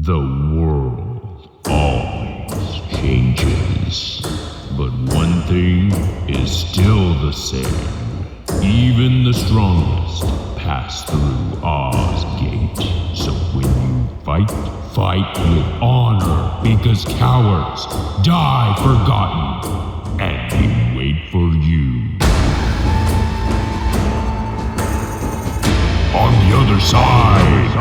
The world always changes, but one thing is still the same. Even the strongest pass through Oz Gate. So when you fight, fight with honor, because cowards die forgotten, and we wait for you. On the other side.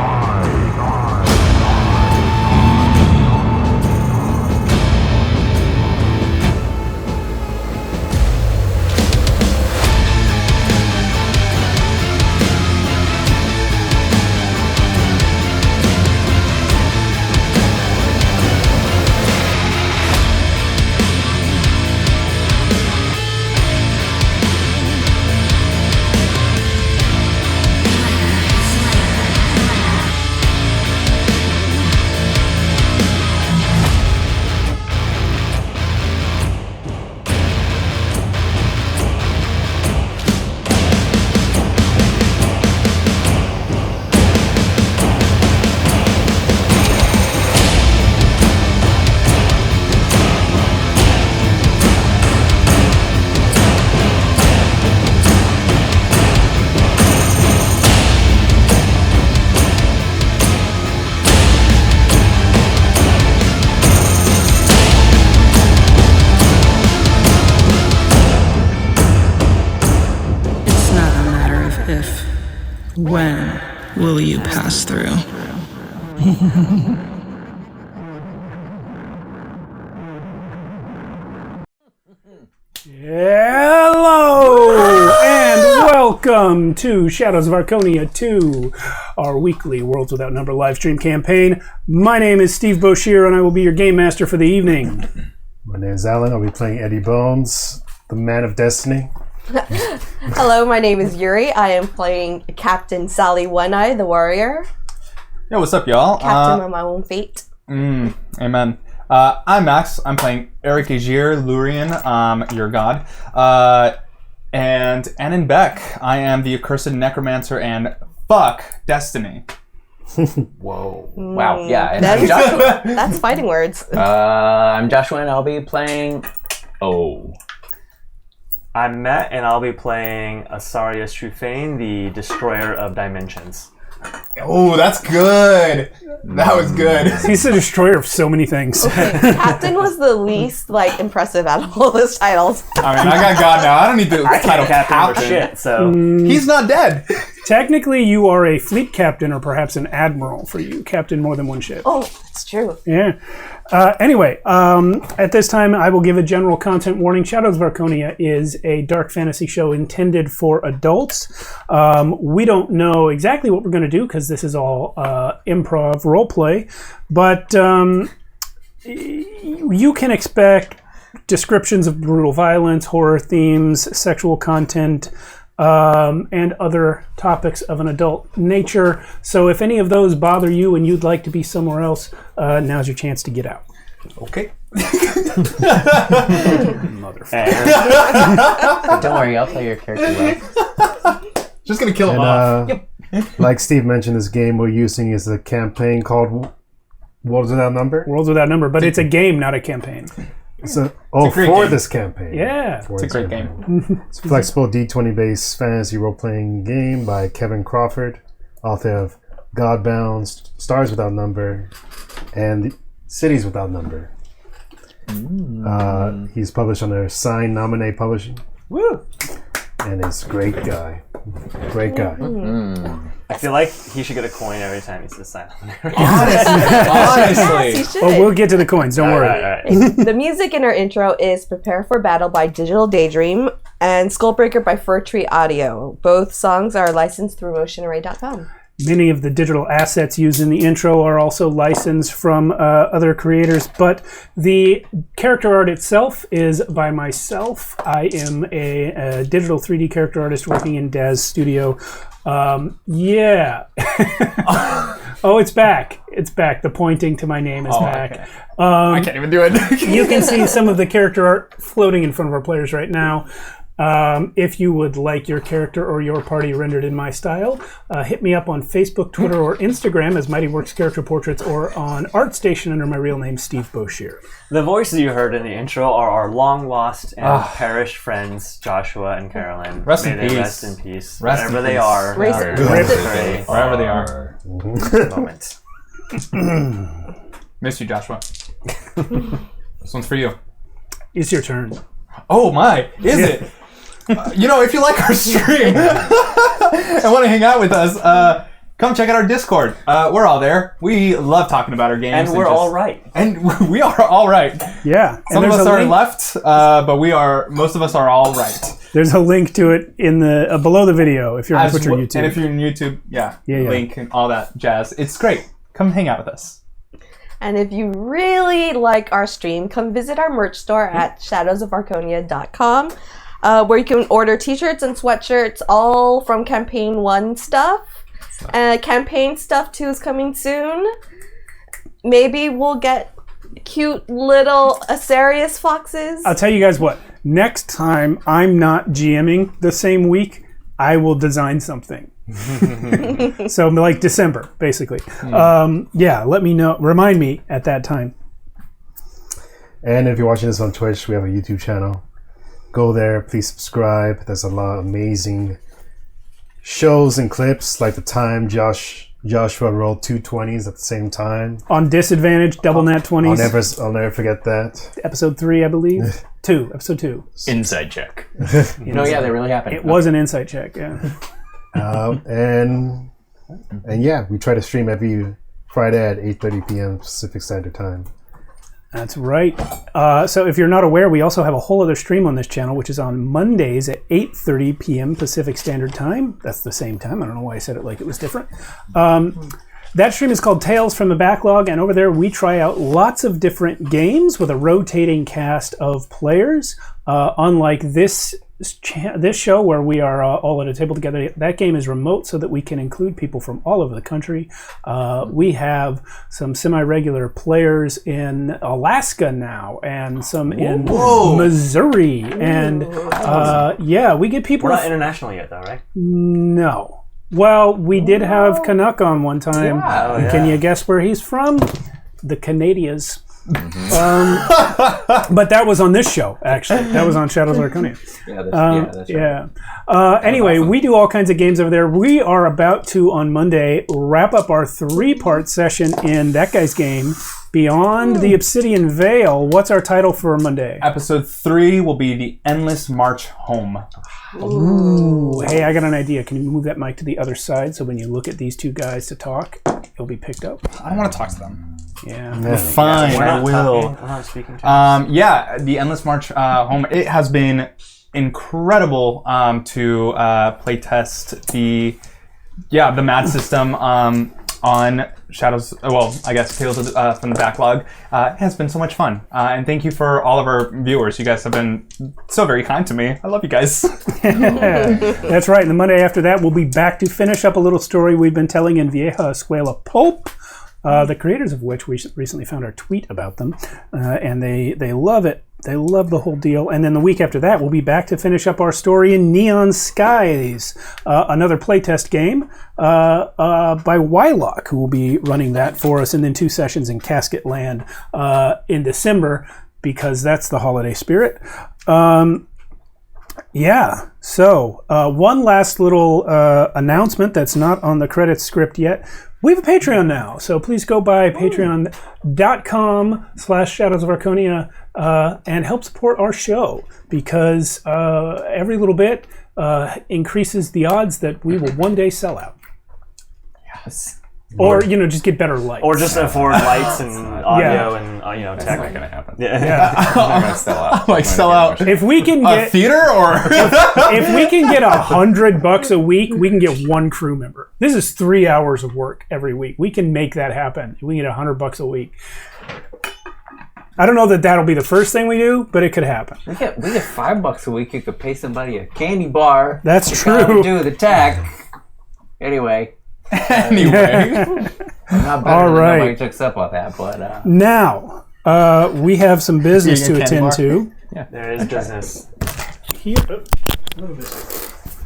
When will you pass through? Hello and welcome to Shadows of Archonia 2, our weekly Worlds Without Number live stream campaign. My name is Steve Boshier and I will be your game master for the evening. My name is Alan. I'll be playing Eddie Bones, the Man of Destiny. Hello, my name is Yuri. I am playing Captain Sally One-Eye, the warrior. Yo, what's up, y'all? Captain of my own fate. Amen. I'm Max. I'm playing Eric Aegir, Lurian, your god. And Anon Beck. I am the accursed necromancer and fuck Destiny. Whoa. Wow. Yeah. And That's, I'm Joshua. that's fighting words. I'm Joshua and I'll be playing... I'm Matt, and I'll be playing Asarius Trufane, the Destroyer of Dimensions. Oh, that's good. That was good. He's the destroyer of so many things. Okay, Captain was the least impressive out of all those titles. I mean, I got God now. I don't need the title Captain for shit, so... He's not dead. Technically, you are a fleet captain or perhaps an admiral for you. Captain more than one ship. Oh, that's true. Yeah. Anyway, at this time, I will give a general content warning. Shadows of Archonia is a dark fantasy show intended for adults. We don't know exactly what we're going to do because this is all improv roleplay, but you can expect descriptions of brutal violence, horror themes, sexual content, and other topics of an adult nature. So if any of those bother you and you'd like to be somewhere else, now's your chance to get out. Okay. Don't worry, I'll play your character well. Just gonna kill him off. Like Steve mentioned, this game we're using is a campaign called Worlds Without Number. Worlds Without Number, but it's a game, not a campaign. For game. this campaign. Yeah. For It's a this great campaign. game. It's a flexible D20-based fantasy role-playing game by Kevin Crawford, author of Godbound, Stars Without Number, and Cities Without Number. He's published under Sign Nominate Publishing. Woo! And he's a great guy. Great guy. I feel like he should get a coin every time he says silent. Honestly. Yes, you should. Oh, we'll get to the coins. Don't worry. All right. The music in our intro is Prepare for Battle by Digital Daydream and Skullbreaker by Fir Tree Audio. Both songs are licensed through motionarray.com. Many of the digital assets used in the intro are also licensed from other creators, but the character art itself is by myself. I am a digital 3D character artist working in Daz Studio. Yeah. Oh, it's back. It's back. The pointing to my name is back. Okay. I can't even do it. You can see some of the character art floating in front of our players right now. If you would like your character or your party rendered in my style, hit me up on Facebook, Twitter, or Instagram as Mighty Works Character Portraits, or on ArtStation under my real name, Steve Boshier. The voices you heard in the intro are our long-lost and perished friends, Joshua and Carolyn. Rest May in they peace. rest in peace. Rest Wherever in they peace. are. Wherever they are. Moment. Miss you, Joshua. This one's for you. It's your turn. Oh my, is it? If you like our stream and want to hang out with us, come check out our Discord. We're all there. We love talking about our games. And we're all right. And we are all right. Yeah. Some of us are left, but most of us are all right. There's a link to it in the below the video if you're on Twitch or YouTube. And if you're on YouTube, link and all that jazz. It's great. Come hang out with us. And if you really like our stream, come visit our merch store at shadowsofarconia.com, where you can order t-shirts and sweatshirts, all from Campaign 1 stuff. Campaign stuff 2 is coming soon. Maybe we'll get cute little Asarius foxes. I'll tell you guys what. Next time I'm not GMing the same week, I will design something. So like December, basically. Let me know. Remind me at that time. And if you're watching this on Twitch, we have a YouTube channel. Go there, please subscribe. There's a lot of amazing shows and clips, like the time Joshua rolled 2 20s at the same time. On disadvantage, double nat 20s. I'll never forget that. Episode 3, I believe. Episode 2. Inside check. Yeah, they really happened. It was an insight check, yeah. And yeah, we try to stream every Friday at 8:30 p.m. Pacific Standard Time. That's right. So if you're not aware, we also have a whole other stream on this channel, which is on Mondays at 8:30 p.m. Pacific Standard Time. That's the same time. I don't know why I said it like it was different. That stream is called Tales from the Backlog, and over there we try out lots of different games with a rotating cast of players. Unlike this show where we are all at a table together, that game is remote so that we can include people from all over the country. We have some semi-regular players in Alaska now, and some in Missouri, and we get people. We're not international yet, though, right? No. Well, we did have Canuck on one time. Yeah. And can you guess where he's from? The Canadians. But that was on this show, actually. That was on Shadows of Archonia. That's right. Anyway, we do all kinds of games over there. We are about to, on Monday, wrap up our 3-part session in that guy's game, Beyond the Obsidian Veil. What's our title for Monday? Episode 3 will be The Endless March Home. Ooh. Hey, I got an idea. Can you move that mic to the other side so when you look at these two guys to talk, it'll be picked up? I don't want to talk to them. Yeah. Fine, We're I not will. talking. We're not speaking to The Endless March Home. It has been incredible to play test the MAD system on Shadows. Well, I guess Tales from the Backlog. It has been so much fun, and thank you for all of our viewers. You guys have been so very kind to me. I love you guys. That's right. And the Monday after that, we'll be back to finish up a little story we've been telling in Vieja Escuela Pulp. The creators of which we recently found our tweet about them, and they love it. They love the whole deal. And then the week after that, we'll be back to finish up our story in Neon Skies, another playtest game by Wylock, who will be running that for us, and then 2 sessions in Casket Land in December, because that's the holiday spirit. So one last little announcement that's not on the credits script yet. We have a Patreon now, so please go by patreon.com/Shadows of Archonia and help support our show, because every little bit increases the odds that we will one day sell out. Yes. Or, just get better lights. Or just afford lights and audio and, That's tech. not going to happen. Yeah. I'm going to sell out. Like sell out If we can a get theater, or if we can get $100 a week, we can get 1 crew member. This is 3 hours of work every week. We can make that happen. We can get $100 a week. I don't know that that'll be the first thing we do, but it could happen. We get $5 a week. You could pay somebody a candy bar. That's to true. come Do the tech. Anyway. anyway. I'm not better All than right. nobody took up on that, but Now, we have some business to attend to. There is business. here. Oh, move this.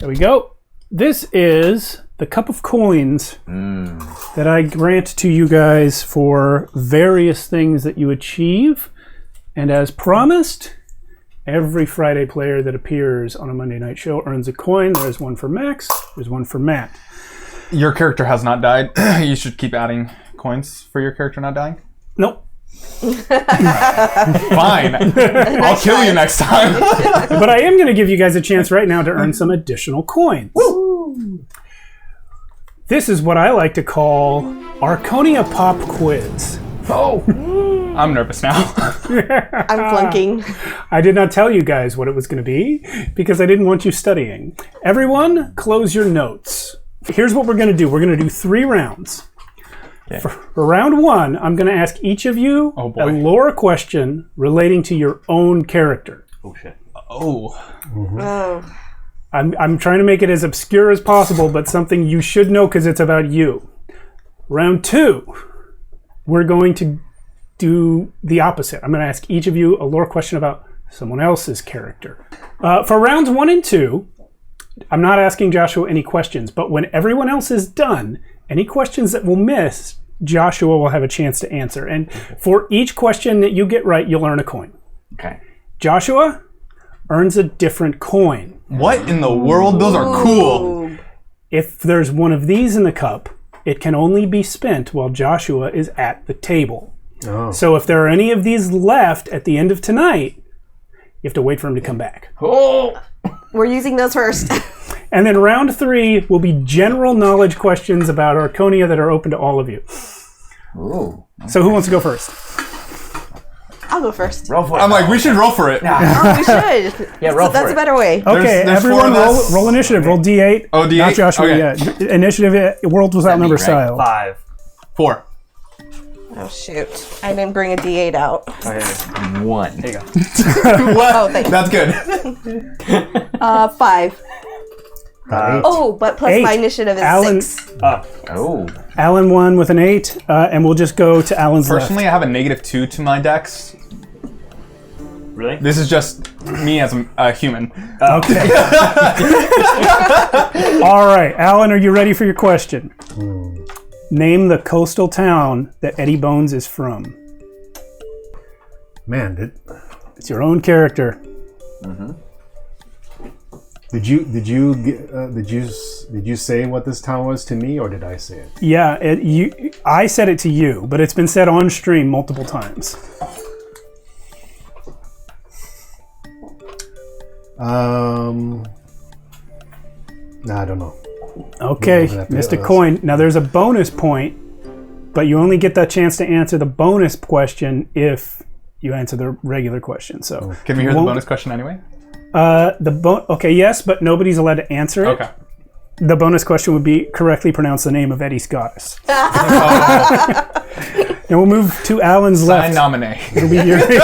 There we go. This is the cup of coins that I grant to you guys for various things that you achieve. And as promised, every Friday player that appears on a Monday night show earns a coin. There's one for Max. There's one for Matt. Your character has not died. You should keep adding coins for your character not dying. Nope. Fine. I'll kill you next time. But I am going to give you guys a chance right now to earn some additional coins. Woo! This is what I like to call Archonia Pop Quiz. Oh, I'm nervous now. I'm flunking. I did not tell you guys what it was going to be because I didn't want you studying. Everyone, close your notes. Here's what we're going to do. We're going to do 3 rounds. Okay. For round 1, I'm going to ask each of you a lore question relating to your own character. Oh shit. Oh. Oh. I'm trying to make it as obscure as possible, but something you should know because it's about you. Round 2, we're going to do the opposite. I'm going to ask each of you a lore question about someone else's character. For rounds 1 and 2, I'm not asking Joshua any questions, but when everyone else is done, any questions that we'll miss, Joshua will have a chance to answer. And for each question that you get right, you'll earn a coin. Okay. Joshua earns a different coin. What in the world? Those are cool. If there's one of these in the cup, it can only be spent while Joshua is at the table. Oh. So if there are any of these left at the end of tonight, you have to wait for him to come back. Oh. We're using those first. And then round 3 will be general knowledge questions about Archonia that are open to all of you. Ooh. So who wants to go first? I'll go first. Roll for it. I'm like, we should roll for it. Oh, we should. Yeah, roll for That's it. a better way. Okay, There's everyone 4 of us. roll initiative. Roll D8. Oh, D8? Not Joshua Okay. yet. Initiative, world without number right? style. 5. 4. Oh, shoot. I didn't bring a D8 out. Okay. 1. There you go. What? Oh, thanks. That's good. 5. Oh, but plus 8. my initiative is Alan- 6. Oh. Alan won with an 8, and we'll just go to Alan's Personally, I have a -2 to my dex. Really? This is just me as a human. left. Okay. All right, Alan, are you ready for your question? Name the coastal town that Eddie Bones is from. Man, It's your own character. did you say what this town was to me, or did I say it? Yeah, I said it to you, but it's been said on stream multiple times. Nah, I don't know. Okay, We'll have to missed get a those. coin. Now there's a bonus point, but you only get that chance to answer the bonus question if you answer the regular question. So Can we hear the won't- bonus question anyway? Okay, yes, but nobody's allowed to answer it. Okay. The bonus question would be correctly pronounce the name of Eddie's goddess. Now we'll move to Alan's I left. nominate. It'll be Yuri.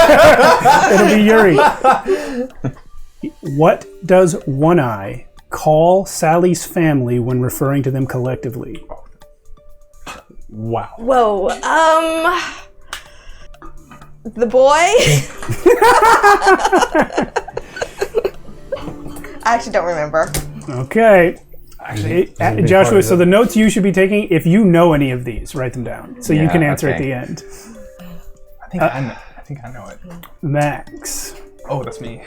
It'll be Yuri. What does One Eye call Sally's family when referring to them collectively? Wow. Whoa. The boy? I actually don't remember. Okay. Actually, Joshua, so the notes you should be taking, if you know any of these, write them down so you Yeah, can answer at okay. the end. I think I know it. Max, Oh, that's me.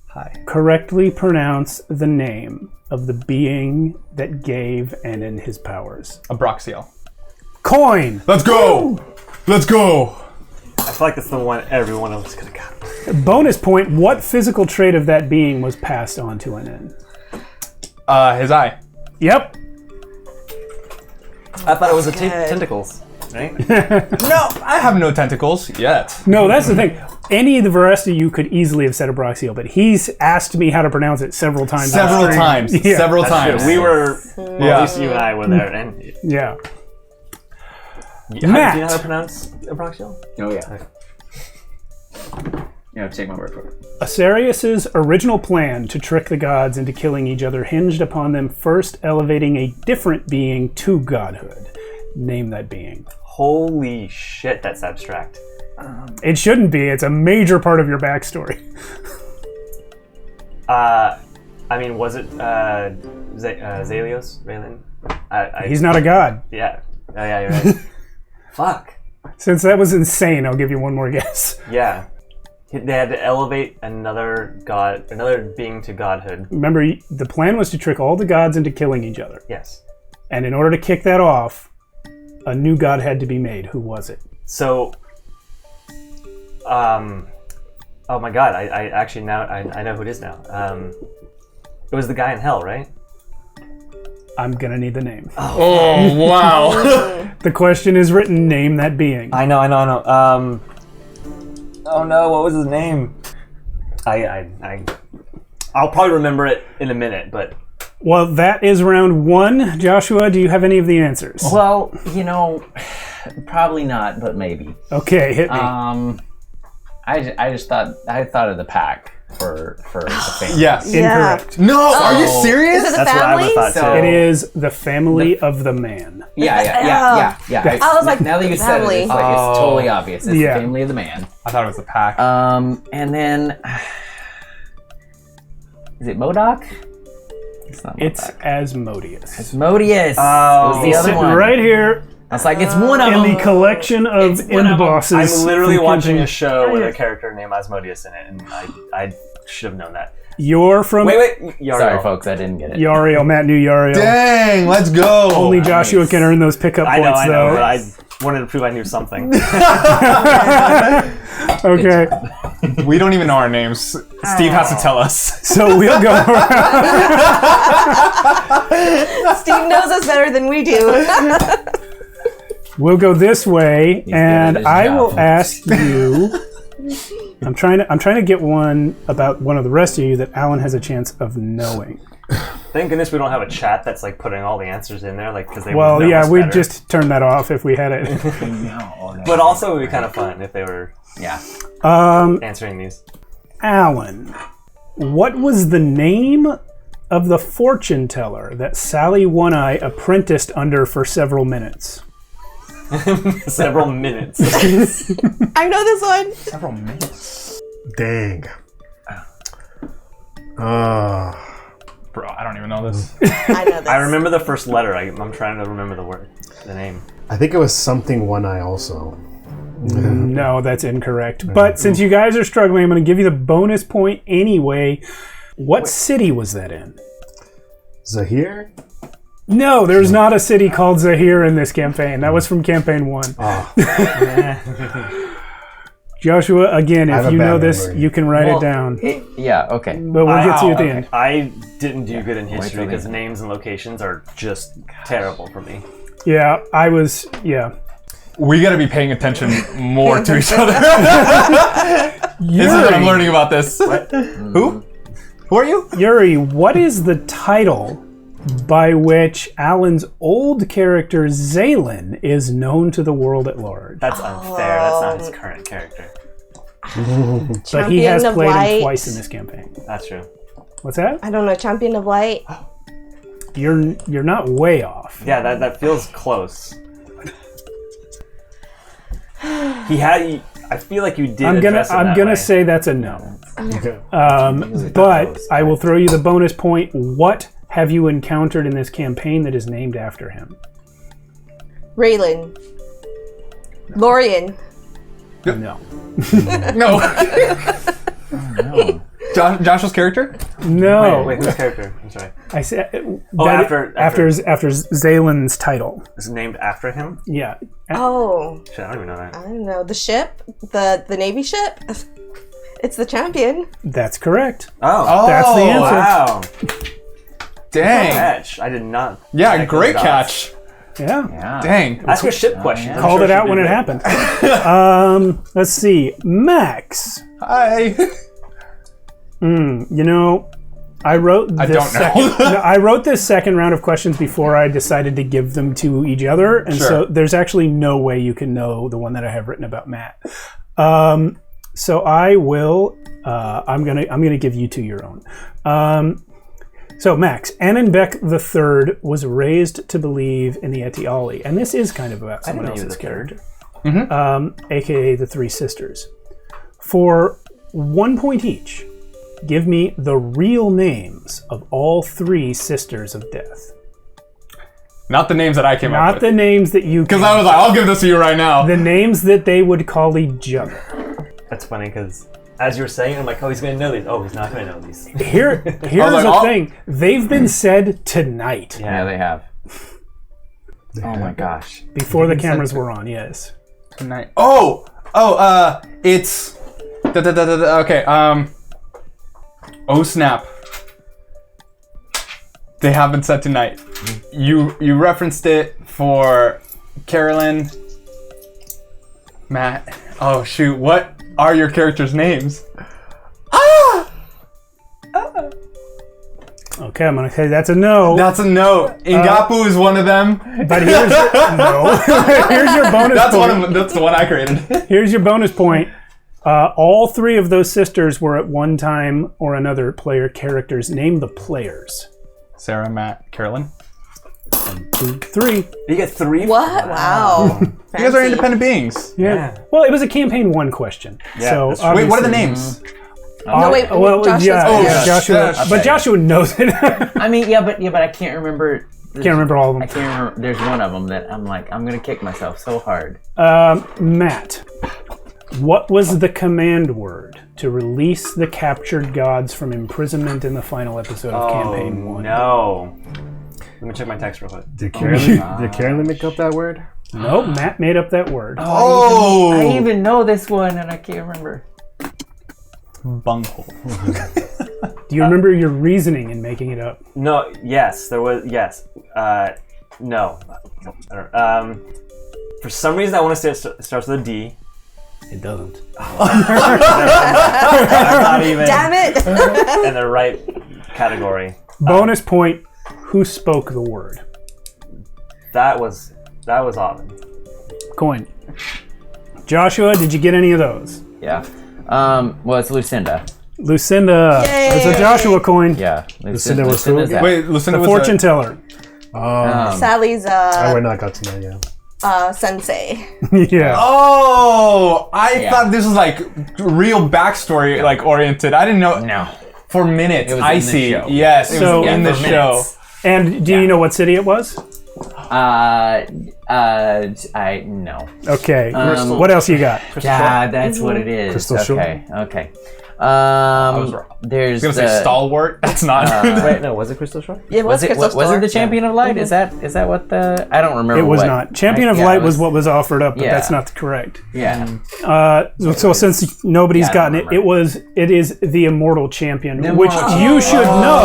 Hi. correctly pronounce the name of the being that gave Enon his powers. Abraxiel. Coin! Let's go! Let's go! I feel like that's the one everyone else could have got. Bonus point, what physical trait of that being was passed on to Enon? His eye. Yep. I thought it was the Good. tentacles, right? No, I have no tentacles yet. No, that's the thing. Any of the rest of you could easily have said Abraxiel, but he's asked me how to pronounce it several times. on Several stream. times. Yeah. Several That's times. true. We were, well, Yeah. at least you and I were there. And Yeah. do you know how to pronounce Abraxiel? Oh, yeah. You have to take my word for it. Asarius' original plan to trick the gods into killing each other hinged upon them first elevating a different being to godhood. Name that being. Holy shit, that's abstract. It shouldn't be. It's a major part of your backstory. I mean, was it Zalios? Raylan? He's not a god. Yeah. Oh, yeah, you're right. Fuck. Since that was insane, I'll give you one more guess. Yeah. They had to elevate another god, another being to godhood. Remember, the plan was to trick all the gods into killing each other. Yes. And in order to kick that off, a new god had to be made. Who was it? So, oh my god, I actually now, I know who it is now. It was the guy in hell, right? I'm gonna need the name. Oh, wow. The question is written, name that being. I know. Oh no, what was his name? I'll probably remember it in a minute, but... Well, that is round one. Joshua, do you have any of the answers? Well, probably not, but maybe. Okay, hit me. I just thought of the pack for the family. Yes. Yeah. Incorrect. No, are you serious? Is it the That's what I family? would have thought So- too. It is the family of the man. Yeah. I was like, now that you said it, family. it's like it's totally obvious. It's Yeah. the family of the man. I thought it was the pack. And then is it Modoc? It's not It's Modoc. Asmodeus. Asmodeus. Oh. It was the He's other sitting one. right here I was like, it's one of in them. the collection of It's one of end them. bosses. I'm literally from watching campaign. a show with a character named Asmodeus in it, and I should have known that. You're from Wait, Yariel. Sorry, folks, I didn't get it. Yariel. Matt knew Yariel. Dang, let's go. Only Joshua can earn those pickup I know, points, but though. I wanted to prove I knew something. Okay, We don't even know our names. Steve has to tell us. so we'll go around. Steve knows us better than we do. We'll go this way, good and at his I job. will ask you. I'm trying to get one about one of the rest of you that Alan has a chance of knowing. Thank goodness we don't have a chat that's like putting all the answers in there, like because they Well, would know yeah, us we'd better. just turn that off if we had it. No. But also, it would be kind of fun if they were Yeah. answering these. Alan, what was the name of the fortune teller that Sally One Eye apprenticed under for several minutes? Several minutes. I know this one. Several minutes. Dang. Bro, I don't even know this. I know this. I remember the first letter. I'm trying to remember the name. I think it was something One Eye also. No, that's incorrect. But since you guys are struggling, I'm going to give you the bonus point anyway. What city was that in? Zahir? No, there's not a city called Zahir in this campaign. That was from campaign 1. Joshua, again, have if a you bad know this, memory. you can write it down. Yeah. Okay. But we'll get to you at the okay. end. I didn't do good in history till the because end. names and locations are just terrible for me. Yeah, I was, yeah. We gotta be paying attention more to each other. This is what I'm learning about this. Who? Who are you? Yuri, what is the title by which Alan's old character Zaylin is known to the world at large? That's unfair. That's not his current character. But he has Champion of played him Light. twice in this campaign. That's true. What's that? I don't know. Champion of Light. You're not way off. Yeah, that feels close. I feel like you did. I'm address it that gonna way. say that's a no. Okay. But I will throw you the bonus point. What have you encountered in this campaign that is named after him? Raylan. Lorian. No. No. Joshua's character? No. Wait, whose character? I'm sorry. I said after- after Zaylin's title. Is it named after him? Yeah. Oh, Shit, I don't even know that. I don't know. The ship, the Navy ship. It's the champion. That's correct. Oh, That's the answer. wow. Dang. Catch. I did not. Yeah, connect great those dots. catch. Yeah. Yeah. Dang. Ask your ship question. I'm Called sure it she out did when it good. happened. Let's see. Max. Hi. You know, I wrote this I don't know. second, no, I wrote this second round of questions before I decided to give them to each other, and Sure. so there's actually no way you can know the one that I have written about Matt. So I will. I'm gonna give you two your own. So, Max, Annenbeck III was raised to believe in the Etiali, and this is kind of about someone know he was else's the third. character, aka the three sisters. For 1 point each, give me the real names of all three sisters of death. Not the names that I came up Not with. the names that you... Because I was like, I'll give this to you right now. The names that they would call each other. That's funny because as you were saying, I'm like, oh, he's gonna know these. Oh, he's not gonna know these. Here's like, the thing. They've been said tonight. Yeah, they have. Oh my gosh. Before the cameras were on, yes. Tonight. It's... Okay, oh snap. They have been said tonight. You referenced it for Carolyn, Matt. Oh shoot, what are your characters' names? Okay, I'm gonna say that's a no. That's a no. Ingapu is one of them. But here's no. Here's your bonus point. That's the one I created. Here's your bonus point. All three of those sisters were at one time or another player characters. Name the players. Sarah, Matt, Carolyn. 1, 2, 3. You get 3? What? Wow. You guys are independent beings. Yeah. Well, it was a campaign 1 question. Yeah, So that's true. Wait, what are the obviously- names? No, wait, Joshua's yeah, Joshua. Yes. But Joshua knows it. I mean, yeah, but I can't remember. Can't remember all of them. I can't remember. There's one of them that I'm like, I'm gonna kick myself so hard. Matt, what was the command word to release the captured gods from imprisonment in the final episode of Campaign 1? No. Let me check my text real quick. Did Carolyn make up that word? Nope, Matt made up that word. I even know this one, and I can't remember. Bunghole. Do you remember your reasoning in making it up? No, yes, there was, yes. No. I don't, for some reason, I want to say it starts with a D. It doesn't. I'm not even Damn it. in the right category. Bonus point, who spoke the word? That was Autumn. Coin. Joshua, did you get any of those? Yeah. Well, it's Lucinda. Lucinda. Yay. That's a Joshua coin. Yeah. Lucinda was who? Lucinda's that. Wait, Lucinda The was fortune teller. Sally's I would not got to know yet. sensei. Yeah. Oh, I thought this was like real backstory, like oriented. I didn't know. No. For minutes, It was I in the see. show. Yes, So- in the for show. minutes. And do you know what city it was? I no. Okay. What else you got? Yeah, that's what it is. Crystal Shore. Okay. was wrong. There's I was gonna say stalwart. That's not. Wait, no, was it Crystal Shore? It was Crystal was it Store. the Champion of Light? Is that what the? I don't remember. It was what- not. Champion of yeah, Light it was what was offered up, but Yeah. that's not correct. Yeah. So since nobody's Yeah, I gotten don't it, remember. it is the Immortal Champion, The which Immortal you should know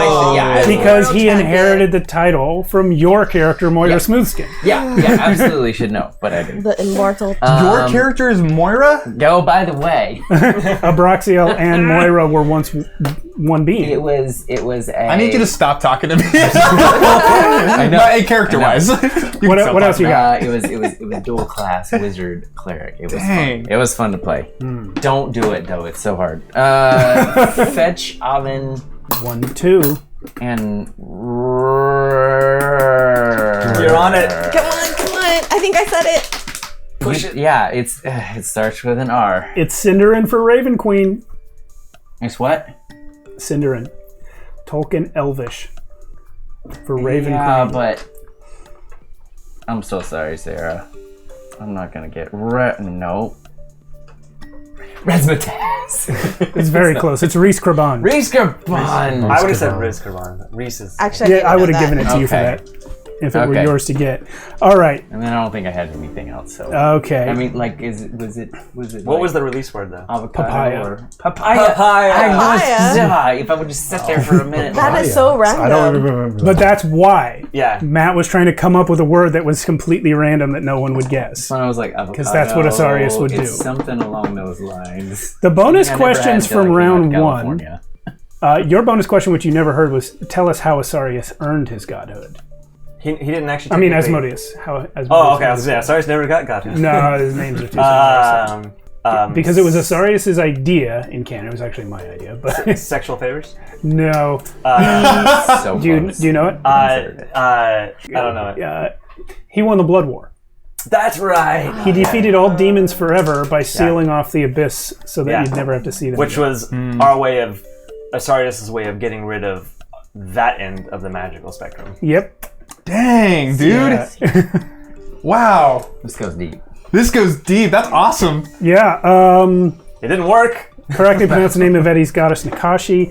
Oh, yeah, because he Immortal inherited the title from your character Moira Smoothskin. yeah, absolutely should know, but I didn't. The immortal. Your character is Moira. Oh, by the way, Abraxiel and Moira were once one being. it was a. I need you to stop talking to me. I know. Not character-wise. What else you got? It was dual class wizard cleric. It was Dang. fun. It was fun to play. Don't do it though; it's so hard. Fetch oven 1, 2. and. You're on it. Come on. I think I said it. Push it. Yeah, it starts with an R. It's Cinderin for Raven Queen. It's what? Cinderin. Tolkien Elvish for Raven Yeah, Queen. but I'm so sorry, Sarah. I'm not gonna get no. Razzmatazz. It's very close. It's Reese Kraban. Reese Garbon. I would have said Riz Karban. Reese's. Actually, Yeah, I would have given it to you for Okay. that if it were Okay. yours to get. All right. And then I don't think I had anything else. So Okay. I mean, like, was it? What like was the release word though? avocado Papaya. or papaya? Papaya. I know it's Papaya. Zah. If I would just sit there for a minute. That is so random. I don't remember. But that's why Yeah. Matt was trying to come up with a word that was completely random that no one would guess. When I was like, avocado. that's what Asarius would it's do. Something along those lines. The bonus I never questions had from California, round California. 1. Your bonus question, which you never heard, was tell us how Asarius earned his godhood. He didn't actually. I mean, technically- Asmodeus. How Asmodeus Oh, okay. I earned was his sorry. Never got him. No, his names are too similar. Um, Because it was Asarius' idea in canon. It was actually my idea, but Sexual favors? no. So Do close. you know it? I don't know it. He won the Blood War. That's right. He defeated all demons forever by sealing off the abyss so that Yeah. you'd never have to see them. Which again. was our way of, Asarius' way of getting rid of that end of the magical spectrum. Yep. Dang, dude. Wow. This goes deep. This goes deep. That's awesome. Yeah. It didn't work. Correctly pronounced the name of Eddie's goddess Nakashi.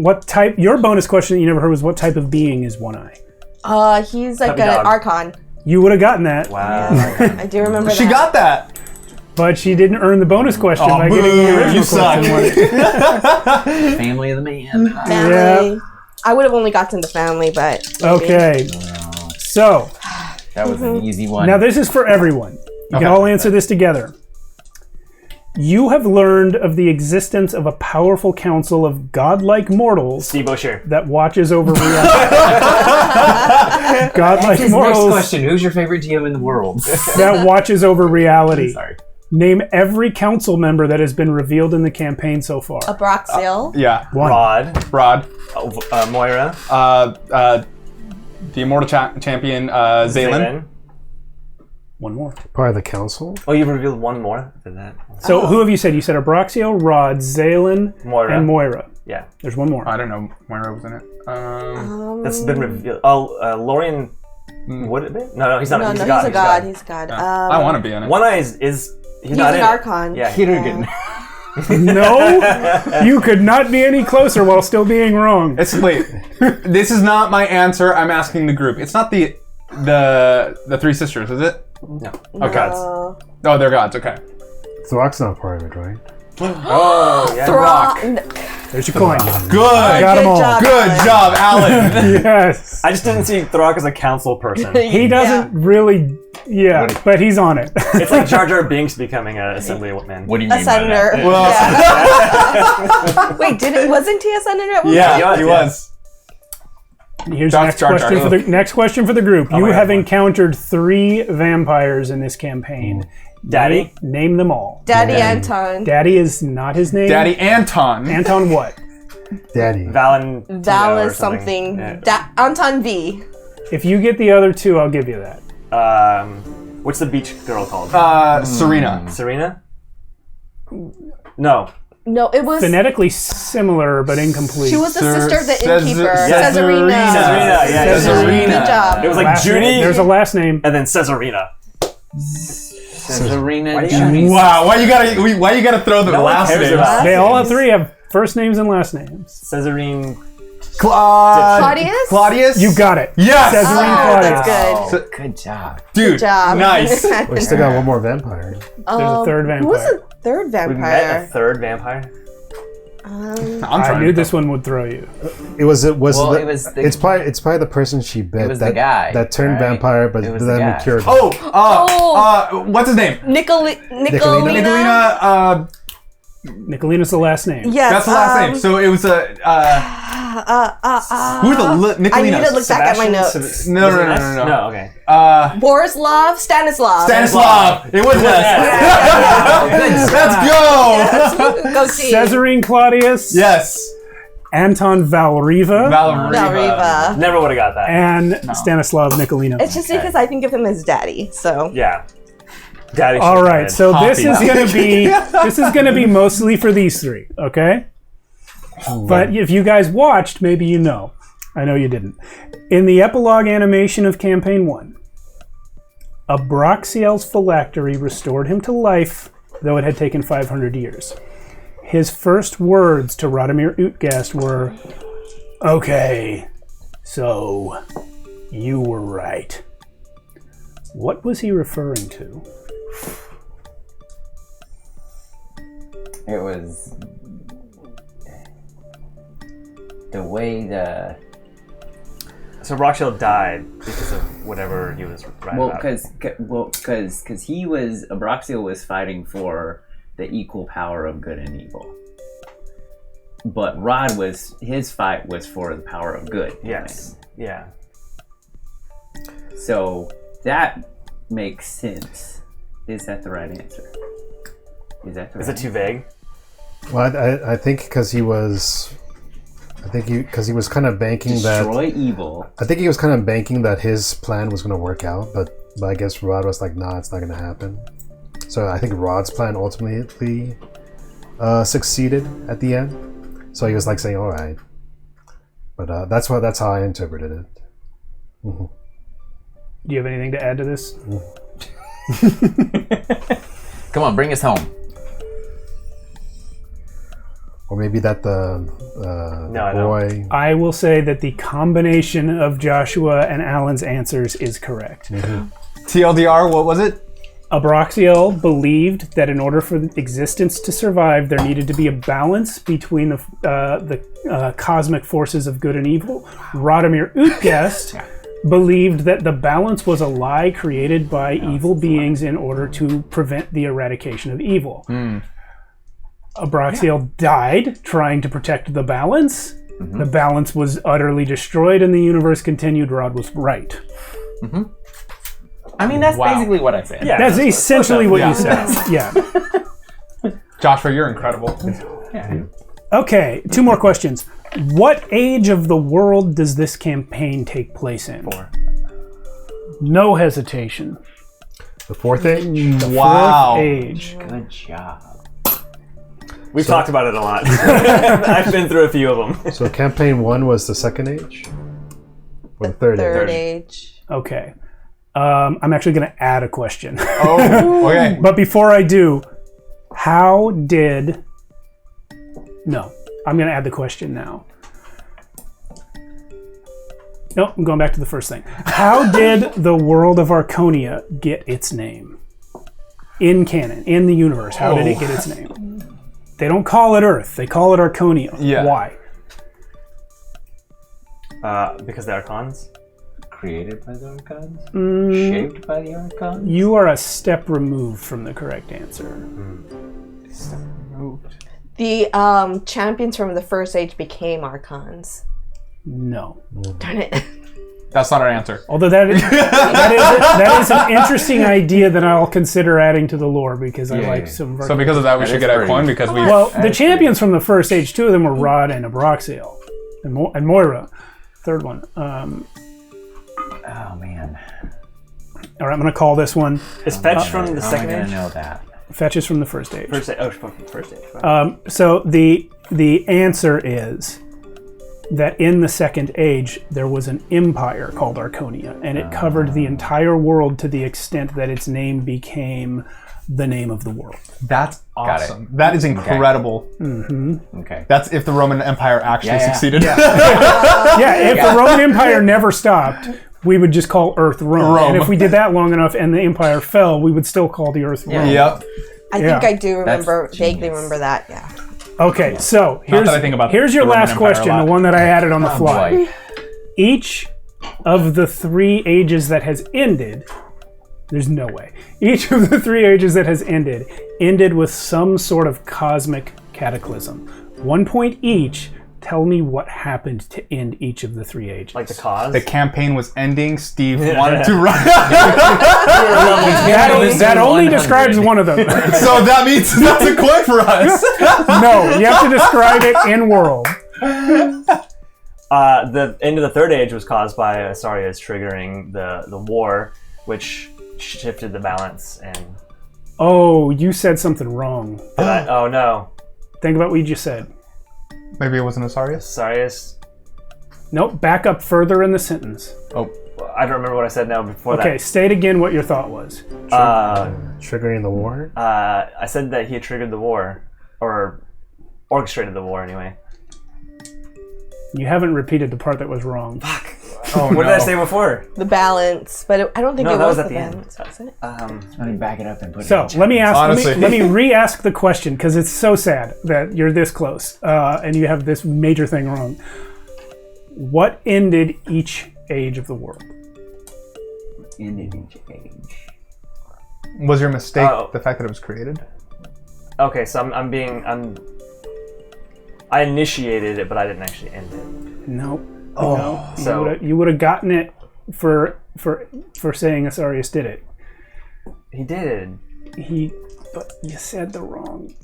What type? Your bonus question that you never heard was what type of being is One Eye? He's like Puppy an dog. Archon. You would have gotten that, Wow. I do remember She that. got that. but she didn't earn the bonus question by getting the boo, original you suck. question. Family of the man. Family. I would have only gotten the family, but maybe. Okay. So That was an easy one. now this is for everyone. You can Okay. all answer this together. You have learned of the existence of a powerful council of godlike mortals Steve O'Shea. that watches over reality. Godlike His next mortals question: who's your favorite GM in the world? that watches over reality. Sorry. Name every council member that has been revealed in the campaign so far. Abraxel. Yeah. One. Rod. Moira. The immortal champion, Zaylin. One more. Part of the council. Oh, you revealed one more after that. So who have you said? You said Abraxio, Rod, Zaylin, Moira. and Moira. Yeah. There's one more. I don't know. Moira was in it. That's been revealed. Oh, Lorian. Would it be? No, he's not. No, he's no, a god. he's a god. He's a god. I want to be in it. One Eye is he's not an in it. Archon. Yeah. No, you could not be any closer while still being wrong. Wait. This is not my answer. I'm asking the group. It's not the three sisters, is it? No. Okay. Uh, Oh, they're gods. Okay. Throck's not part of it, right? Oh, yeah. There's your coin. Good. Got them all. job. Good job, Alan. Yes. I just didn't see Throck as a council person. He doesn't really. Yeah, but he's on it. It's like Jar Jar Binks becoming an assemblyman. What do you A mean by senator. that? Yeah. Wait, wasn't he a senator at one Yeah, point? he was. Here's the next Jar Jar. question for the next question for the group. You my have God. encountered 3 vampires in this campaign. Daddy? Name them all. Daddy Anton. Daddy is not his name. Daddy Anton. Anton what? Daddy. Valentino Val or is something. Yeah. Anton V. If you get the other 2, I'll give you that. What's the beach girl called? Serena. Serena? No. No, it was. Phonetically similar but incomplete. She was the sister of the Cesar- innkeeper. Cesarina. Cesarina. Caesarina, yeah. Caesarina. Good job. It was like Last Judy name- There's a last name. and then Caesarina. Serena Why do you Judy. Wow. Why you gotta throw the No one last cares names? about- They all have 3 have first names and last names. Caesarine. Claudius? Claudius. You got it. Yes. Cesarine Oh, Claudius. that's good. Good job. Dude. Good job. Nice. We still got one more vampire. There's a third vampire. Who was the third We met a vampire? third vampire. I'm I trying knew to this one would throw you. It was Well, it was the- it's probably the person she bit was that the guy, that turned right? vampire, but It was then the we guy. cured him. What's his name? Nicolina? Nicolina. Nicolina's the last name. Yes. That's the last name. So it was a. Who's the Nicolina? I need to look back at my notes. No. No, okay. Borislav Stanislav. Stanislav. It was this. Let's go. Go see. Cesarine Claudius. Yes. Anton Valriva. Valriva. Never would have got that. and Stanislav Nicolina. It's just because I think of him as daddy. So. Yeah. Daddy. All should've right, died. so this Poppy. is gonna be mostly for these 3, okay? But if you guys watched, maybe you know. I know you didn't. In the epilogue animation of Campaign 1, Abraxiel's phylactery restored him to life, though it had taken 500 years. His first words to Radomir Utgast were, "Okay, so you were right." What was he referring to? It was the way the So Rothschild died because of whatever he was right about. because he was Abraxio was fighting for the equal power of good and evil, but Rod was his fight was for the power of good. Yes. Yeah. So that makes sense. Is that the right answer? Is that Is it too vague? Well, I think because he was kind of banking Destroy evil. I think he was kind of banking that his plan was going to work out, but I guess Rod was like, nah, it's not going to happen. So I think Rod's plan ultimately succeeded at the end. So he was like saying, all right. But that's how I interpreted it. Mm-hmm. Do you have anything to add to this? Come on, bring us home. Or maybe that the boy... I will say that the combination of Joshua and Alan's answers is correct. TLDR, what was it? Abraxiel believed that in order for existence to survive, there needed to be a balance between the cosmic forces of good and evil. Radomir Utgast believed that the balance was a lie created by evil beings in order to prevent the eradication of evil. Abraxiel died trying to protect the balance. The balance was utterly destroyed and the universe continued. Rod was right. I mean, that's basically what I said. Yeah, That's essentially what you said. Yeah. Joshua, you're incredible. Okay, 2 more questions. What age of the world does this campaign take place in? 4. No hesitation. The fourth age? Wow. Fourth age. Good job. We've talked about it a lot. I've been through a few of them. So campaign 1 was the second age? Or the third Third age? age. Okay. I'm actually going to add a question. Oh, okay. But before I do, how did... No, I'm going to add the question now. Nope, I'm going back to the first thing. How did the world of Archonia get its name? In canon, in the universe, how did it get its name? They don't call it Earth, they call it Archonia. Yeah. Why? Because they are cons. Created by the Archons? Shaped by the Archons? You are a step removed from the correct answer. The champions from the first age became Archons. No. Darn it. That's not our answer. Although that is an interesting idea that I'll consider adding to the lore because I like some... So because of that, we should get a coin because we... Well, the champions from the first age, 2 of them were Rod and Abraxiel. And Moira, third one. Oh, man. All right, I'm going to call this one. Is Fetch from the How second am I age? going to know that? Fetch is from the first age. First age. Oh, from first age. So the answer is that in the second age, there was an empire called Archonia, and it covered the entire world to the extent that its name became the name of the world. That's awesome. That is incredible. Okay. That's if the Roman Empire actually Yeah, yeah. succeeded. Yeah, if the Roman Empire never stopped, we would just call Earth Rome. Rome. And if we did that long enough and the empire fell, we would still call the Earth Rome. Yep. I Yeah. think I do remember, That's vaguely genius. remember that, yeah. Okay, so Not that I think about here's your the Roman last Empire a question, lot. the one that I added on the fly. Boy. Each of the 3 ages that has ended, there's no way. Each of the 3 ages that has ended with some sort of cosmic cataclysm. 1 point each. Tell me what happened to end each of the 3 ages. Like the cause. The campaign was ending. Steve wanted to run. that only describes one of them. So that means that's a coin for us. No, you have to describe it in world. The end of the third age was caused by Asarius triggering the war, which shifted the balance. And Oh, you said something wrong. oh no, Think about what you just said. Maybe it wasn't Asarius. Asarius. Nope, back up further in the sentence. Oh, I don't remember what I said now before Okay, state again what your thought was. that. Triggering the war? I said that he had triggered the war, or orchestrated the war anyway. You haven't repeated the part that was wrong. oh What no. did I say before? The balance, but I don't think No, it that was was at the the end. balance, was it? Let me back it up and put So it in let me ask. Honestly. Let me re-ask the question because it's so sad that you're this close and you have this major thing wrong. What ended each age of the world? Ended each age. Was your mistake Oh. the fact that it was created? Okay, so I initiated it, but I didn't actually end it. Nope. No. So- You would have gotten it for saying Asarius did it. He did. He but you said the wrong.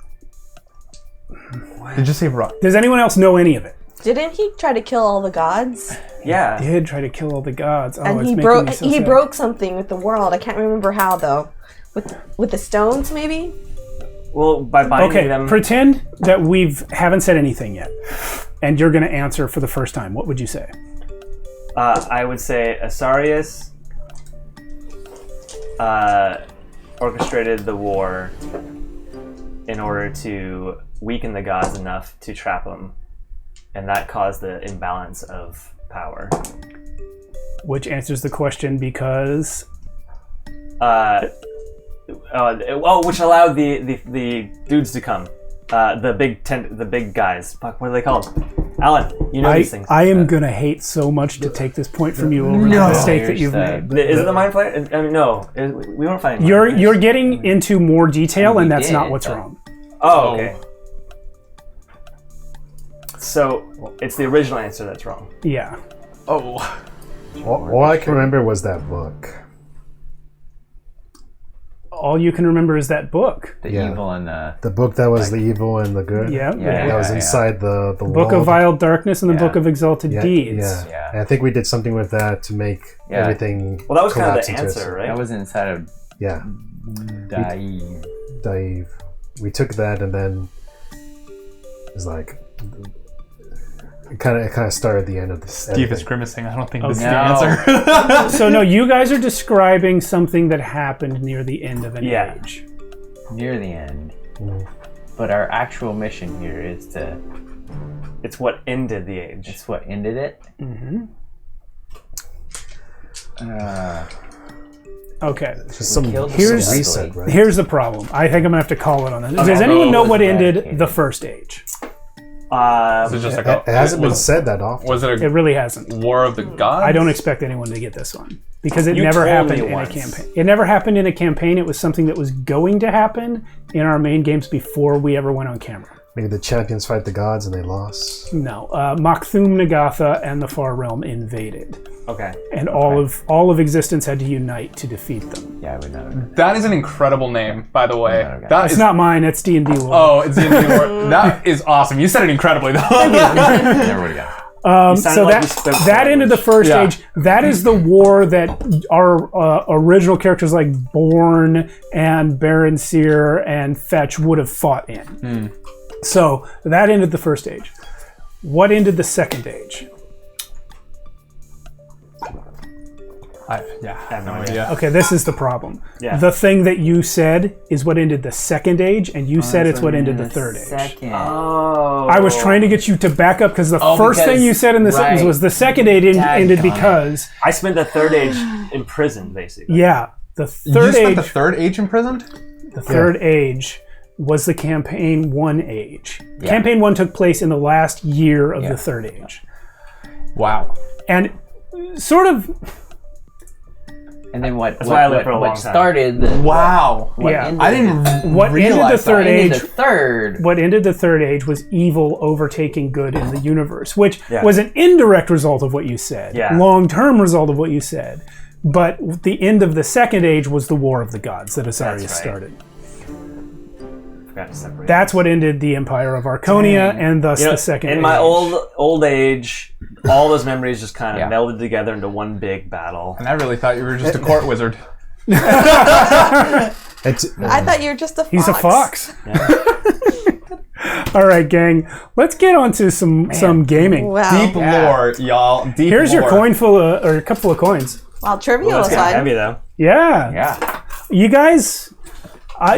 Did you say rock? Does anyone else know any of it? Didn't he try to kill all the gods? Yeah. Did try to kill all the gods. Oh, And it's he making broke me so he sad. broke something with the world. I can't remember how though. With the stones maybe? Well, by binding Okay, them. pretend that haven't said anything yet, and you're going to answer for the first time. What would you say? I would say Asarius orchestrated the war in order to weaken the gods enough to trap them, and that caused the imbalance of power. Which answers the question because Which allowed the dudes to come. The big guys. Fuck, what are they called? Alan, you know these things. I am gonna hate so much to take this point from you over the mistake that you've made. Is it the mind flayer? I mean, no. We weren't fighting. You're getting into more detail, and that's not what's wrong. Oh, okay. So it's the original answer that's wrong. Yeah. Oh. All I can remember was that book. All you can remember is that book. The evil and the book that was the evil and the good. Yeah. That was inside the Book of Vile Darkness and the Book of Exalted Deeds. Yeah. And I think we did something with that to make everything. Well, that was kind of collapse the into answer, right? that was inside of Daive. Dave. We took that and then it's like it kind of started the end of this. Steve is grimacing. I don't think this is No. the answer. So no, you guys are describing something that happened near the end of an age. Near the end. But our actual mission here is to... It's what ended the age. It's what ended it? Mm-hmm. Okay. Here's the problem. I think I'm gonna have to call it on this. Does anyone know what ended the first age? Is it just like it hasn't been said that often. Was it It really hasn't. War of the Gods? I don't expect anyone to get this one because it You never told happened me in once. a campaign. It never happened in a campaign. It was something that was going to happen in our main games before we ever went on camera. Maybe the champions fight the gods and they lost. No, Makthum Nagatha and the Far Realm invaded. Okay. And all of existence had to unite to defeat them. Yeah, we know. That is an incredible name, by the way. That It's is not mine. It's D&D lore. Oh, it's in New York. That is awesome. You said it incredibly, though. Never would have got it. So like you spoke that ended the first Yeah. age. That is the war that our original characters like Born and Baron Seer and Fetch would have fought in. So that ended the first age. What ended the second age? I have no idea. Okay, this is the problem. Yeah. The thing that you said is what ended the second age, and you said it's what ended the third age. Second. Oh. I was trying to get you to back up because the first because- thing you said in the sentence right. was the second age ended Daggone because, I spent the third age in prison, basically. yeah, the You third spent age, the third age imprisoned? the third age was the campaign 1 age. Yeah. Campaign 1 took place in the last year of the third age. Wow. And sort of, And then what why I lived for a long what time. started the... Wow. yeah. ended I didn't What ended realize the third that. age? the third. What ended the third age was evil overtaking good in the universe, which Yeah. was an indirect result of what you said, Yeah. long-term result of what you said. But the end of the second age was the War of the Gods that Asarius right. started. Forgot to separate. That's what ended the Empire of Archonia, and thus You know, the second age. in my old age, all those memories just kind of Yeah. melded together into one big battle. And I really thought you were just a court wizard. It's, I thought you were just a fox. He's a fox. All right, gang. Let's get on to some gaming. Wow. Deep lore, y'all. Deep Here's lore. your coin full of, or a couple of coins. Wow, trivia Well, was that's kind of fun. heavy, though. Yeah. Yeah. You guys,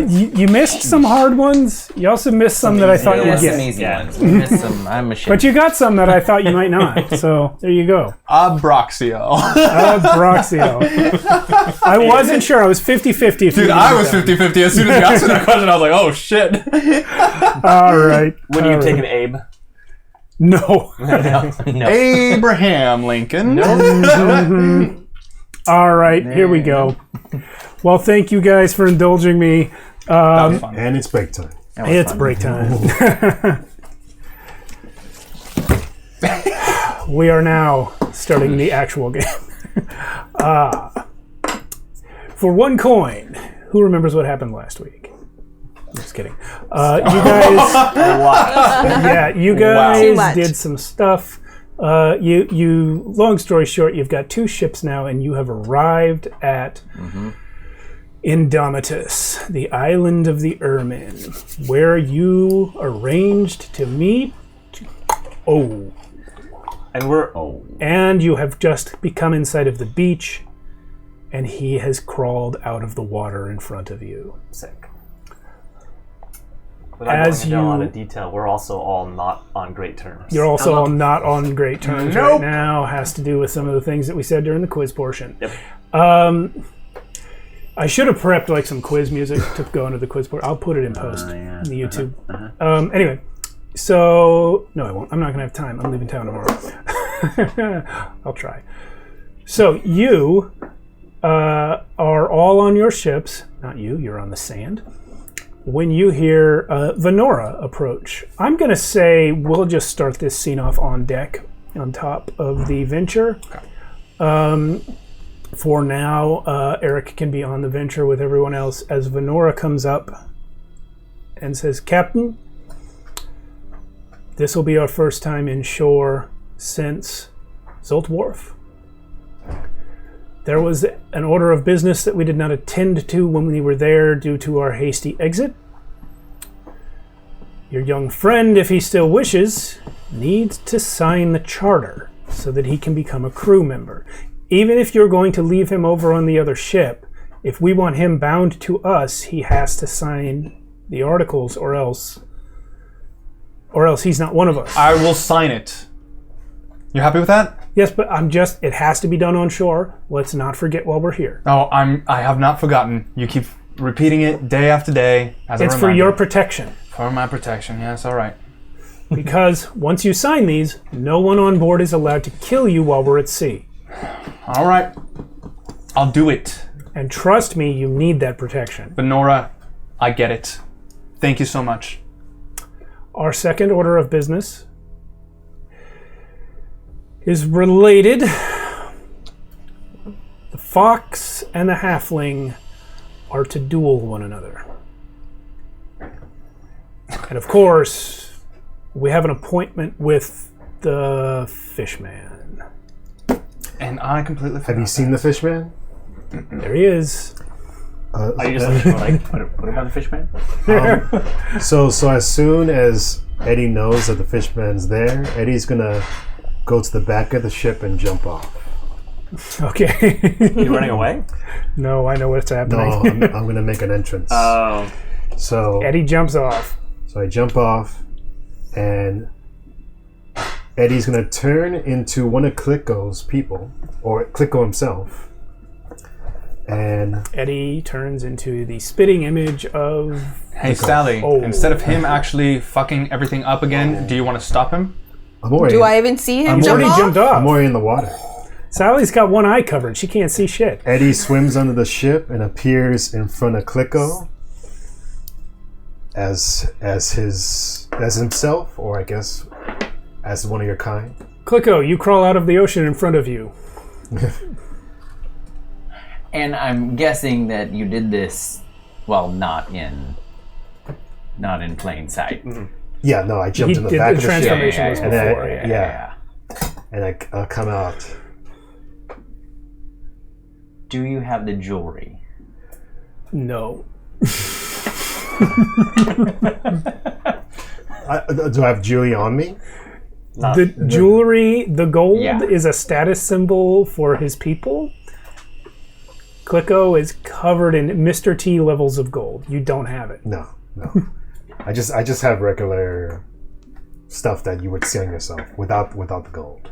you missed some hard ones. You also missed some that I thought Yeah, you'd some get. easy Yeah. ones. We missed some. I'm ashamed. But you got some that I thought you might not. So there you go. Abraxio. Broxio. I wasn't sure. I was 50-50. Dude, I was 50-50. As soon as you answered that question, I was like, oh, shit. All right. When All you right. take an Abe. No. no. Abraham Lincoln. All right. Here we go. Well, thank you guys for indulging me. That was fun. and it's break time. It's break time. We are now starting the actual game. For one coin, who remembers what happened last week? kidding. You guys, yeah, you Too guys much. did some stuff. You. Long story short, you've got 2 ships now, and you have arrived at Indomitus, the island of the Ermine, where you arranged to meet. Oh. And And you have just become inside of the beach, and he has crawled out of the water in front of you. sick. Without As going into a lot you- of detail, we're also all not on great terms. You're also all not on great terms Nope. right now. Has to do with some of the things that we said during the quiz portion. Yep. I should have prepped like some quiz music to go into the quiz portion. I'll put it in post yeah. in the YouTube. Anyway, so no, I won't. I'm not gonna have time. I'm leaving town tomorrow. I'll try. So you are all on your ships. Not you. You're on the sand. When you hear Venora approach, I'm going to say we'll just start this scene off on deck, on top of the Venture. For now, Eric can be on the Venture with everyone else as Venora comes up and says, Captain, this will be our first time inshore since Zolt Wharf. There was an order of business that we did not attend to when we were there due to our hasty exit. Your young friend, if he still wishes, needs to sign the charter so that he can become a crew member. Even if you're going to leave him over on the other ship, if we want him bound to us, he has to sign the articles or else he's not one of us. I will sign it. You happy with that? Yes, but it has to be done on shore. Let's not forget while we're here. No, I have not forgotten. You keep repeating it day after day as It's a for reminder. your protection. For my protection, yes, all right. Because once you sign these, no one on board is allowed to kill you while we're at sea. All right. I'll do it. And trust me, you need that protection. But Nora, I get it. Thank you so much. Our second order of business is related. The fox and the halfling are to duel one another. And of course, we have an appointment with the fishman. And I completely forgot. Have you seen the Fishman? There he is. Are you just like, what about the fishman? So as soon as Eddie knows that the Fishman's there, Eddie's gonna go to the back of the ship and jump off. Okay. You running away? No, I know what's No, happening. I'm gonna make an entrance. Oh. So Eddie jumps off. So I jump off, and Eddie's gonna turn into one of Klicko's people, or Klicko himself. And Eddie turns into the spitting image of... Hey, Sally, Oh. instead of him actually fucking everything up again, do you want to stop him? I'm already, Do I even see him He's jump already off? jumped off. I'm already in the water. Sally's got one eye covered. She can't see shit. Eddie swims under the ship and appears in front of Klicko as himself, or I guess as one of your kind. Klicko, you crawl out of the ocean in front of you. And I'm guessing that you did this, well, not in plain sight. Yeah, no, I jumped He in the did back the of the ship. transformation was And before. then, and I come out. Do you have the jewelry? No. Do I have Julie on me? The jewelry, the gold, Yeah. is a status symbol for his people. Klicko is covered in Mr. T levels of gold. You don't have it. No. I just have regular stuff that you would see on yourself without the gold.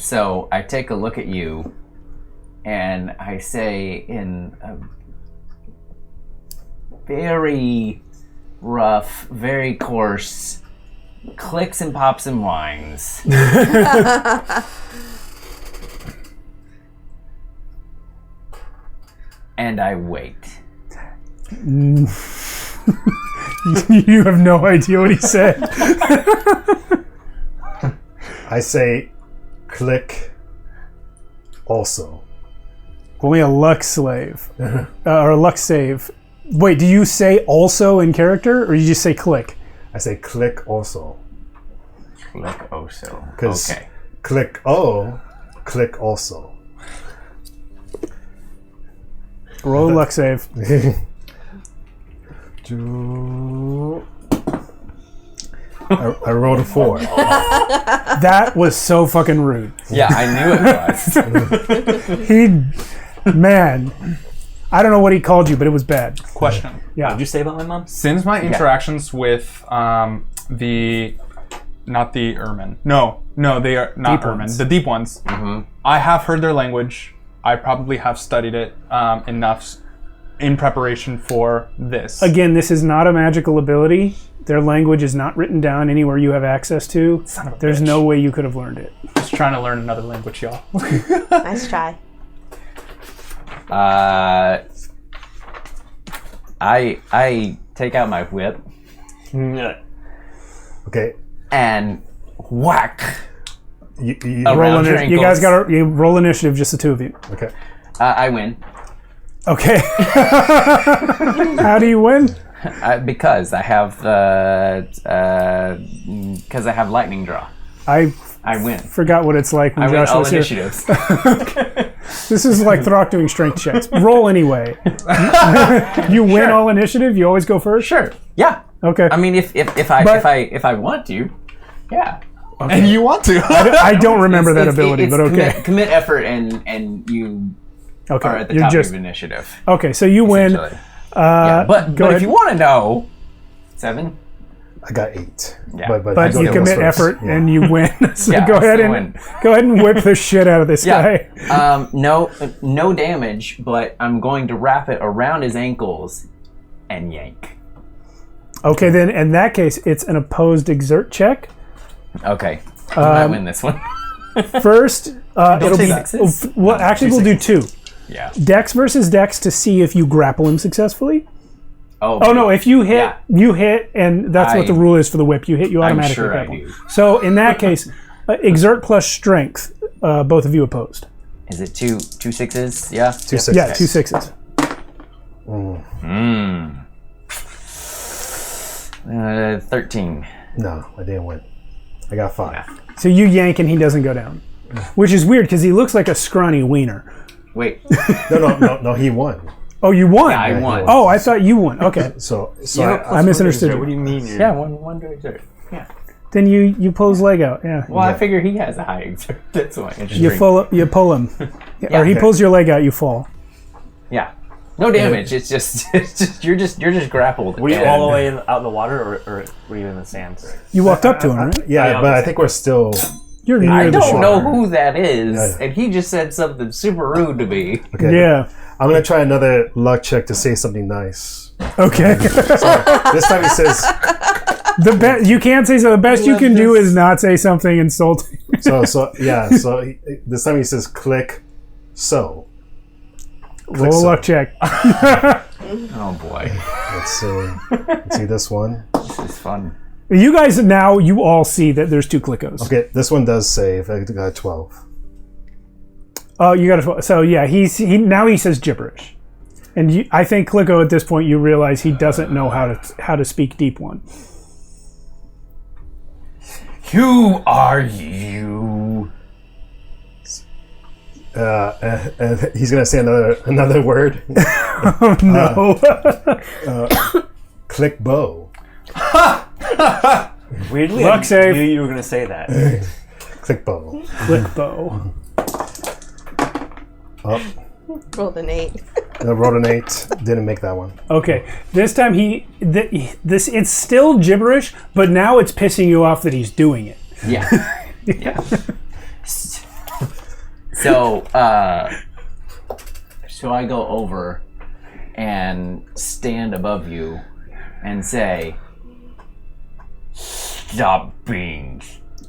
So I take a look at you, and I say in a very rough, very coarse, clicks and pops and whines. And I wait. You have no idea what he said. I say, click. Also, Only a luck slave, or a luck save, Wait, do you say also in character, or you just say click? I say click also. Click also. Because Okay. click also. Roll a luck save. I rolled a 4. That was so fucking rude. Yeah, I knew it was. Man, I don't know what he called you, but it was bad. Question. What Yeah. did you say about my mom? Since my interactions with not the Ermin. No, they are not Deep Ermin. ones. The deep ones. I have heard their language. I probably have studied it enough in preparation for this. Again, this is not a magical ability. Their language is not written down anywhere you have access to. Son of a There's bitch. no way you could have learned it. Just trying to learn another language, y'all. Nice try. I take out my whip Okay. and whack. You, Around your You guys ankles. got to roll initiative, just the two of you. okay. I win Okay. How do you win? because I have lightning draw. I I win. forgot what it's like when I win Josh all was here. initiatives. This is like Throck doing strength checks. Roll anyway. You win all initiative. You always go first. Sure. Yeah. Okay. I mean, if I want to, yeah. And you want to. I don't remember that It's- ability, it's but okay. Commit effort and you Okay. are at the You're top just of initiative. okay. So you win. essentially. Yeah, but go if ahead. you want to know, 7. I got 8. Yeah. But I you go commit first. effort Yeah. and you win. So Yeah, go I ahead still and win. go ahead and whip the shit out of this Yeah. guy. No damage, but I'm going to wrap it around his ankles and yank. Okay, then in that case, it's an opposed exert check. Okay. You might win this one. First, it'll say be sixes? well. Actually, we'll do 2. Yeah. Dex versus Dex to see if you grapple him successfully. Oh No, if you hit, Yeah. you hit, and that's what the rule is for the whip. You hit, you I'm automatically sure I grapple. do. So in that case, exert plus strength, both of you opposed. Is it two sixes? Yeah. 2 6. Yeah, 2 6s. 13. No, I didn't win. I got 5. So you yank and he doesn't go down, which is weird because he looks like a scrawny wiener. Wait. No, he won. Oh, you won. I won. Oh, I thought you won. Okay, So I misunderstood What do you. you mean? Yeah, one to exert. Yeah. Then you pull his leg out. Yeah. Well, I figure he has a high exert. That's why. You pull him, or he pulls your leg out. You fall. Yeah. No damage. It's just you're just grappled. Were you and- all the way out in the water, or were you in the sand? You walked up to him, right? yeah, but I think we're still. You're near I the don't shore. know who that is, Yeah. and he just said something super rude to me. Okay. Yeah. I'm gonna try another luck check to say something nice. Okay. This time he says You can't say so. The best you can do is not say something insulting. so. This time he says click. So Roll a so. luck check. Oh boy, let's see this one. this is fun. You guys now you all see that there's 2 Clickos. Okay, this one does save. I got 12. Oh, you got a 12. So yeah, he now he says gibberish, and I think Clicko at this point you realize he doesn't know how to speak Deep One. Who are you? And he's gonna say another word. No. Click bow. Weirdly, Luck I save. knew you were going to say that. Click bow. Click bow. Oh, Rolled an 8. I rolled an 8. Didn't make that one. Okay, this time it's still gibberish, but now it's pissing you off that he's doing it. Yeah. Yeah. So I go over and stand above you and say, "Stop being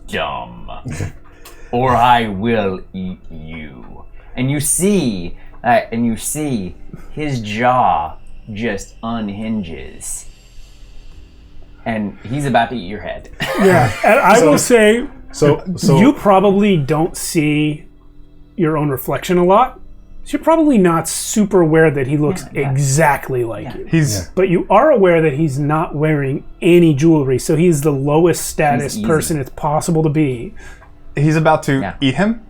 dumb, or I will eat you." And you see his jaw just unhinges, and he's about to eat your head. Yeah, and I will say So you probably don't see your own reflection a lot, So you're probably not super aware that he looks exactly like you. He's But you are aware that he's not wearing any jewelry, so he's the lowest status He's easy. person it's possible to be. he's about to Yeah. eat him.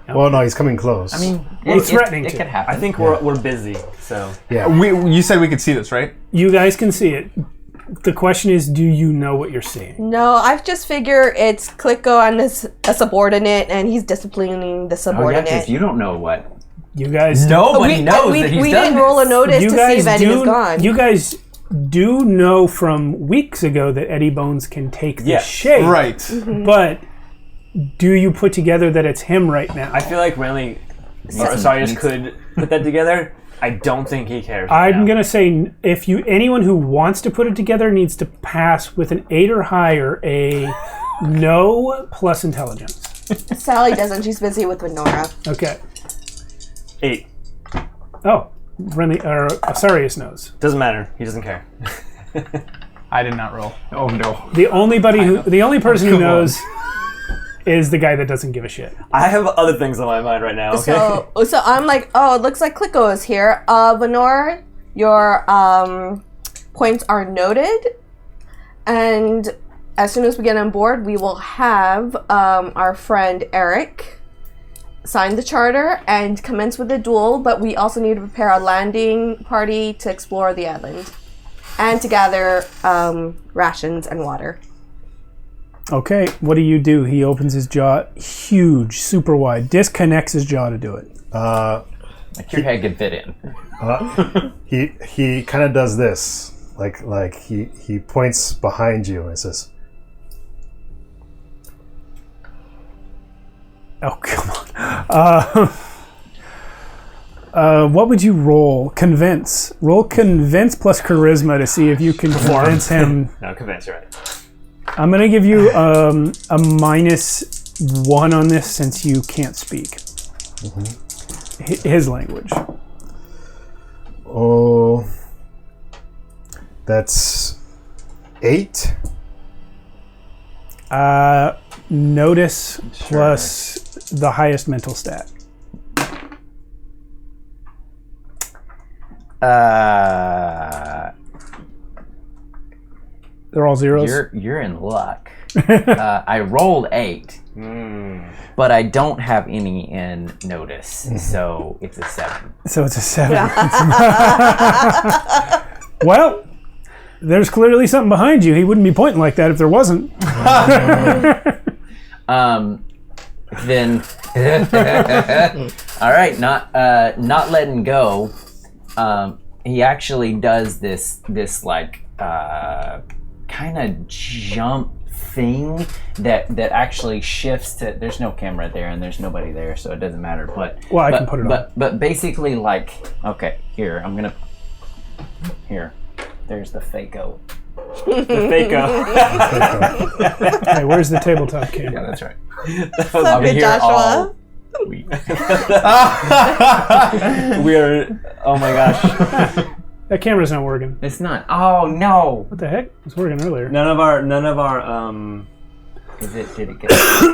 Well, no, he's coming close. I mean, He's threatening it to. could happen. I think we're busy, so yeah. You said we could see this, right? You guys can see it. The question is, do you know what you're seeing? No, I just figure it's Kliko and a subordinate, and he's disciplining the Oh, yeah, subordinate. because you don't know what. You guys Nobody knows that he's we done didn't roll a this. notice you to guys see if Eddie is gone. You guys do know from weeks ago that Eddie Bones can take the Yes. shape. Right. Mm-hmm. But do you put together that it's him right now? I feel like Renly Sarius could put that together. I don't think he cares. right I'm now. gonna say if anyone who wants to put it together needs to pass with an 8 or higher, a no plus intelligence. Sally doesn't. She's busy with Winora. Okay. 8. Oh, Asarius knows. Doesn't matter. He doesn't care. I did not roll. Oh no. The only person who knows is the guy that doesn't give a shit. I have other things on my mind right now. Okay. So I'm like, oh, it looks like Kliko is here. Winora, your points are noted, and as soon as we get on board, we will have our friend Eric sign the charter and commence with the duel, but we also need to prepare a landing party to explore the island and to gather rations and water. Okay, what do? He opens his jaw, huge, super wide, disconnects his jaw to do it. Like your head could fit in. He kind of does this, like he points behind you and says, Oh, come on. What would you roll? Convince. Roll convince plus charisma to see if you can convince him. No, convince, you're right. I'm going to give you a -1 on this since you can't speak. His language. "Oh, that's 8." Notice plus the highest mental stat. They're all zeros. You're in luck. I rolled 8, but I don't have any in notice, so it's a 7. So it's a 7. Well, there's clearly something behind you. He wouldn't be pointing like that if there wasn't. Then, all right, not letting go. He actually does this like kind of jump thing that actually shifts to. There's no camera there and there's nobody there, so it doesn't matter. But Well, I can put it on. But basically, like, okay, here I'm gonna. Here, there's the Fako. The Fako. Hey, where's the tabletop camera? Yeah, that's right. What's I'll up, be here Joshua? all week. We're. Oh my gosh. That camera's not working. It's not. Oh no! What the heck? It was working earlier. None of our Did it get?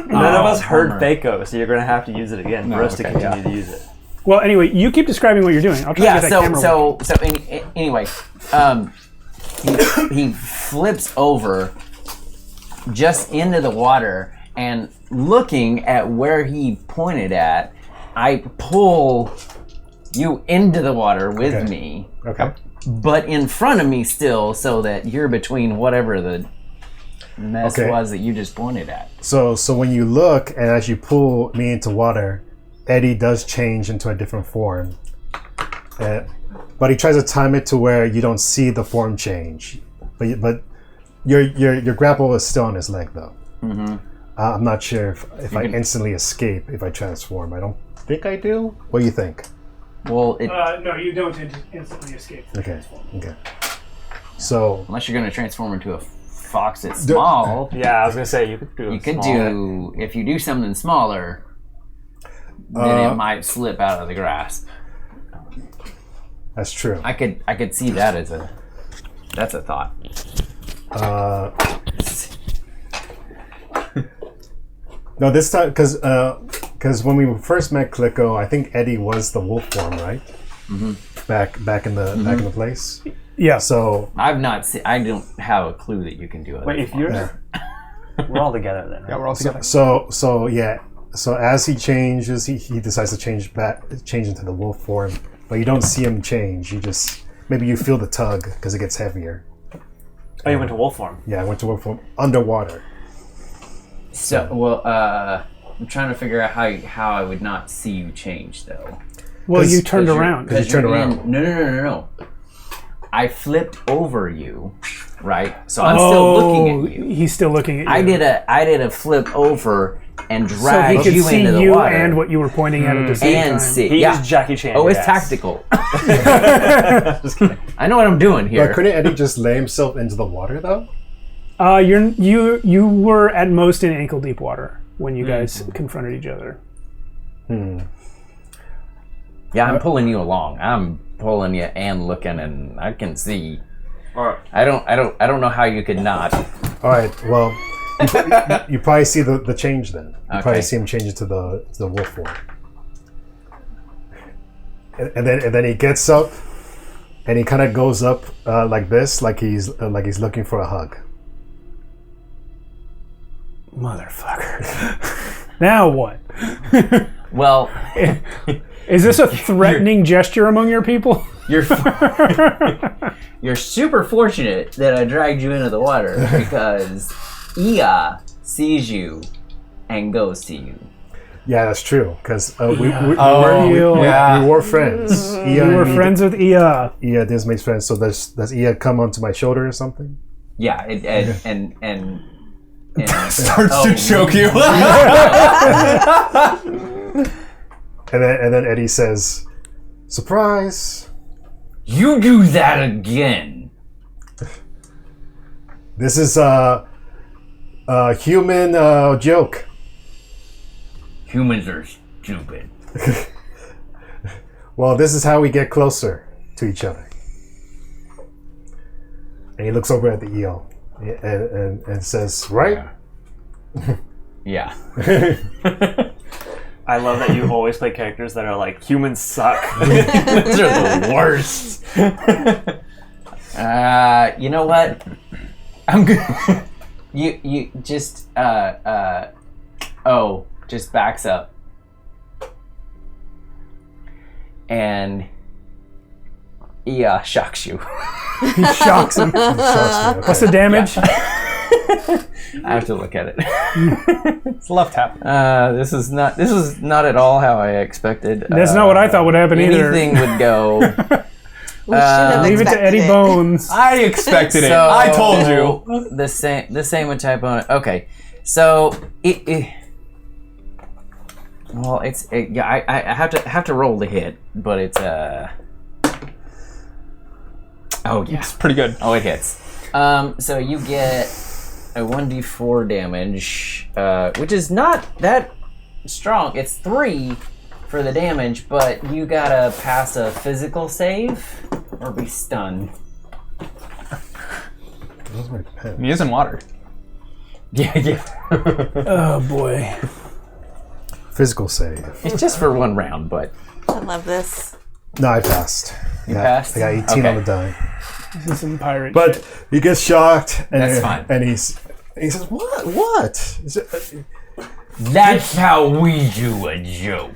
none of us heard bummer. Fako, so you're gonna have to use it again for us to okay, continue to use it. Well, anyway, you keep describing what you're doing. I'll try Yeah. to get that camera working. Anyway, he flips over just into the water, and looking at where he pointed at, I pull you into the water with Okay. me, Okay. but in front of me still, so that you're between whatever the mess Okay. was that you just pointed at. So when you look and as you pull me into water, Eddie does change into a different form. But he tries to time it to where you don't see the form change. But your grapple is still on his leg though. Mm-hmm. I'm not sure if I instantly escape if I transform. I don't think I do. What do you think? Well, No, you don't instantly escape. Okay. So unless you're going to transform into a fox that's small, Yeah, I was gonna say you could do. you could do, if you do something smaller, then it might slip out of the grasp. that's true. I could see that as that's a thought. No, this time because Because when we first met Kliko, I think Eddie was the wolf form, right? Mm-hmm. Back in the place. Yeah. So I've not seen. I don't have a clue that you can do it. Wait, if you're... We're all together then, right? Yeah, we're all together. so yeah. So as he changes, he decides to change into the wolf form, but you don't see him change. You just maybe you feel the tug because it gets heavier. Oh, you went to wolf form. Yeah, I went to wolf form underwater. So, well, I'm trying to figure out how I would not see you change, though. Well, you 'Cause- turned around. Because you turned around. No. I flipped over you, right? So I'm still looking at you. He's still looking at you. I did a flip over and so he dragged could you see into the you water and what you were pointing at the same and time. see. He Yeah. is Jackie Chan. Oh, it's yes. tactical. Just kidding. I know what I'm doing here. But couldn't Eddie just lay himself into the water though? You were at most in ankle deep water when you guys confronted each other. Yeah, I'm pulling you along. I'm pulling you and looking, and I can see. All right. I don't know how you could not. All right. Well, you probably see the change then. You probably Okay. see him change into the wolf form. And then he gets up, and he kind of goes up like this, like he's looking for a hug. Motherfucker. Now what? Well, Is this a threatening gesture among your people? you're you're super fortunate that I dragged you into the water because Ia sees you and goes to you. Yeah, that's true. Because we yeah. were friends. You were friends with Ia. Ia does make friends. So does Ia come onto my shoulder or something? Yeah, and Starts to choke you. And then Eddie says, "Surprise! you do that again. This is a human joke." Humans are stupid. Well, this is how we get closer to each other. And he looks over at the eel and says, "Right?" Yeah. I love that you always play characters that are like, humans suck. Those are the worst. You know what? I'm good. You just just backs up. And shocks you. He shocks him. What's the damage? I have to look at it. It's left tap. This is not at all how I expected. That's not what I thought would happen either. Anything would go. We should have Leave it to expected Eddie Bones. I expected it. So- I told you. The same with type on it. Okay, so well, I have to roll the hit, but it's oh yeah, It's pretty good. oh it hits. So you get a 1d4 damage, which is not that strong. It's 3 for the damage, but you gotta pass a physical save or be stunned. Those are my pens. He is in water. Yeah. Oh boy. Physical save. It's just for one round, but I love this. No, I passed. you passed. I got 18 Okay. on the die. This is some pirate But shit. he gets shocked, and That's fine. And he says, "What? What?" Is it- That's how we do a joke.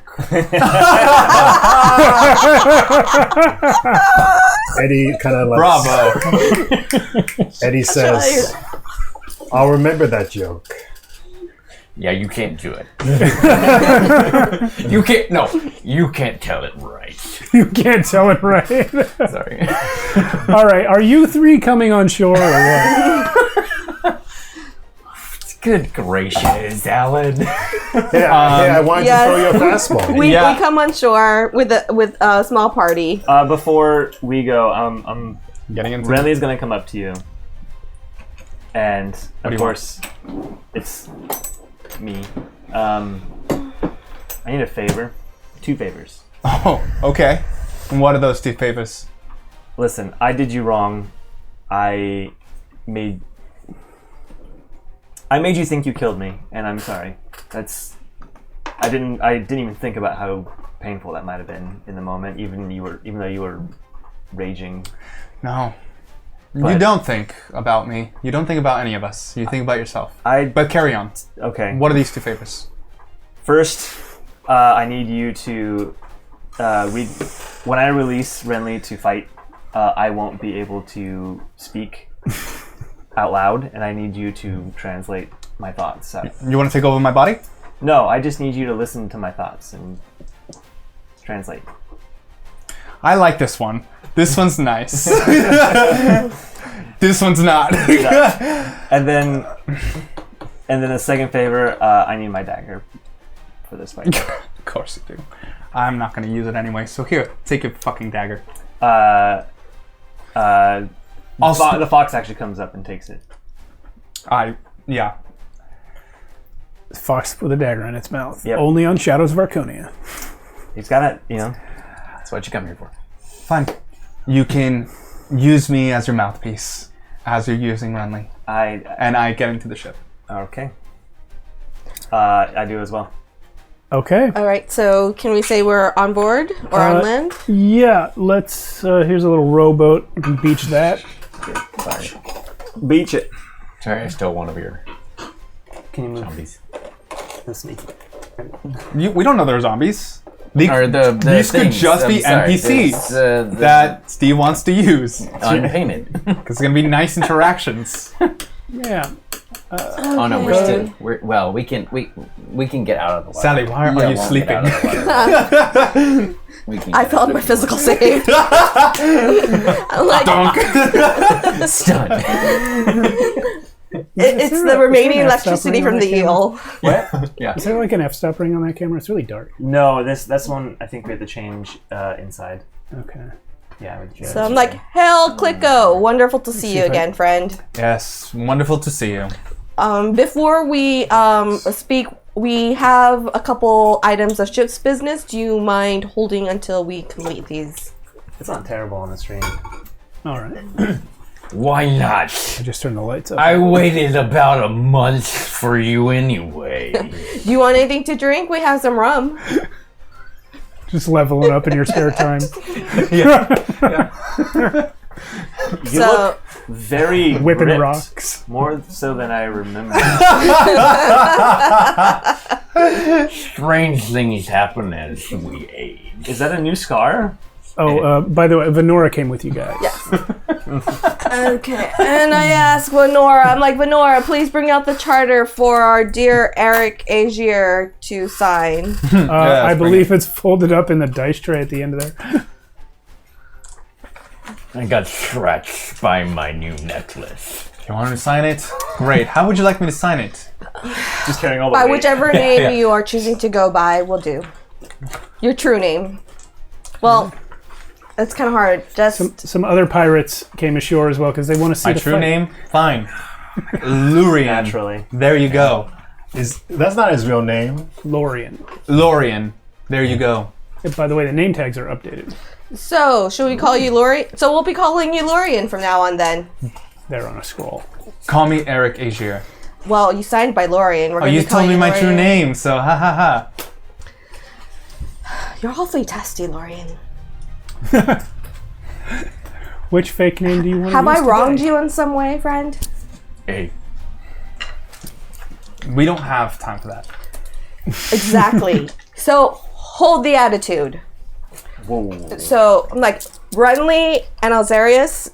Eddie kind of like Bravo. Eddie says, "I'll remember that joke." Yeah, you can't do it. You can't. No, you can't tell it right. You can't tell it right. Sorry. All right, are you three coming on shore or what? Good gracious, Alan. Hey, I wanted yes. to throw you a fastball. We Yeah. come on shore with a small party. Before we go, I'm Getting into Renly's gonna come up to you, and do of you course, it's me. I need a favor, 2 favors. Oh, okay. And what are those 2 favors? Listen, I did you wrong. I made you think you killed me, and I'm sorry. I didn't even think about how painful that might have been in the moment, even though you were raging. No. You But- don't think about me. You don't think about any of us. You think about yourself. But But carry on. okay. What are these two favors? First, I need you to read. When I release Renly to fight, I won't be able to speak out loud, and I need you to translate my thoughts. You want to take over my body? No, I just need you to listen to my thoughts and translate. I like this one. This one's nice. This one's not. And then the second favor, I need my dagger for this fight. Of course you do. I'm not going to use it anyway. So here, take your fucking dagger. The fox actually comes up and takes it. Yeah. Fox with a dagger in its mouth. Yep. Only on Shadows of Archonia. He's got it, That's what you come here for. Fine. You can use me as your mouthpiece as you're using Renly. And I get into the ship. Okay. I do as well. Okay. All right, so can we say we're on board or on land? Yeah, let's. Here's a little rowboat. You can beach that. Sorry. Beach it. Sorry, I stole one of your Can you move zombies. the sneak? We don't know they're zombies. Or the These could things, just be I'm sorry, NPCs there's, that Steve wants to use. unpainted. Because it's going to be nice interactions. Yeah. Oh no, we can get out of the water. Sally, why are you won't get sleeping? out of the water. We can I get failed out my of physical save. I'm like, the water. Stunned. it's there the a- remaining is there an F-stop electricity ring on from that the camera? eel. Is there like an f-stop ring on that camera? It's really dark. No, that's one I think we have to change inside. Okay. Yeah. With So I'm like, hell, Clicko, wonderful to see you if I- again, friend. Yes, wonderful to see you. Before we speak, we have a couple items of ship's business. Do you mind holding until we complete these? it's not terrible on the stream. All right. Why not? I just turned the lights up. I waited about a month for you anyway. Do you want anything to drink? We have some rum. Just leveling up in your spare time. You So- look very Whipping ripped, rocks. more so than I remember. Strange things happen as we age. Is that a new scar? Oh, by the way, Venora came with you guys. Okay, and I asked Venora, I'm like, Venora, please bring out the charter for our dear Eric Agier to sign. I believe it's folded up in the dice tray at the end of there. I got scratched by my new necklace. You want me to sign it? Great. How would you like me to sign it? Just carrying all the By weight. whichever name you are choosing to go by will do. Your true name. Well, it's kind of hard. Just Some other pirates came ashore as well because they want to see My the true fight. name? Fine. Lurian. Naturally. There you go. That's not his real name. Lorian. Lorian. There you go. And by the way, the name tags are updated. so, should we call you Lori? So we'll be calling you Lorian from now on then. They're on a scroll. Call me Eric Agier. Well, you signed by Lorian. We're Oh, gonna you be calling told me my true Lorian. name, so ha ha ha. You're awfully testy, Lorian. Which fake name do you want Have to I use wronged today? you in some way, friend? Hey, We don't have time for that. Exactly. So hold the attitude. Whoa. So I'm like, Renly and Alzarius,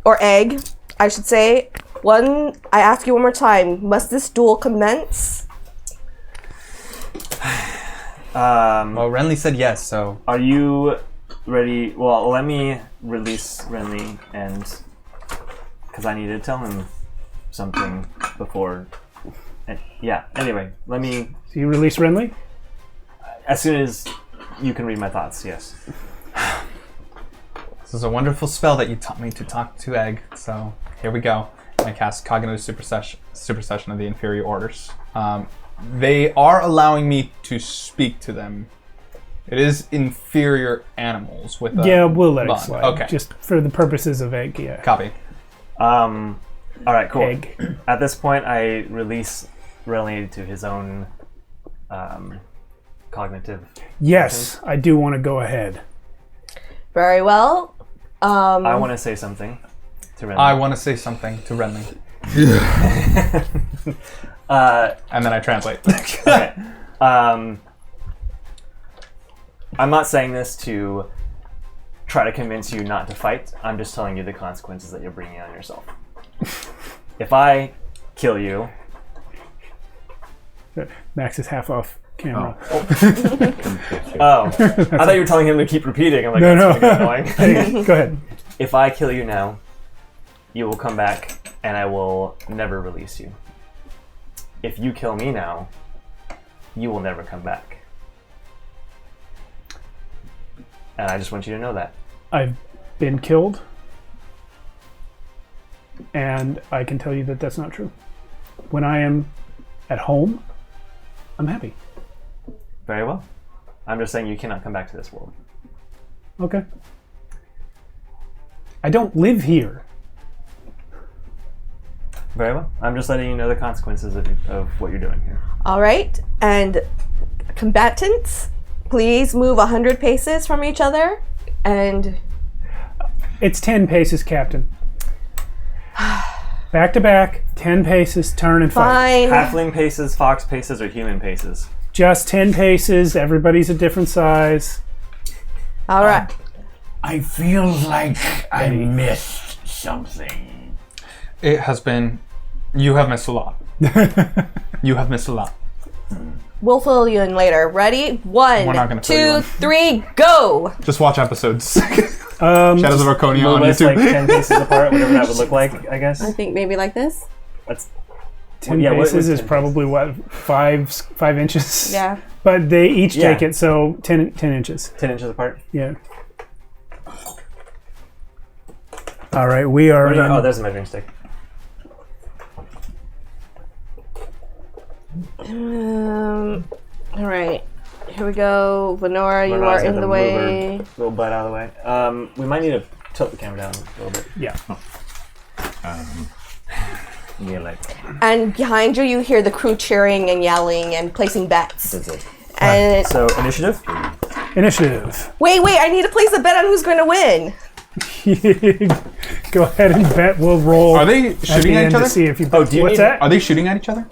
or Egg, I should say. I ask you one more time. Must this duel commence? Well, Renly said yes, so Are you ready? Well, let me release Renly, and because I need to tell him something before. Yeah. Anyway, let me. So you release Renly? As soon as you can read my thoughts. Yes. this is a wonderful spell that you taught me to talk to Egg. So here we go. I cast Cognitive Supersession of the Inferior Orders. They are allowing me to speak to them. It is inferior animals with a Yeah, we'll let it bond. slide. Okay, Just for the purposes of egg, yeah. copy. All right. Cool. Egg. At this point, I release Renly to his own cognitive. Yes, I do want to go ahead. Very well. I want to say something to Renly. I want to say something to Renly. And then I translate. Okay. I'm not saying this to try to convince you not to fight. I'm just telling you the consequences that you're bringing on yourself. If I kill you... Max is half off camera. Oh. I thought you were telling him to keep repeating. I'm like, No. annoying. Hey, go ahead. If I kill you now, you will come back and I will never release you. If you kill me now, you will never come back. And I just want you to know that. I've been killed, and I can tell you that that's not true. When I am at home, I'm happy. Very well. I'm just saying you cannot come back to this world. Okay. I don't live here. Very well. I'm just letting you know the consequences of what you're doing here. All right. And combatants, please move 100 paces from each other. And It's 10 paces, Captain. Back to back, 10 paces, turn and fight. fine. Halfling paces, fox paces, or human paces? Just 10 paces, everybody's a different size. All right. I feel like I missed something. It has been... You have missed a lot. You have missed a lot. We'll fill you in later. Ready? We're not gonna 1, fill you 2, in. 3, go! Just watch episodes. Shadows of Archonia on Move us YouTube. like 10 paces apart, whatever that would look like, I guess. I think maybe like this. That's 10 yeah, what paces was is 10 probably, what, 5 inches? Yeah. But they each Yeah. take it, so 10 inches. 10 inches apart. Yeah. All right, we are in... Oh, there's a measuring stick. All right. Here we go. Lenora, you Lenora's are in gonna the move way. her little butt out of the way. We might need to tilt the camera down a little bit. Yeah. Yeah, like And behind you, you hear the crew cheering and yelling and placing bets. that's it. And So, initiative? Initiative. wait, I need to place a bet on who's going to win. Go ahead and bet. We'll roll. Are they at the shooting at end each to other? see if you. Oh, do you What's need- that? Are they shooting at each other?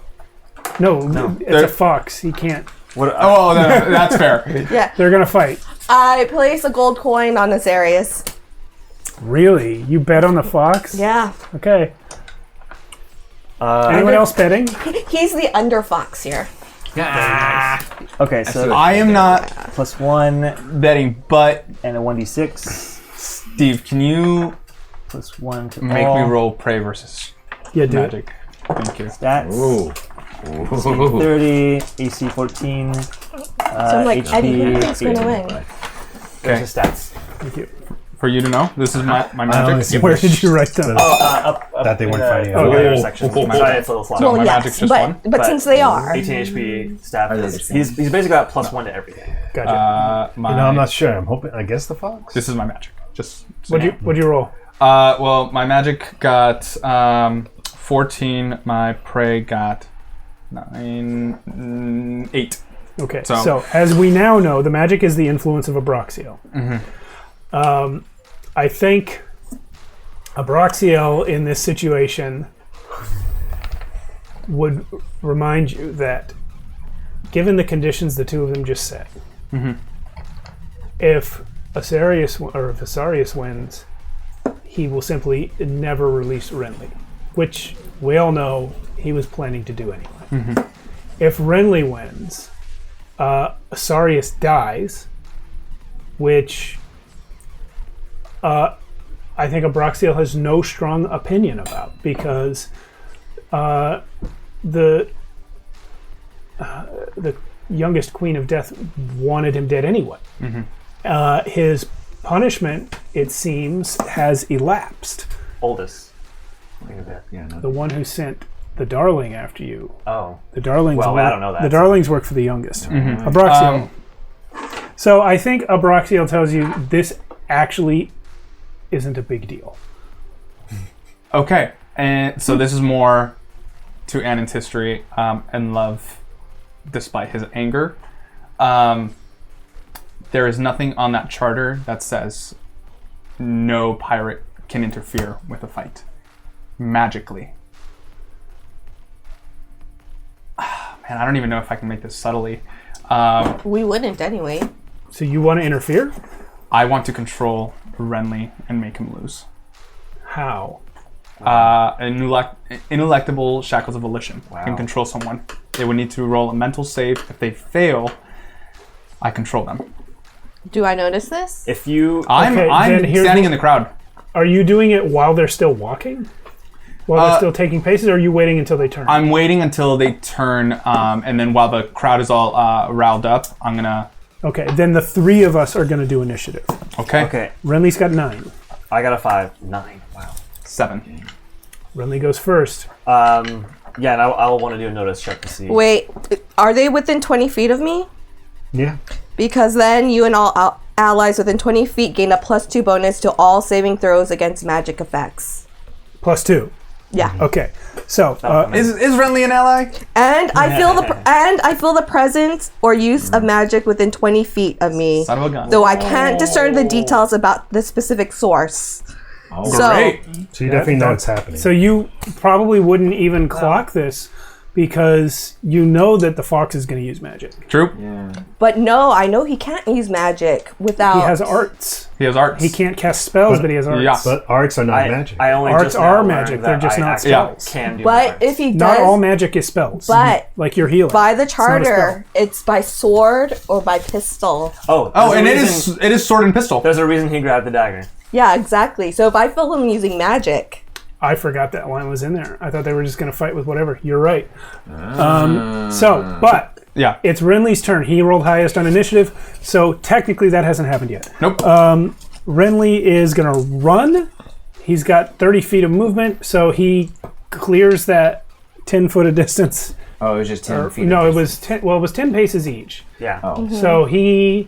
No, it's They're- a fox. He can't. What, Oh, that's fair. Yeah. They're gonna fight. I place a gold coin on Azarius. Really? You bet on the fox? Yeah. Okay. Anyone else betting? He's the under fox here. okay, so I am not +1 betting, but and a 1d6. Steve, can you +1 to make all. me roll prey versus Yeah, do it. magic? Thank you. Stats. Ooh. 30, AC 14. So I'm like, Eddie, who do you think's going to win? There's the stats. Thank you. For you to know, this is my only magic. see Where did you write them? Up That they in weren't the fighting. earlier Oh. section. Oh. Sorry, it's a little slow. So Well, my yes, magic's just one? but since they are. 18 HP staff. Are they Is, the same? he's basically got +1 to everything. Gotcha. My, You know, I'm not sure. I'm hoping. I guess the fox. This is my magic. Just so What'd you roll? well, my magic got 14. My prey got 8. Okay. So- So, as we now know, the magic is the influence of Abraxiel. I think Abraxiel in this situation would remind you that, given the conditions the two of them just set, if Asarius wins, he will simply never release Renly, which we all know he was planning to do anyway. If Renly wins, Asarius dies, which I think Abraxiel has no strong opinion about, because the youngest Queen of Death wanted him dead anyway. His punishment, it seems, has elapsed. Oldest. Yeah, no. The one who sent the Darling after you. Oh. The Darlings. Well, I don't know that. The Darlings work for the youngest. Abraxiel. So I think Abraxiel tells you this actually isn't a big deal. Okay, and so this is more to Annan's history and love, despite his anger. There is nothing on that charter that says no pirate can interfere with a fight. Magically. Man, I don't even know if I can make this subtly. We wouldn't anyway. So you want to interfere? I want to control Renly and make him lose. How? Ineluctable shackles of volition. Can control someone. They would need to roll a mental save. If they fail, I control them. Do I notice this? If you, I'm standing in the crowd. Are you doing it while they're still walking? While they're still taking paces, or are you waiting until they turn? I'm waiting until they turn, and then while the crowd is all riled up, I'm gonna... Okay, then the three of us are going to do initiative. Okay. Renly's got 9. I got a 5. 9. Wow. 7. Renly goes first. Yeah, and I'll want to do a notice check to see. Wait, are they within 20 feet of me? Yeah. Because then you and all allies within 20 feet gain a +2 bonus to all saving throws against magic effects. +2. Yeah. Okay. So Is Renly an ally? And I feel the presence or use of magic within 20 feet of me. Son of a gun. Though I can't discern the details about the specific source. Oh, So- great. So you definitely know what's happening. So you probably wouldn't even clock this because you know that the fox is going to use magic. True. But no, I know he can't use magic without. He has arts. He has arts. He can't cast spells, but he has arts. Yeah. But arts are not magic. I only Arts just now are learned magic, that they're just I not actually spells. Can do But arts. if he does, Not all magic is spells. But like your healing. by the It's not a spell. charter, it's by sword or by pistol. Oh, and it is sword and pistol. There's a reason he grabbed the dagger. Yeah, exactly. So if I feel him using magic, I forgot that line was in there. I thought they were just going to fight with whatever. You're right. But Yeah. it's Renly's turn. He rolled highest on initiative, so technically that hasn't happened yet. Nope. Renly is going to run. He's got 30 feet of movement, so he clears that 10 foot of distance. Oh, it was just 10 feet. No, it was 10. Well, it was 10 paces each. Yeah. Oh. So he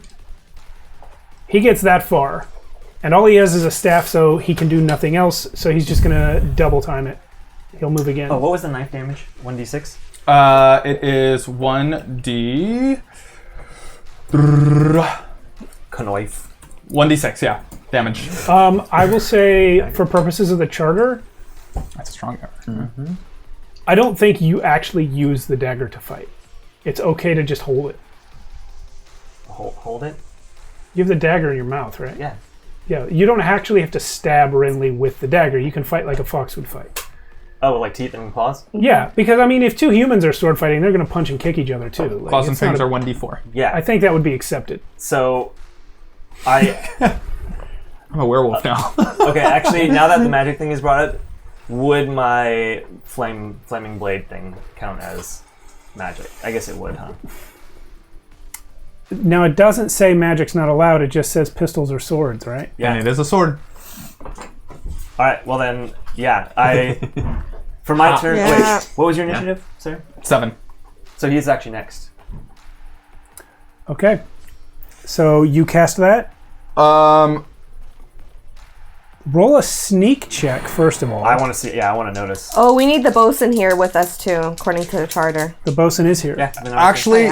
gets that far, and all he has is a staff, so he can do nothing else. So he's just gonna double time it. He'll move again. Oh, what was the knife damage? 1d6? It is 1d... Knife. 1d6, yeah. Damage. I will say, for purposes of the charter, That's a strong effort. I don't think you actually use the dagger to fight. It's okay to just hold it. Hold it? You have the dagger in your mouth, right? Yeah. Yeah. You don't actually have to stab Renly with the dagger. You can fight like a fox would fight. Oh, like teeth and claws? Yeah, because I mean, if two humans are sword fighting, they're going to punch and kick each other too. Like, Claws and it's not fangs a- are 1d4. Yeah. I think that would be accepted. So, I... I'm a werewolf now. Okay, actually, now that the magic thing is brought up, would my flaming blade thing count as magic? I guess it would, huh? Now it doesn't say magic's not allowed. It just says pistols or swords, right? Yeah. And it is a sword. All right. Well then, yeah. For my turn. Yeah. Wait. What was your initiative, sir? 7. So he's actually next. Okay. So you cast that. Roll a sneak check first of all. I want to see. Yeah, I want to notice. oh, we need the bosun here with us too, according to the charter. The bosun is here. Yeah. then Actually,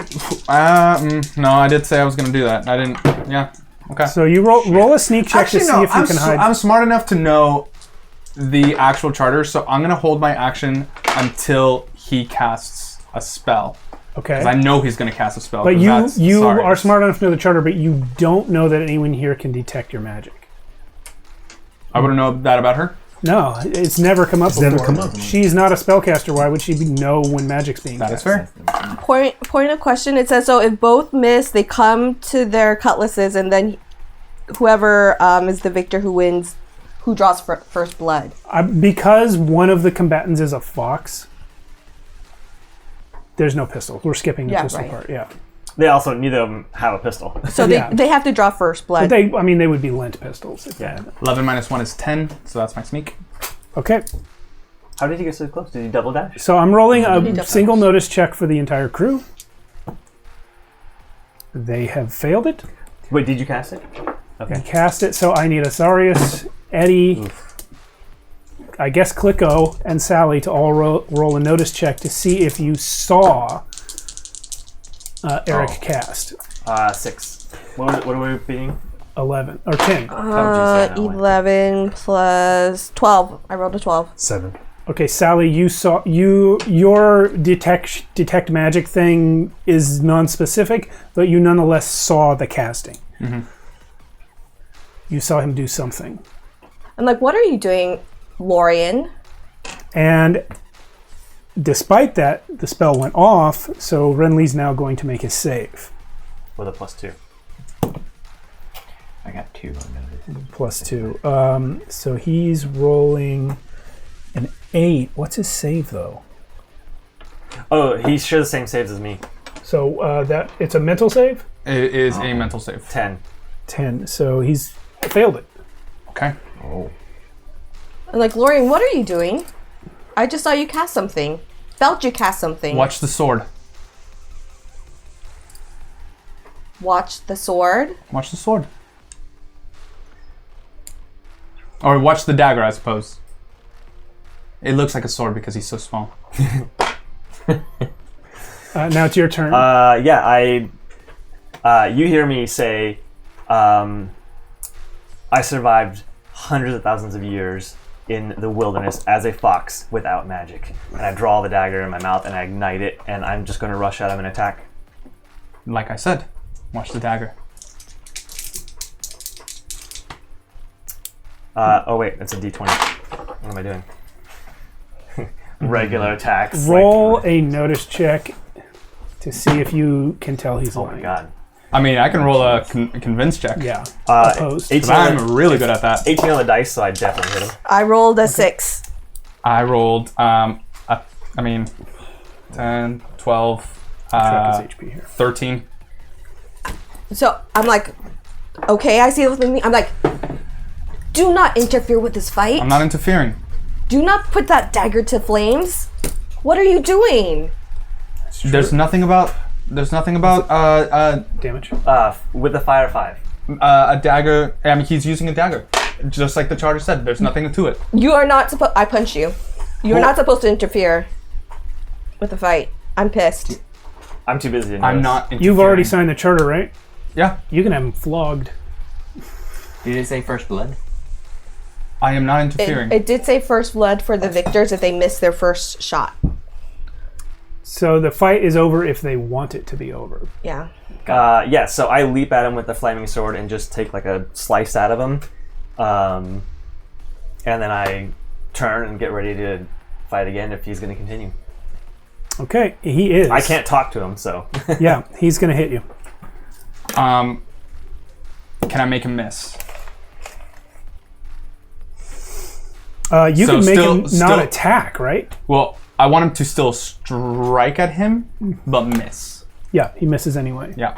Oh, no, I did say I was going to do that. I didn't. Yeah. Okay. So you roll a sneak check Actually, to see no. if you can hide. I'm smart enough to know the actual charter, so I'm going to hold my action until he casts a spell. Okay. Because I know he's going to cast a spell. But 'cause you sorry. are smart enough to know the charter, but you don't know that anyone here can detect your magic. I wouldn't know that about her. No, it's never come up before. never come up. She's not a spellcaster. Why would she know when magic's being That cast? is fair. Point of question. It says so if both miss, they come to their cutlasses, and then whoever is the victor who wins, who draws first blood. Because one of the combatants is a fox, there's no pistol. We're skipping the Yeah, pistol right. part. Yeah. They also neither of them have a pistol. So Yeah. they have to draw first blood. But they would be lent pistols. If Yeah. 11 minus 1 is 10, so that's my sneak. Okay. How did he get so close? Did he double dash? So I'm rolling a definitely single notice check for the entire crew. They have failed it. Wait, did you cast it? Okay. Cast it. So I need Asarius, Eddie, I guess Clicko, and Sally to all roll a notice check to see if you saw Eric cast. 6. What are we beating? 11 or 10. Oh, geez, 11 plus 12. I rolled a 12. 7. Okay, Sally, you saw your detect magic thing is non-specific, but you nonetheless saw the casting. Mm-hmm. You saw him do something, I'm like, what are you doing, Lorian? and despite that, the spell went off. So Renly's now going to make his save. With a +2. I got 2 on notice. +2. So he's rolling an 8. What's his save though? Oh, he shares the same saves as me. So that it's a mental save. It is a mental save. 10. 10. So he's failed it. Okay. Oh. I'm like, Lorian, what are you doing? I just saw you cast something. Felt you cast something. Watch the sword. Watch the sword. Watch the sword. Or watch the dagger, I suppose. It looks like a sword because he's so small. Now it's your turn. You hear me say, I survived hundreds of thousands of years in the wilderness as a fox without magic. And I draw the dagger in my mouth and I ignite it, and I'm just going to rush at him and attack. Like I said, watch the dagger. Oh wait, it's a d20. What am I doing? Regular attacks. Roll a notice check to see if you can tell he's Oh lying. my god. I mean, I can roll a convince check. Yeah. Opposed. 18 I'm really good at that. 18 on the dice, so I definitely hit him. I rolled a 6. I rolled, 10, 12, Track his HP here. 13. So I'm like, okay, I see this. I'm like, do not interfere with this fight. I'm not interfering. Do not put that dagger to flames. What are you doing? There's nothing about Damage. With the fire 5. a dagger. I mean, he's using a dagger, just like the charter said. There's nothing to it. You are not supposed. I punch you. You're not supposed to interfere with the fight. I'm pissed. I'm too busy to notice. I'm not interfering. You've already signed the charter, right? Yeah, You can have him flogged. Did it say first blood? I am not interfering. It did say first blood for the victors if they miss their first shot. So the fight is over if they want it to be over. Yeah. Yeah, so I leap at him with the flaming sword and just take like a slice out of him. And then I turn and get ready to fight again if he's going to continue. Okay, he is. I can't talk to him, so. Yeah, he's going to hit you. Can I make him miss? You So can make still- him still- not attack, right? Well, I want him to still strike at him, but miss. Yeah, he misses anyway. Yeah,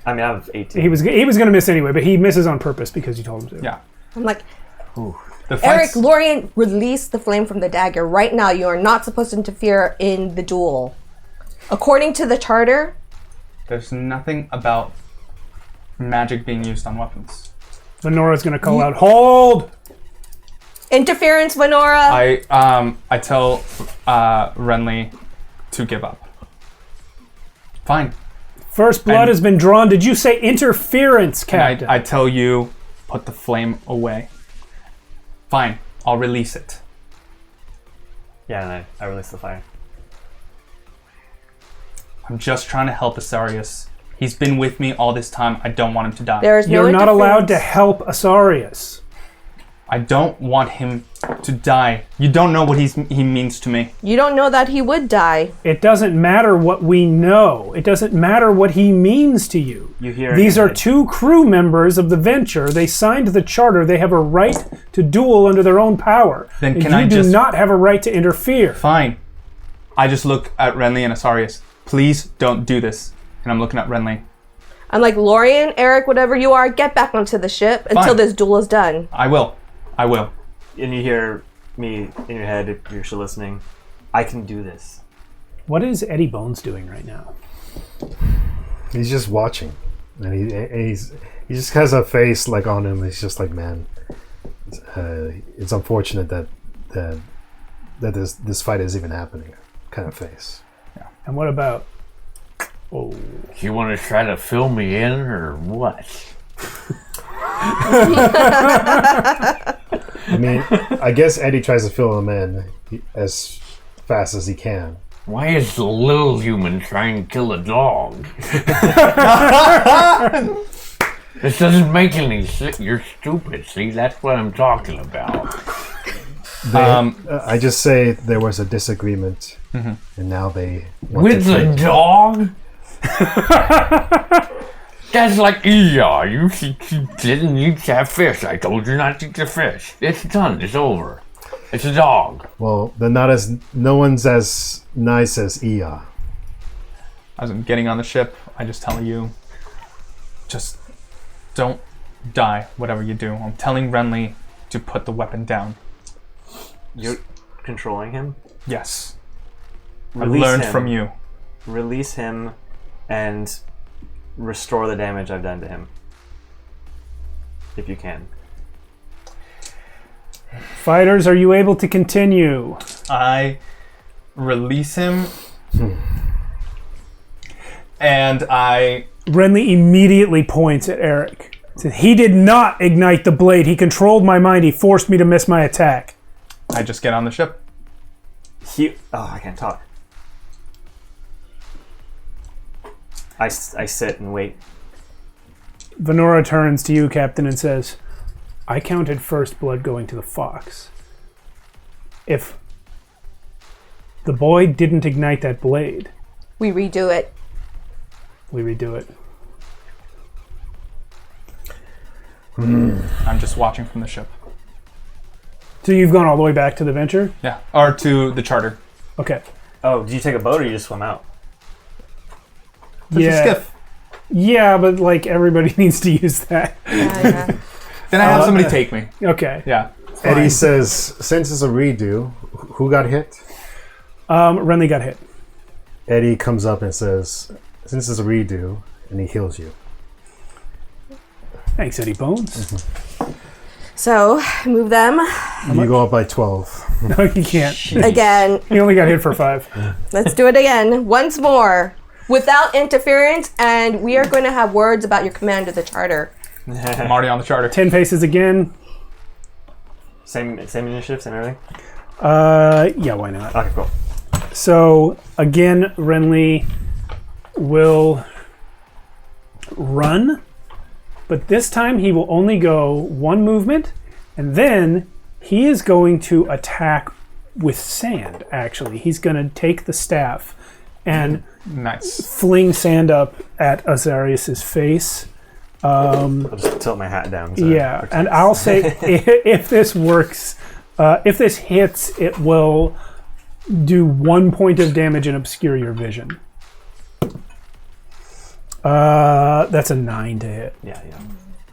I mean, I have 18. He was going to miss anyway, but he misses on purpose because you told him to. yeah. I'm like, The Eric, fight's- Lorian, release the flame from the dagger. Right now, you are not supposed to interfere in the duel. According to the charter, There's nothing about magic being used on weapons. Venora's going to call out, "Hold!" interference, Venora. I tell Renly to give up. Fine. First blood And- has been drawn. Did you say interference, And Captain? I tell you, put the flame away. Fine, I'll release it. Yeah, and I release the fire. I'm just trying to help Asarius. He's been with me all this time. I don't want him to die. there is no You're not allowed to interference. help Asarius. I don't want him to die. You don't know what he means to me. You don't know that he would die. It doesn't matter what we know. It doesn't matter what he means to you. You hear These in are your head, two crew members of the venture. They signed the charter. They have a right to duel under their own power. Then And can you I do just- not have a right to interfere. Fine. I just look at Renly and Asarius. Please don't do this. And I'm looking at Renly. I'm like, Lorian, Eric, whatever you are, get back onto the ship until Fine. this duel is done. I will. and you hear me in your head, if you're still listening, I can do this. What is Eddie Bones doing right now? He's just watching, and he just has a face like on him. He's just like, man, it's unfortunate that this fight is even happening. Kind of face. And what about Oh. You want to try to fill me in or what? I mean, I guess Eddie tries to fill him in as fast as he can. Why is the little human trying to kill a dog? This doesn't make any sense. You're stupid. See, that's what I'm talking about. I just say there was a disagreement, and now they want With to the fight. dog? That's like, yeah, you didn't eat that fish. I told you not to eat the fish. It's done. It's over. It's a dog. Well, they're not as. No one's as nice as Ia. As I'm getting on the ship, I just tell you, just don't die, whatever you do. I'm telling Renly to put the weapon down. You're controlling him? Yes. Release I learned him. from you. Release him and restore the damage I've done to him. If you can. Fighters, are you able to continue? I release him, and I... Renly immediately points at Eric. Says, he did not ignite the blade. He controlled my mind. He forced me to miss my attack. I just get on the ship. I can't talk. I sit and wait. Venora turns to you, Captain, and says, I counted first blood going to the fox. If the boy didn't ignite that blade, We redo it. we redo it. I'm just watching from the ship. So you've gone all the way back to the Venture? Yeah. Or to the charter. Okay. Oh, did you take a boat or you just swim out? There's a skiff. Yeah, but like everybody needs to use that. Yeah. Then I have somebody take me. Okay. Yeah. Eddie says, since it's a redo, who got hit? Renly got hit. Eddie comes up and says, since it's a redo, and he heals you. Thanks, Eddie Bones. So, move them. You go up by 12. No, you can't. Again. He only got hit for 5. Let's do it again. Once more. Without interference, and we are going to have words about your command of the charter. I'm already on the charter. 10 paces again. Same initiative, same everything? Yeah, why not? Okay, cool. So, again, Renly will run, but this time he will only go 1 movement, and then he is going to attack with sand, actually. He's going to take the staff and Nice. fling sand up at Azarius' face. I'll just tilt my hat down. So Yeah, and I'll say if this works, if this hits, it will do 1 point of damage and obscure your vision. That's a 9 to hit. Yeah.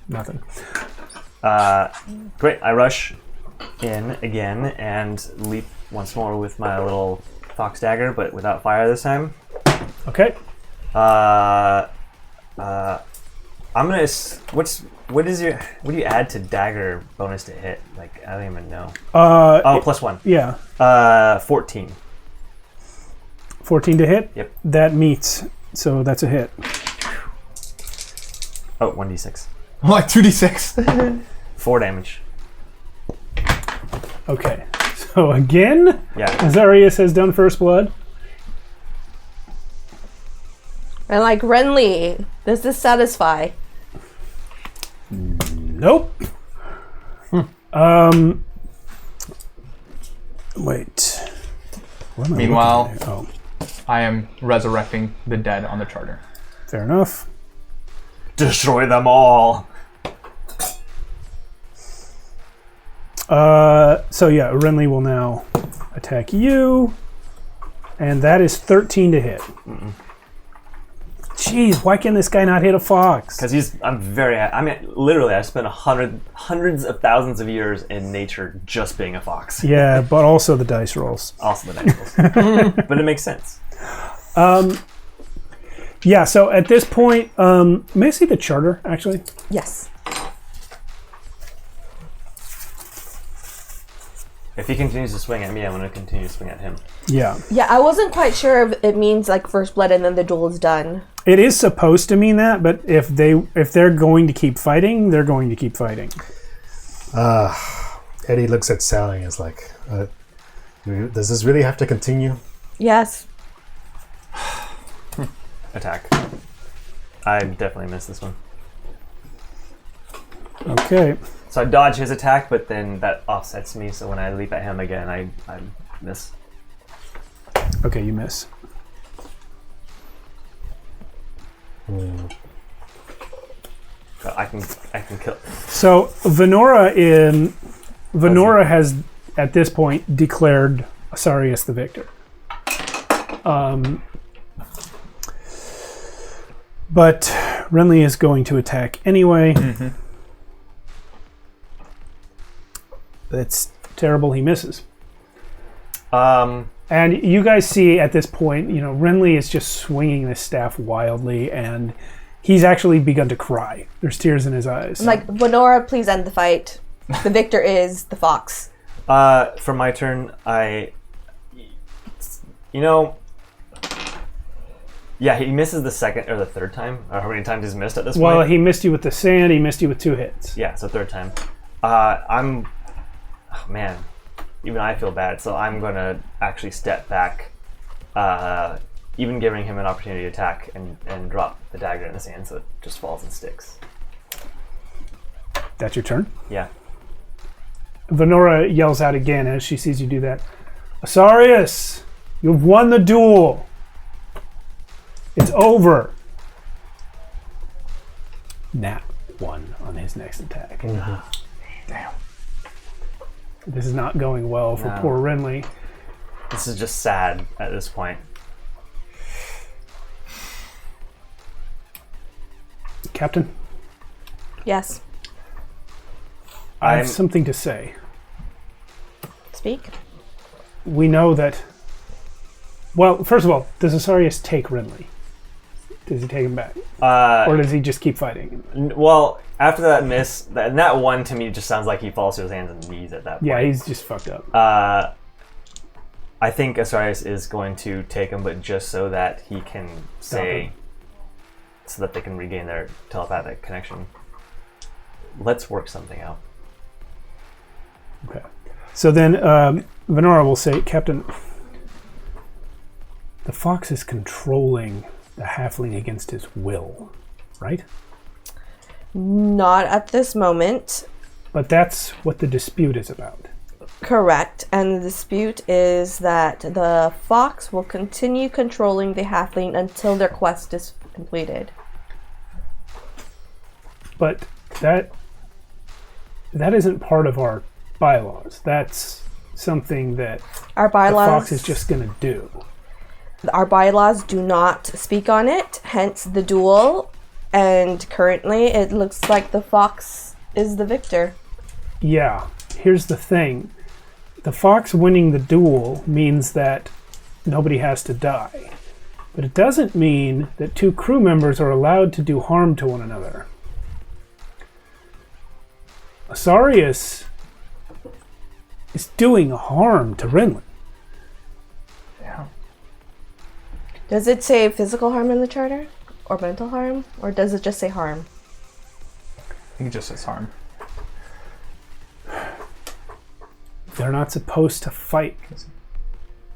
Nothing. Great. I rush in again and leap once more with my little fox dagger, but without fire this time. Okay. I'm gonna. What do you add to dagger bonus to hit? Like I don't even know. Plus 1. Yeah. 14. 14 to hit. Yep. That meets. So that's a hit. Oh, 1d6. Like 2d6. 4 damage. Okay. So again, Yeah. Azarius has done first blood. And like, Renly, does this satisfy? Nope. Wait. What am I Meanwhile- looking at? Oh, I am resurrecting the dead on the charter. fair enough. Destroy them all. So yeah, Renly will now attack you, and that is 13 to hit. Jeez, why can this guy not hit a fox? Because I mean, literally, I spent hundreds of thousands of years in nature just being a fox. Yeah, but also the dice rolls. Also the dice rolls. But it makes sense. Yeah, so at this point, may I see the charter, actually? Yes. If he continues to swing at me, I'm going to continue to swing at him. Yeah. Yeah, I wasn't quite sure if it means like first blood and then the duel is done. It is supposed to mean that, but if they're going to keep fighting, they're going to keep fighting. Eddie looks at Sally and is like, does this really have to continue? Yes. Attack. I definitely missed this one. Okay. So I dodge his attack, but then that offsets me, so when I leap at him again, I miss. Okay, you miss. But I can kill. So Venora has at this point declared Asarius the victor. But Renly is going to attack anyway. Mm-hmm. That's terrible. He misses. Um, And you guys see at this point, Renly is just swinging this staff wildly, and he's actually begun to cry. There's tears in his eyes. I'm like, Venora, please end the fight. The victor is the fox. for my turn, yeah, he misses the second or the third time. Or how many times he's missed at this point? Well, he missed you with the sand. He missed you with 2 hits. Yeah, so third time. Man, even I feel bad. So I'm gonna actually step back, even giving him an opportunity to attack and drop the dagger in the sand, so it just falls and sticks. That's your turn. Yeah. Venora yells out again as she sees you do that. Asarius, you've won the duel. It's over. Nat 1 on his next attack. Damn. This is not going well for No. poor Renly. This is just sad at this point. Captain, Yes. I have I'm- something to say. Speak. We know that... Well, first of all, does Asarius take Renly? Does he take him back? Or does he just keep fighting? Well, after that miss, that one to me just sounds like he falls to his hands and knees at that point. Yeah, he's just fucked up. I think Asarius is going to take him, but just so that he can say, so that they can regain their telepathic connection. Let's work something out. Okay. So then Venora will say, Captain, the fox is controlling the halfling against his will, right? Not at this moment. But that's what the dispute is about. Correct. And the dispute is that the fox will continue controlling the halfling until their quest is completed. But that isn't part of our bylaws. That's something that Our the bylaws fox is just going to do. Our bylaws do not speak on it, hence the duel. And currently it looks like the fox is the victor. Yeah, here's the thing. The fox winning the duel means that nobody has to die. But it doesn't mean that 2 crew members are allowed to do harm to one another. Asarius is doing harm to Renly. Yeah. Does it say physical harm in the charter? Or mental harm? Or does it just say harm? I think it just says harm. They're not supposed to fight.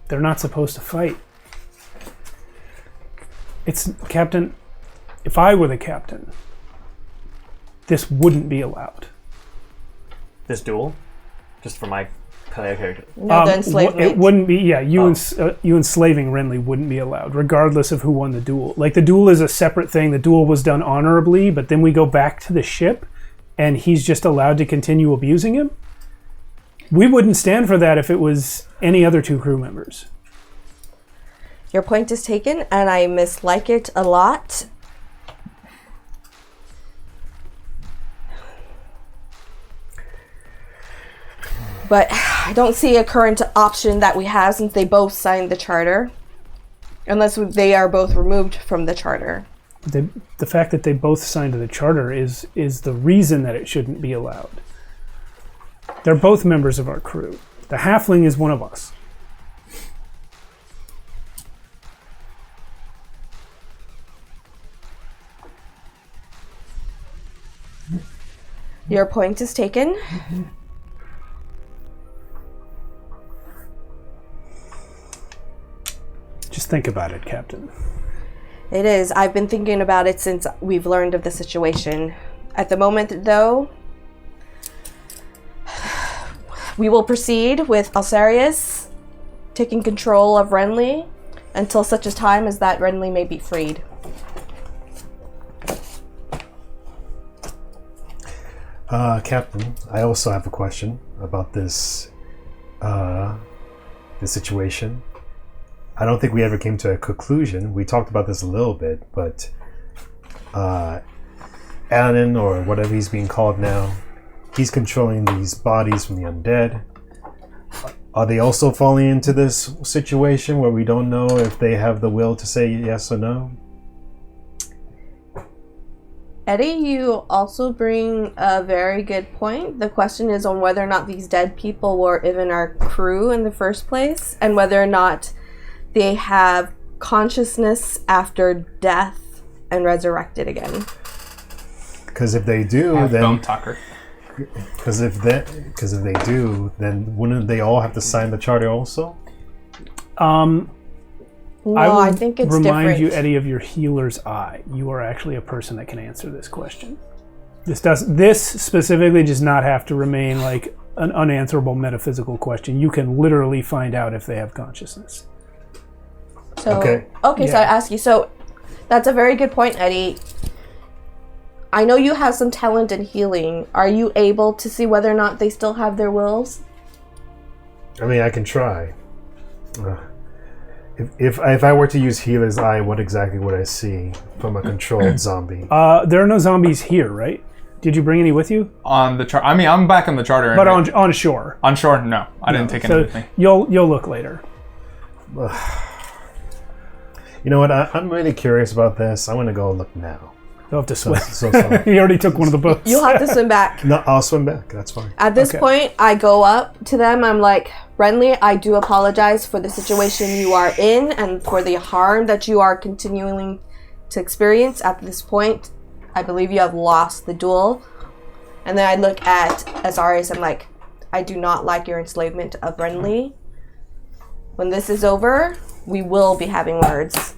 They're not supposed to fight. It's, Captain, if I were the captain, this wouldn't be allowed. This duel? Just for my player character. No, the enslavement. It wouldn't be, yeah, you enslaving Renly wouldn't be allowed, regardless of who won the duel. Like, the duel is a separate thing. The duel was done honorably, but then we go back to the ship, and he's just allowed to continue abusing him? We wouldn't stand for that if it was any other 2 crew members. Your point is taken, and I mislike it a lot. But I don't see a current option that we have since they both signed the charter. Unless they are both removed from the charter. The fact that they both signed the charter is the reason that it shouldn't be allowed. They're both members of our crew. The halfling is one of us. Your point is taken. Just think about it, Captain. It is. I've been thinking about it since we've learned of the situation. At the moment, though, we will proceed with Alcarius taking control of Renly until such a time as that Renly may be freed. Captain, I also have a question about this situation. I don't think we ever came to a conclusion. We talked about this a little bit, but Anon, or whatever he's being called now, he's controlling these bodies from the undead. Are they also falling into this situation where we don't know if they have the will to say yes or no? Eddie, you also bring a very good point. The question is on whether or not these dead people were even our crew in the first place, and whether or not they have consciousness after death and resurrected again. Because if they do, then Bone Tucker. because if they do, then wouldn't they all have to sign the charter also? No, I will I think it's remind different. you, Eddie, of your healer's eye. You are actually a person that can answer this question. This specifically does not have to remain like an unanswerable metaphysical question. You can literally find out if they have consciousness. So, Okay. So I ask you, so that's a very good point, Eddie. I know you have some talent in healing. Are you able to see whether or not they still have their wills? I mean, I can try. If I were to use healer's eye, what exactly would I see from a controlled zombie? There are no zombies here, right? Did you bring any with you? On the chart. I mean, I'm back on the charter. But on shore. On shore, no. I didn't take any So with me. you'll look later. You know what? I'm really curious about this. I'm going to go look now. You'll have to swim. So sorry. You already took one of the boats. You'll have to swim back. No, I'll swim back. That's fine. At this Okay. point, I go up to them. I'm like, Renly, I do apologize for the situation you are in and for the harm that you are continuing to experience. At this point, I believe you have lost the duel. And then I look at Azarius. I'm like, I do not like your enslavement of Renly. When this is over, we will be having words.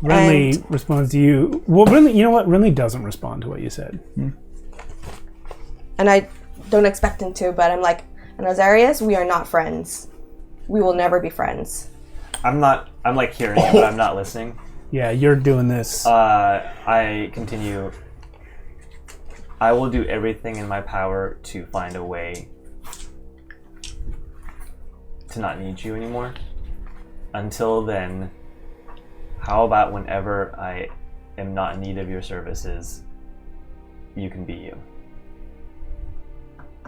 Renly responds to you. Well, Renly, you know what? Renly doesn't respond to what you said. And I don't expect him to, but I'm like, and Azarius, we are not friends. We will never be friends. I'm like hearing it, but I'm not listening. Yeah, you're doing this. I continue. I will do everything in my power to find a way to not need you anymore. Until then, how about whenever I am not in need of your services, you can be you?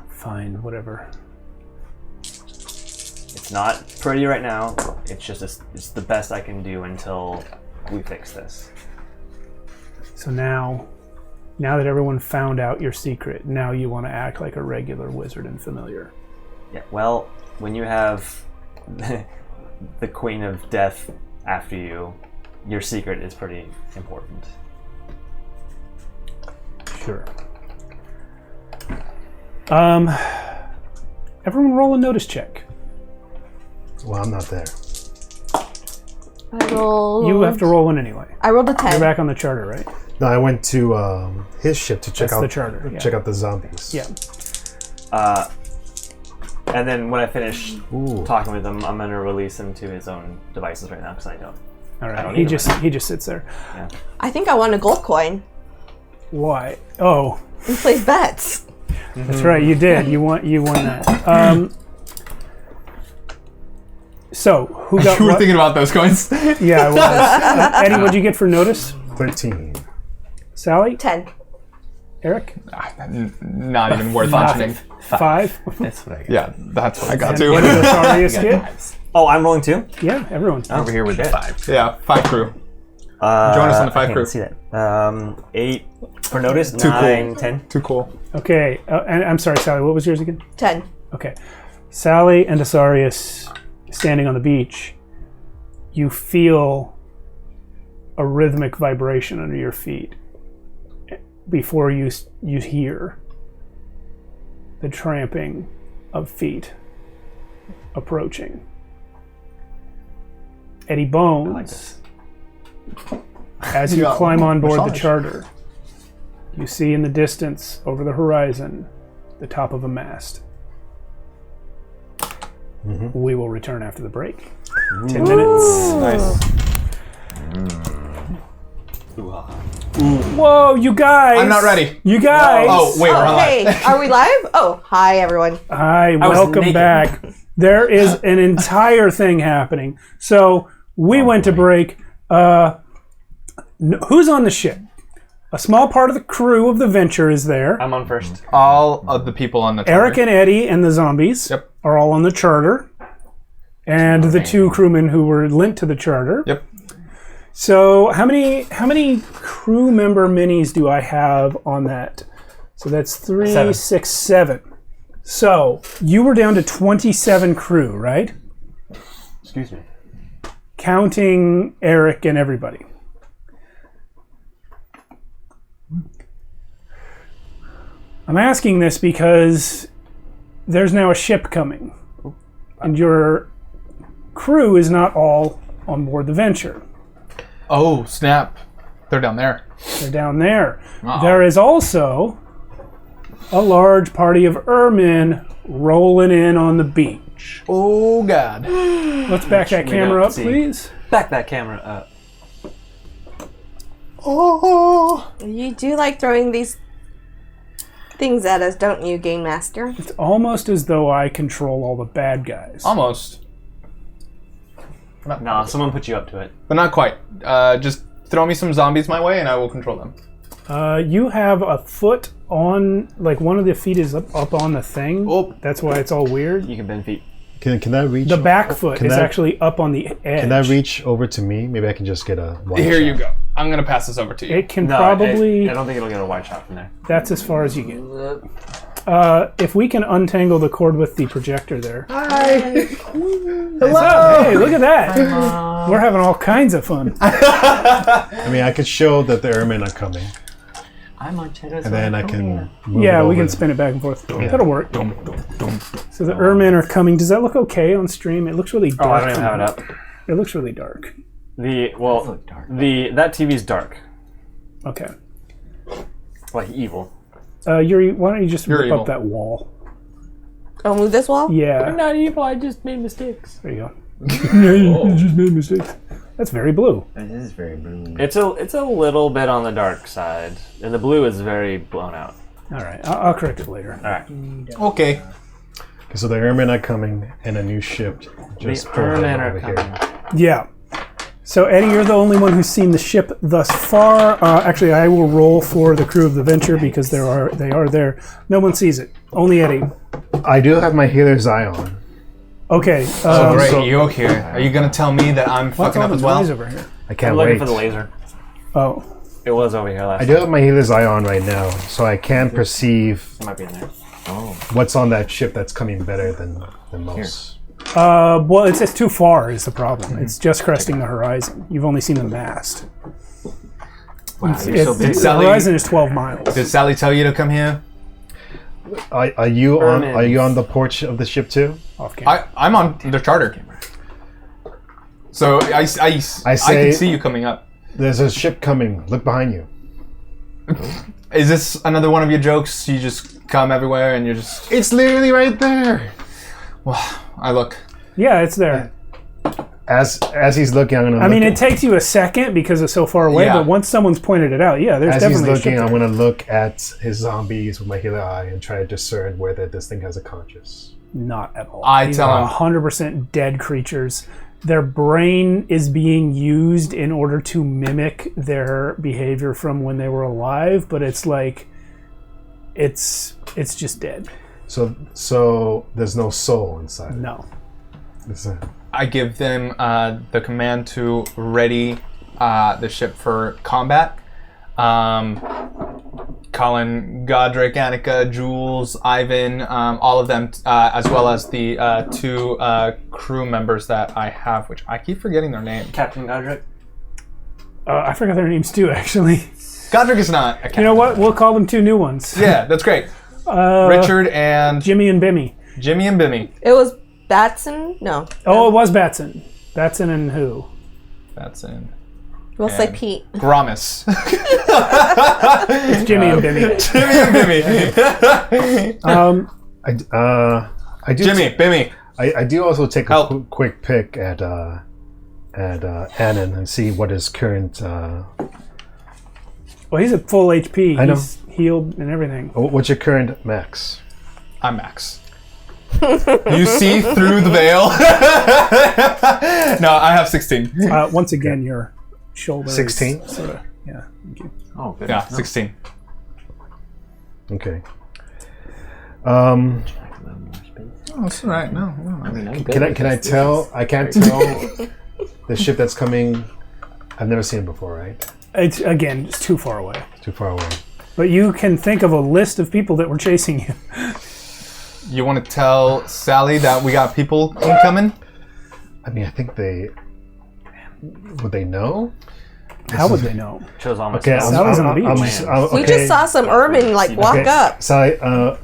Fine, whatever. It's not pretty right now. It's just it's the best I can do until we fix this. So now that everyone found out your secret, now you want to act like a regular wizard and familiar. Yeah. Well, when you have the Queen of Death after you, your secret is pretty important. Sure. Everyone roll a notice check. Well, I'm not there. I rolled. You have to roll one anyway. I rolled a You're 10. back on the charter, right? No, I went to his ship to check That's out the charter, yeah. check out the zombies. Yeah. And then when I finish Ooh. talking with him, I'm gonna release him to his own devices right now because I don't. All I right. don't He need just sits there. I think I want a gold coin. Why? Oh, We played bets. that's right. You did. You won that. So who got You were what? thinking about those coins. Yeah, I was. Eddie, what'd you get for notice? 13. Sally? 10. Eric? Not even worth mentioning. 5. That's what I got. Yeah, that's what I got And too. what did Azarius get? Oh, I'm rolling too. Yeah, everyone. Over here with the 5. Yeah, 5 crew. Join us on the 5 I crew. can't see that. 8 for notice. Too 9, cool. 10. Too cool. Okay, and I'm sorry, Sally. What was yours again? 10. Okay, Sally and Asarius standing on the beach. You feel a rhythmic vibration under your feet before you hear the tramping of feet approaching. Eddie Bones, as you climb on board the charter, you see in the distance over the horizon the top of a mast. We will return after the break. 10 minutes. Nice. Whoa, you guys! I'm not ready. You guys! Oh, wait, we're on Hey, live. are we live? Oh, hi everyone. Hi, was welcome naked. back. There is an entire thing happening. So we went to break. Who's on the ship? A small part of the crew of the Venture is there. I'm on first. All of the people on the charter. Eric and Eddie and the zombies Yep. are all on the charter. And the 2 crewmen who were linked to the charter. Yep. So how many crew member minis do I have on that? So that's 3, 7. 6, 7. So you were down to 27 crew, right? Excuse me. Counting Eric and everybody. I'm asking this because there's now a ship coming. And your crew is not all on board the Venture. Oh, snap. They're down there. They're down there. Uh-oh. There is also a large party of Ermin rolling in on the beach. Oh, God. Let's back that camera up, see. please. Back that camera up. Oh. You do like throwing these things at us, don't you, Game Master? It's almost as though I control all the bad guys. Almost. Nah, someone put you up to it. But not quite. Just throw me some zombies my way and I will control them. You have a foot on, like one of the feet is up on the thing. Oh. That's why it's all weird. You can bend feet. Can that reach? The back foot Can is that- actually up on the edge. Can that reach over to me? Maybe I can just get a wide Here you shot. go. I'm going to pass this over to you. It can No, probably... I don't think it'll get a wide shot from there. That's as far as you get. If we can untangle the cord with the projector there. Hi. Hello! Hey, look at that! We're having all kinds of fun. I mean, I could show that the airmen are coming, I'm on Shadows and then I can move Yeah, it we over. can spin it back and forth. That'll work. So the Ermen are coming. Does that look okay on stream? It looks really dark. Oh, I don't even have it up. It looks really dark. That TV's dark. Okay. Like evil. Yuri, why don't you just You're rip evil. up that wall? Oh, move this wall? Yeah. Not evil, I just made mistakes. There you go. You just made mistakes. That's very blue. This is very blue. It's a little bit on the dark side. And the blue is very blown out. All right, I'll correct it later. Alright. Okay. Okay, so the airmen are coming, and a new ship just The pulled in Ermen over are here. coming. Yeah. So Eddie, you're the only one who's seen the ship thus far. Actually, I will roll for the crew of the Venture because they are there. No one sees it. Only Eddie. I do have my healer's eye on. Okay. Oh, great. so- You're here. Are you going to tell me that I'm What's fucking all up the as well? noise over here? I can't I'm looking wait. for the laser. Oh. It was over here last I do have my healer's eye on right now, so I can perceive It might be in there. what's on that ship that's coming better than most. Well, it's too far is the problem. It's just cresting the horizon. You've only seen the mast. Wow, The Sally- horizon is 12 miles. Did Sally tell you to come here? Are you on? Ermens. Are you on the porch of the ship too? Off camera. I'm on the charter. So I say- can see you coming up. There's a ship coming. Look behind you. Is this another one of your jokes? You just come everywhere and you're just... It's literally right there. Well, I look. Yeah, it's there. As he's looking, I'm gonna. I mean, it takes you a second because it's so far away, Yeah. but once someone's pointed it out, yeah, there's As he's definitely a looking, ship I'm there. gonna look at his zombies with my healer eye and try to discern whether this thing has a conscience. Not at all. I These tell are him- 100% dead creatures. Their brain is being used in order to mimic their behavior from when they were alive, but it's like it's just dead. So there's no soul inside. No. It's a- I give them the command to ready the ship for combat. Colin, Godric, Annika, Jules, Ivan, all of them, as well as the 2 crew members that I have, which I keep forgetting their name. Captain Godric. I forgot their names too, actually. Godric is not a captain. You know what? We'll call them 2 new ones. Yeah, that's great. Richard and Jimmy and Bimmy. Jimmy and Bimmy. It was Batson? No. Oh, it was Batson. Batson and who? Batson. We'll say And Pete. Gromus. It's Jimmy and Bimmy. Jimmy and Bimmy. I do. Jimmy, Bimmy. I do also take a Help. quick pick at Anon and see what his current. Well, he's at full HP. I know. He's healed and everything. What's your current max? I'm Max. You see through the veil? No, I have 16. Once again, your shoulder. 16? Is sorta, yeah. Thank you. Oh, good. Yeah, 16. Okay. Oh, that's all right. No. I mean, I'm good Can I with can I this. tell? I can't tell the ship that's coming. I've never seen it before, right? It's again, it's too far away. Too far away. But you can think of a list of people that were chasing you. You want to tell Sally that we got people incoming? I mean, I think would they know? How would they know? Shows all my Okay, spells. That was on the beach. We just saw some ermine walk up. So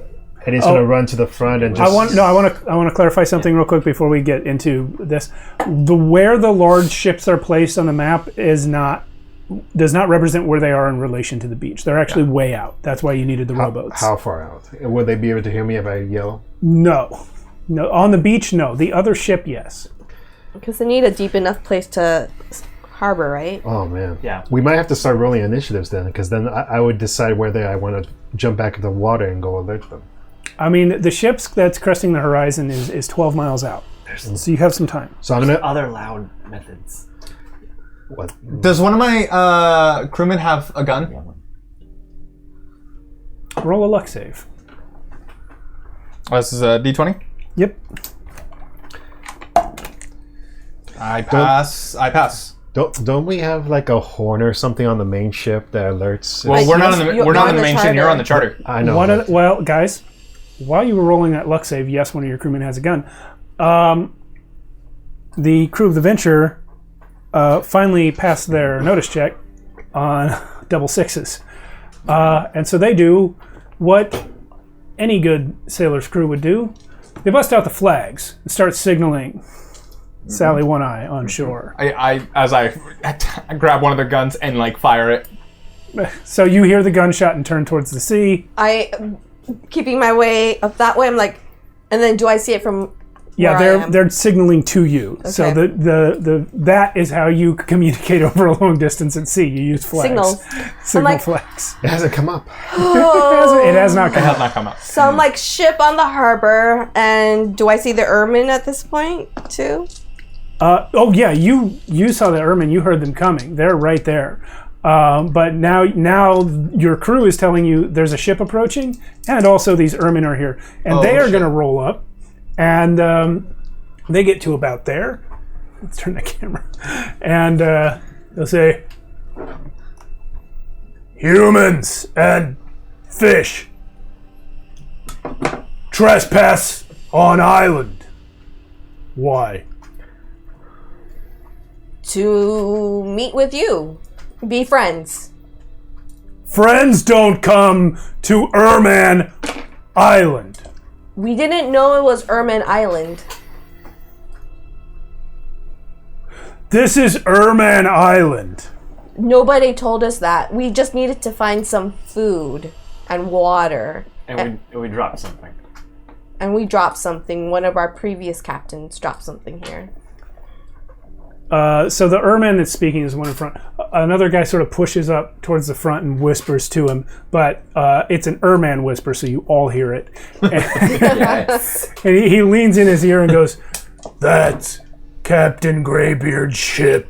Eddie's gonna run to the front and just. I want to clarify something real quick before we get into this. Where the large ships are placed on the map does not represent where they are in relation to the beach. They're actually way out. That's why you needed the rowboats. How far out? Would they be able to hear me if I yell? No. On the beach, no. The other ship, yes. Because they need a deep enough place to harbor, right? Oh man. Yeah. We might have to start rolling initiatives then, because then I would decide whether I want to jump back into the water and go alert them. I mean, the ships that's cresting the horizon is 12 miles out. So you have some time. So I'm gonna. Other loud methods. What? Does one of my crewmen have a gun? Roll a luck save. This is a D20. Yep. I pass. Don't we have like a horn or something on the main ship that alerts? Well, we're not on the You're on the main ship. You're on the charter. I know. Well, guys, while you were rolling that luck save, yes, one of your crewmen has a gun. The crew of the Venture finally passed their notice check on double sixes. And so they do what any good sailor's crew would do. They bust out the flags and start signaling Sally One Eye on shore. I grab one of their guns and like fire it. So you hear the gunshot and turn towards the sea. Keeping my way up that way, I'm like, and then do I see it from Yeah, where I am? they're signaling to you. So Okay. that is how you communicate over a long distance at sea. You use flags. Signals. Signal like- flags. It hasn't come up. It has not It come has out. not come out. So I'm like ship on the harbor, and do I see the ermine at this point too? Oh yeah, you saw the ermine. You heard them coming. They're right there. But now your crew is telling you there's a ship approaching, and also these ermine are here, and they are going to roll up, and they get to about there. Let's turn the camera, and they'll say, "Humans and fish trespass on island. Why?" To meet with you, be friends. Friends don't come to Erman Island. We didn't know it was Ermine Island. This is Erman Island. Nobody told us that. We just needed to find some food and water. And we dropped something. And we dropped something. One of our previous captains dropped something here. So the Erman that's speaking is the one in front. Another guy sort of pushes up towards the front and whispers to him, but it's an Erman whisper, so you all hear it. Yes. And he leans in his ear and goes, "That's Captain Greybeard's ship.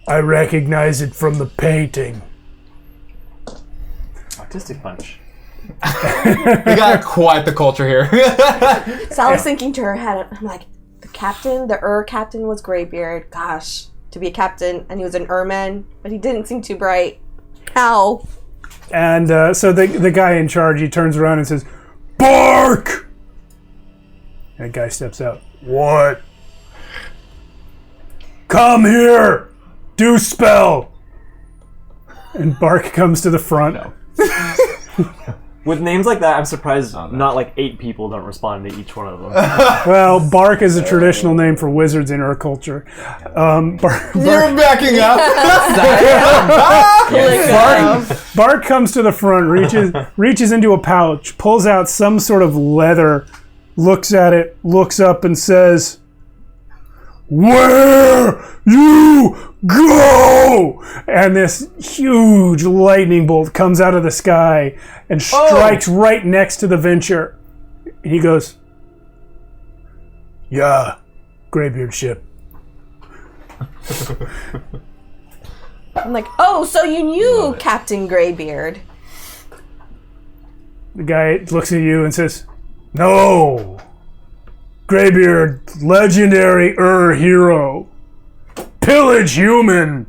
I recognize it from the painting." Autistic punch. We got quite the culture here. So I was thinking to her head, I'm like, the captain was Greybeard. Gosh, to be a captain, and he was an Erman, but he didn't seem too bright. How? And so the guy in charge, he turns around and says, "Bark!" And the guy steps out. "What?" "Come here! Do spell!" And Bark comes to the front. With names like that, I'm surprised not like 8 people don't respond to each one of them. Well, Bark is a traditional name for wizards in our culture. You're backing up. Bark comes to the front, reaches into a pouch, pulls out some sort of leather, looks at it, looks up and says, "Where you go!" And this huge lightning bolt comes out of the sky and strikes right next to the Venture. And he goes, "Yeah, Greybeard ship." I'm like, oh, so you knew Captain Greybeard. The guy looks at you and says, "No. Greybeard, legendary hero. Pillage human.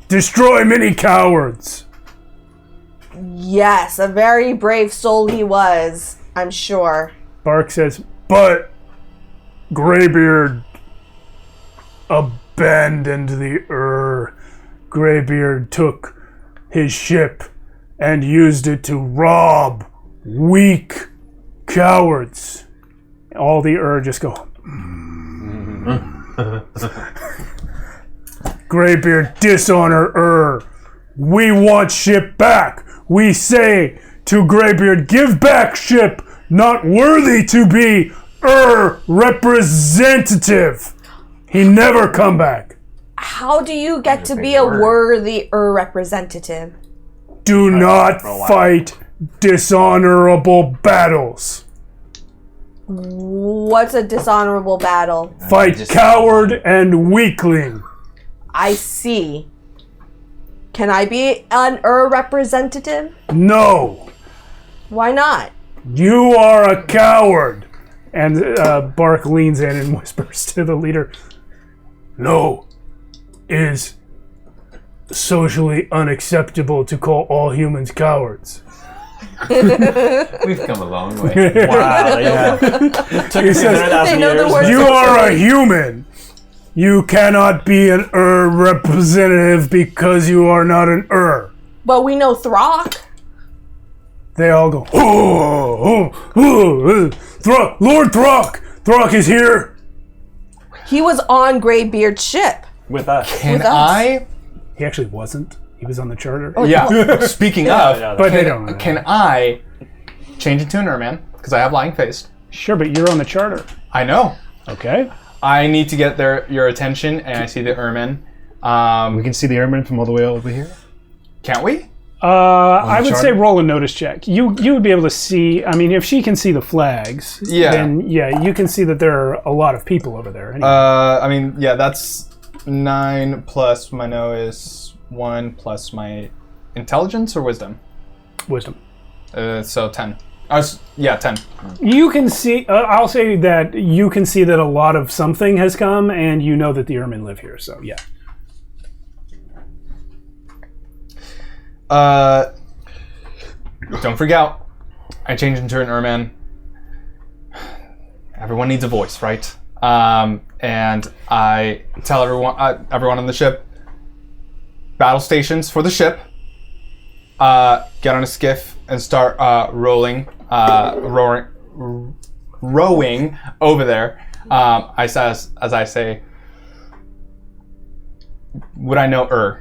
Destroy many cowards." Yes, a very brave soul he was, I'm sure. Bark says, "But Greybeard abandoned the Greybeard took his ship and used it to rob weak cowards." All the just go. "Greybeard dishonor We want ship back. We say to Greybeard, give back ship not worthy to be representative. He never come back. How do you get to be a worthy representative? Do not fight dishonorable battles. What's a dishonorable battle? Fight coward and weakling. I see. Can I be an representative? No. Why not? You are a coward. And Bark leans in and whispers to the leader, "No, it is socially unacceptable to call all humans cowards." We've come a long way. Wow, yeah. He says, They know the words. "You are a human. You cannot be an representative because you are not an Well, we know Throck. They all go, Lord Throck! Throck is here! He was on Greybeard's ship. With us. Can I? He actually wasn't. He was on the charter. Yeah. Speaking of, But they don't know. can I change into an Erman? Because I have lying faced. Sure, but you're on the charter. I know. Okay. I need to get your attention, and I see the Erman. We can see the airman from all the way over here. Can't we? I would say charter? roll a notice check. You would be able to see, I mean, if she can see the flags, then yeah, you can see that there are a lot of people over there. Anyway. I mean, yeah, that's 9 plus my know is 1 plus my intelligence or wisdom? Wisdom. So 10. 10. You can see, I'll say that you can see that a lot of something has come, and you know that the Ermin live here, so yeah. Don't freak out. I changed into an Erman. Everyone needs a voice, right? And I tell everyone on the ship, battle stations for the ship. Get on a skiff and start rowing over there. As I say, would I know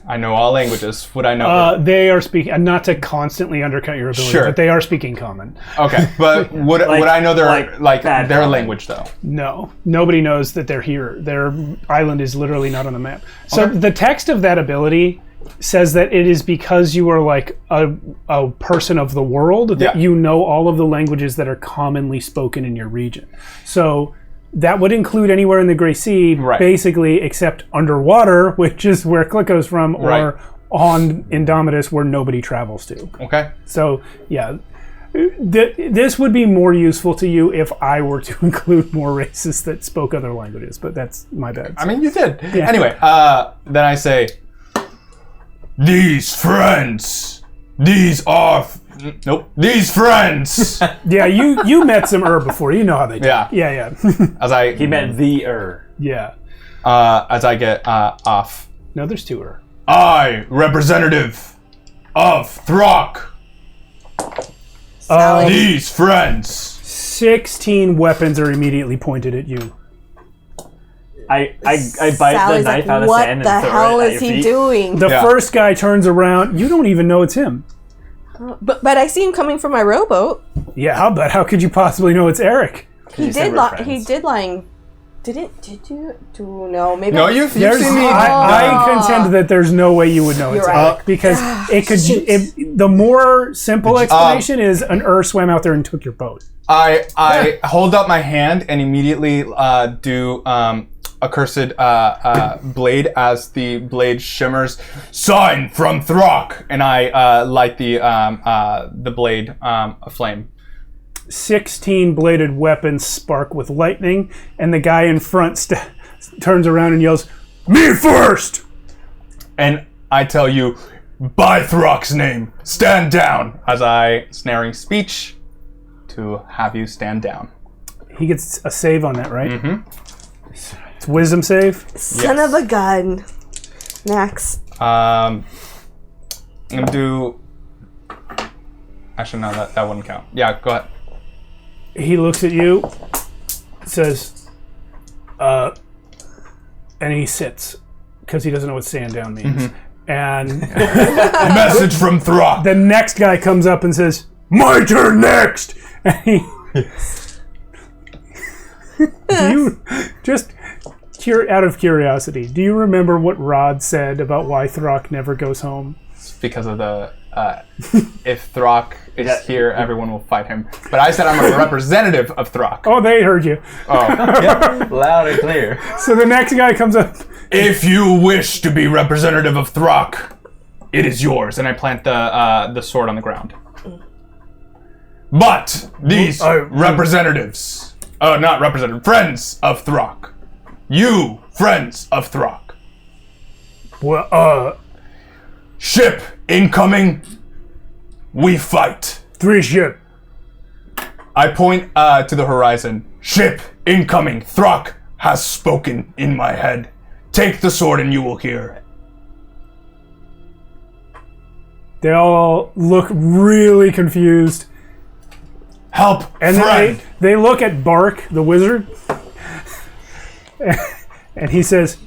I know all languages. Would I know? They are speaking, not to constantly undercut your ability, Sure. but they are speaking common. Okay, but would I know their bad their common. language though? No, nobody knows that they're here. Their island is literally not on the map. So the text of that ability says that it is because you are like a person of the world that you know all of the languages that are commonly spoken in your region. So that would include anywhere in the Grey Sea, basically, except underwater, which is where Klicko's from, or on Indomitus, where nobody travels to. Okay. So, yeah. This would be more useful to you if I were to include more races that spoke other languages, but that's my bad. I mean, you did. Yeah. Anyway, then I say, these friends, these friends. Yeah, you met some before. You know how they do. Yeah. Yeah. As I He meant the Yeah. as I get off. No, there's two I, representative of Throck, Sally. these friends. 16 weapons are immediately pointed at you. I bite Sally's the knife like, out of the what sand the and throw hell it at is your he feet. doing? The Yeah. first guy turns around. You don't even know it's him. But I see him coming from my rowboat. Yeah, how could you possibly know it's Eric? He you said did we're lie. friends. He did lying. Did you? No, maybe. No, you've There's, seen me. I contend that there's no way you would know it's You're right. Eric because it could. The more simple explanation is an swam out there and took your boat. I hold up my hand and immediately do accursed blade as the blade shimmers. Sign from Throck, and I light the blade aflame. 16 bladed weapons spark with lightning, and the guy in front turns around and yells, "Me first!" And I tell you, by Throck's name, stand down, as I snaring speech to have you stand down. He gets a save on that, right? Mm-hmm. It's wisdom save. Son of a gun. Max. I'm gonna do. Actually, no, that wouldn't count. Yeah, go ahead. He looks at you, says, and he sits because he doesn't know what stand down means. And Message from Throck. the next guy comes up and says, "My turn next." And he, do you just out of curiosity, do you remember what Rod said about why Throck never goes home? Because of the if Throck is here, everyone will fight him. But I said I'm a representative of Throck. Oh, they heard you. Oh. Loud and clear. So the next guy comes up. If you wish to be representative of Throck, it is yours. And I plant the sword on the ground. But these representatives, not representative, friends of Throck, you friends of Throck, Well, ship incoming, we fight. 3 ship. I point to the horizon. Ship incoming. Throck has spoken in my head. Take the sword and you will hear. They all look really confused. Help, And friend. then they look at Bark, the wizard, and he says,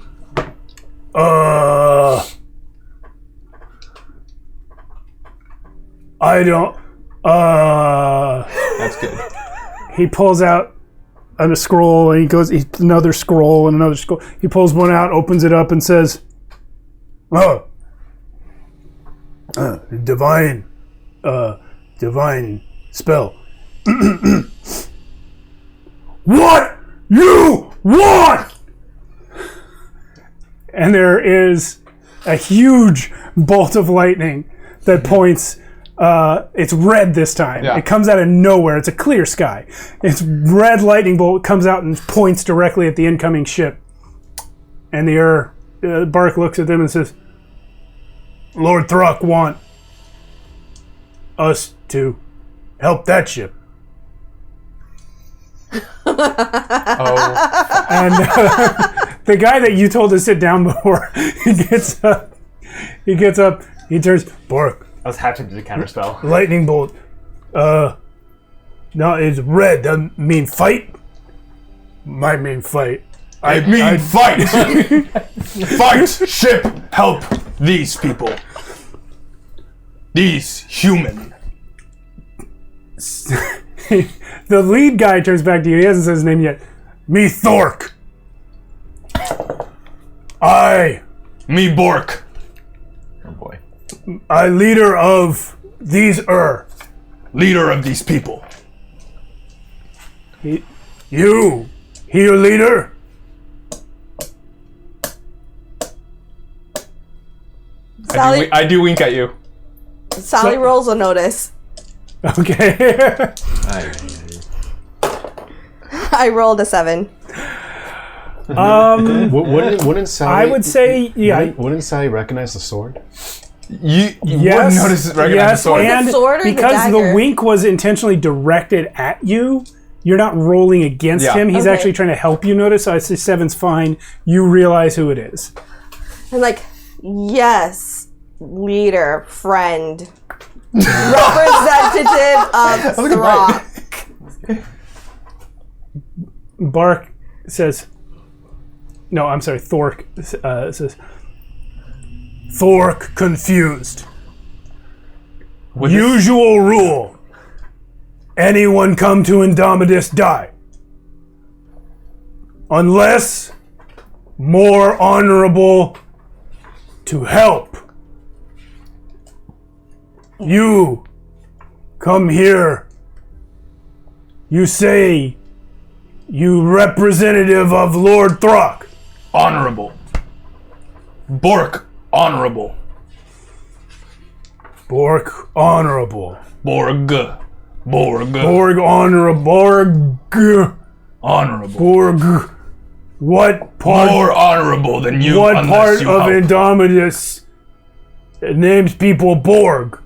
I don't, That's good. He pulls out a scroll and he goes, another scroll and another scroll. He pulls one out, opens it up and says, divine spell. What you want? And there is a huge bolt of lightning that points. It's red this time. Yeah. It comes out of nowhere. It's a clear sky. It's red lightning bolt comes out and points directly at the incoming ship. And the Bark looks at them and says, Lord Throck want us to help that ship. Oh, And the guy that you told to sit down before, he gets up, he turns, Bark, I was happy to do counterspell. lightning bolt. No, it's red. Doesn't mean fight. Might mean fight. I mean fight. Fight, ship, help these people. These human. The lead guy turns back to you. He hasn't said his name yet. Me Thork. Me Bork. Oh boy. I leader of these Leader of these people. You. He your leader? Sally, I do wink at you. Sally rolls a notice. Okay. I rolled a 7. Wouldn't Sally? I would say, yeah. Wouldn't Sally recognize the sword? You Yes, wouldn't notice recognize the sword. and The sword or the because the dagger? wink was intentionally directed at you, you're not rolling against Yeah. him. He's Okay. actually trying to help you notice. So I say 7's fine. You realize who it is. And like, yes, leader, friend, representative of Throck. Bark says, no, I'm sorry, Thork says, Thork confused. Usual rule. Anyone come to Indomitus die. Unless more honorable to help. You come here. You say you representative of Lord Throck. Honorable. Bork, honorable. Bork honorable. Borg. Borg honorable. Borg. Honorable. Borg. What part? More honorable than you. What unless part you of help. Indomitus names people Borg?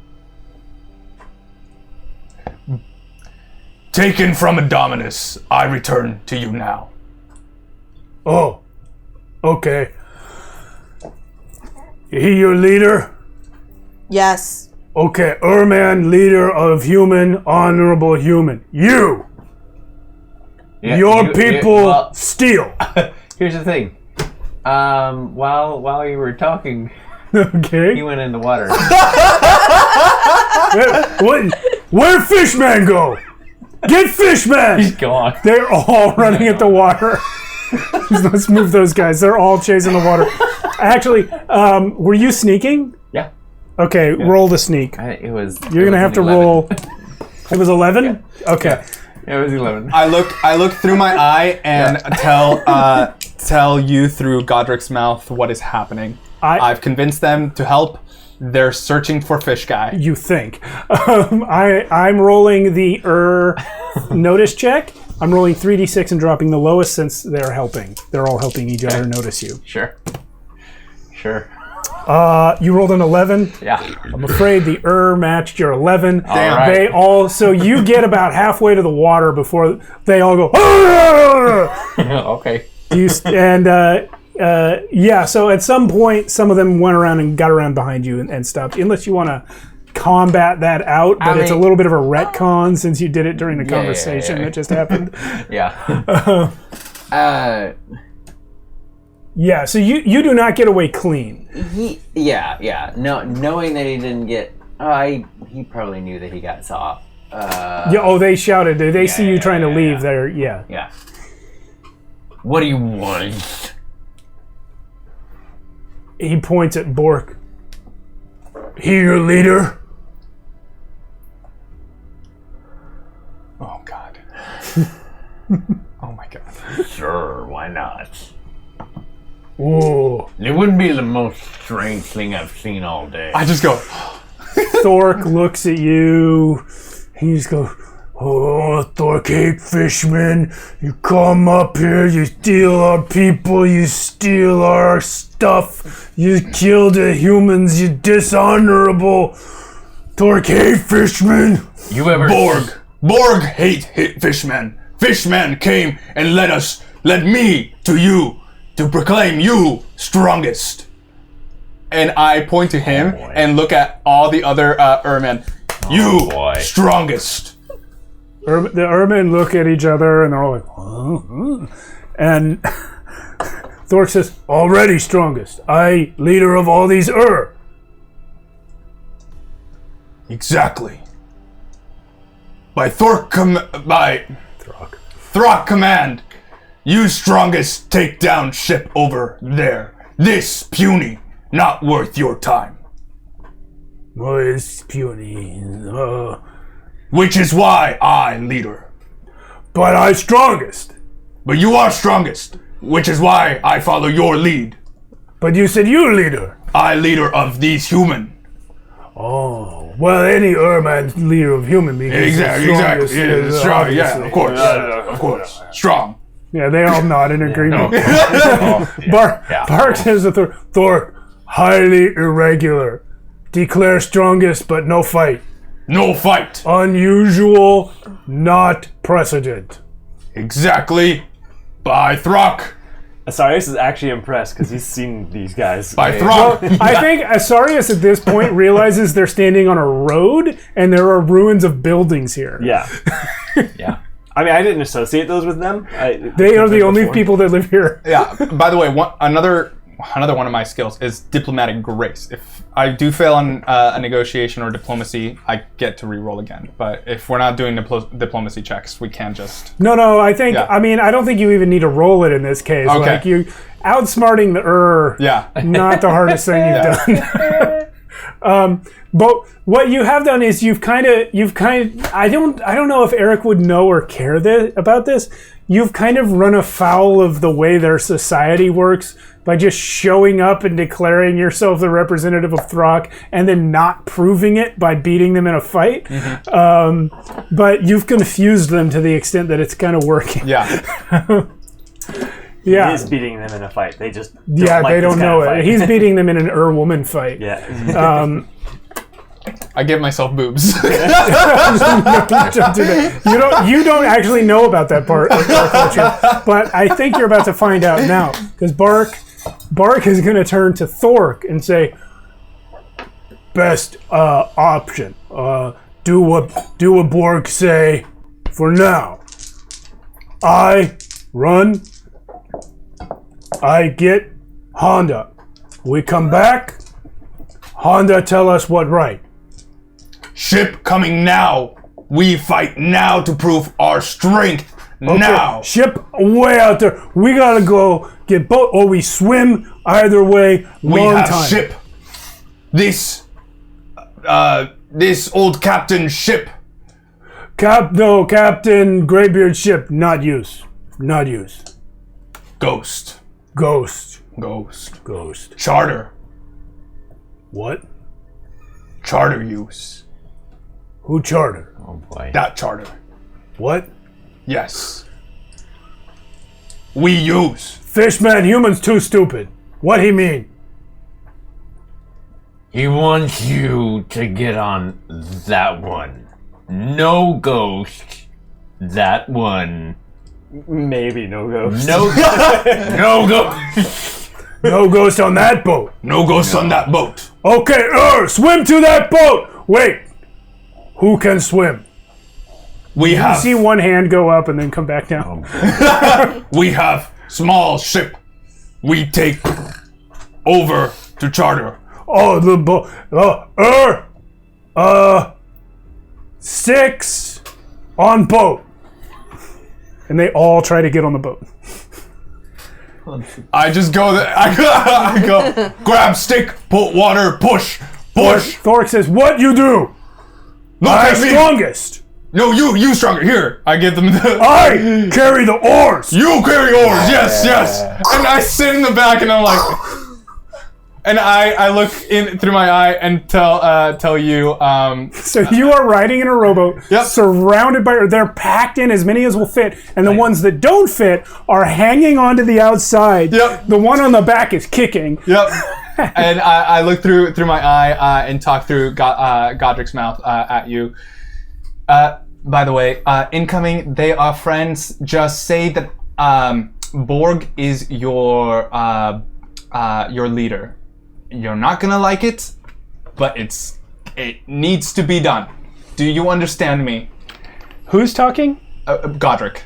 Taken from Indominus, I return to you now. Oh, okay. He your leader? Yes. Okay, Urman, leader of human, honorable human. You! Yeah, Your you- people well, steal. here's the thing. While you were talking, Okay. he went in the water. Where'd Fishman go? Get Fishman! He's gone. They're all running at the water. Let's move those guys. They're all chasing the water. Actually, were you sneaking? Yeah. Okay, roll the sneak. It was. You're going to have to roll. It was 11? Okay. It was 11. I look through my eye and tell you through Godric's mouth what is happening. I've convinced them to help. They're searching for Fish Guy. You think. I'm rolling the notice check. I'm rolling 3d6 and dropping the lowest since they're helping. They're all helping each other notice you. Sure. You rolled an 11. Yeah. I'm afraid the matched your 11. Damn. Right. They all. So you get about halfway to the water before they all go. "Ah!" Okay. Yeah. So at some point, some of them went around and got around behind you and stopped. Unless you want to combat that out, but it's a little bit of a retcon since you did it during the conversation that just happened. Yeah. Yeah. So you do not get away clean. Yeah. No, knowing that he didn't get. He probably knew that he got saw. Yeah. Oh, they shouted. They see you trying to leave. Yeah. They're yeah. Yeah. What do you want? He points at Bork. He your leader? Oh God. Oh my God. Sure, why not? Whoa. It wouldn't be the most strange thing I've seen all day. I just go. Thork looks at you. He just goes, "Oh, Thork hate fishmen. You come up here, you steal our people, you steal our stuff, you kill the humans, you dishonorable. Thork hate fishmen." You ever? Borg hate fishmen. Fishmen came and led me to you to proclaim you strongest. And I point to him and look at all the other Ermen. Strongest. The Ermen look at each other and they're all like, "Huh?" And Thork says, "Already strongest. I, leader of all these Exactly. By Throck command, you strongest take down ship over there. This puny, not worth your time. What is puny? Which is why I leader. But I strongest. But you are strongest, which is why I follow your lead. But you said you leader. I leader of these human. Oh. Well, any Urman leader of human beings. Exactly. Yeah, strong. Yeah, of course. Of course. Strong. Yeah, they all nod in agreement. Bark says to Thor, Thor, highly irregular. Declare strongest, but no fight. No fight. Unusual, not precedent. Exactly. By Throck. Asarius is actually impressed because he's seen these guys. By Throck. I think Asarius at this point realizes they're standing on a road and there are ruins of buildings here. Yeah. Yeah. I mean, I didn't associate those with them. They are the only people that live here. Yeah. By the way, another one of my skills is diplomatic grace. If I do fail on a negotiation or diplomacy, I get to re-roll again. But if we're not doing diplomacy checks, we can't just... No, I think, I mean, I don't think you even need to roll it in this case. Okay. Like, you outsmarting the not the hardest thing you've done. But what you have done is you've kind of, I don't know if Eric would know or care about this. You've kind of run afoul of the way their society works by just showing up and declaring yourself the representative of Throck and then not proving it by beating them in a fight. Mm-hmm. But you've confused them to the extent that it's kind of working. Yeah. Yeah. He is beating them in a fight. They just they don't know it. He's beating them in an woman fight. Yeah. I give myself boobs. You don't actually know about that part of our culture, but I think you're about to find out now because Bark is going to turn to Thork and say, "Best option. Do what Borg say. For now, I run. I get Honda. We come back. Honda tell us what right. Ship coming now. We fight now to prove our strength. Okay, Now. ship way out there. We gotta go get boat, or we swim. Either way, We long have time. ship. This old captain's ship. Captain Greybeard ship, not use. Ghost. Charter. What? Charter use. Who charter? Oh boy. That charter. What? Yes. We use. Fishman, humans too stupid. What he mean? He wants you to get on that one. No ghost. That one. Maybe no ghost. No, no ghost. No ghost on that boat. No ghost on that boat. Okay, swim to that boat. Wait. Who can swim? We You have. see one hand go up and then come back down. We have small ship. We take over to charter. Oh, the boat. 6 on boat. And they all try to get on the boat. I just go there. I go. Grab stick. Put water. Push. Thork says, "What you do? Look I at me. strongest. No, you stronger. Here, I give them the. I carry the oars. You carry oars. Yes. And I sit in the back, and I'm like, and I look in through my eye and tell you. So you are riding in a rowboat, surrounded by. They're packed in as many as will fit, and the ones that don't fit are hanging onto the outside. Yep. The one on the back is kicking. Yep. And I look through my eye and talk through Godric's mouth at you. By the way, incoming, they are friends. Just say that Borg is your leader. You're not gonna like it, but it needs to be done. Do you understand me? Who's talking? Godric.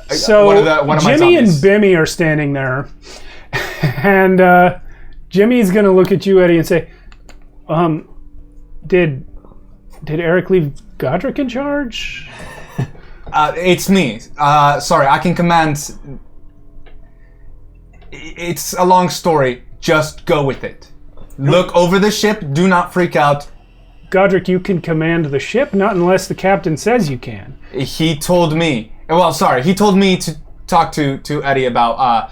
So one of my Jimmy and zombies. Bimmy are standing there, and Jimmy's gonna look at you, Eddie, and say, Did Eric leave Godric in charge?" It's me. Sorry, I can command. It's a long story. Just go with it. Look over the ship. Do not freak out. Godric, you can command the ship, not unless the captain says you can. He told me. Well, sorry. He told me to talk to Eddie about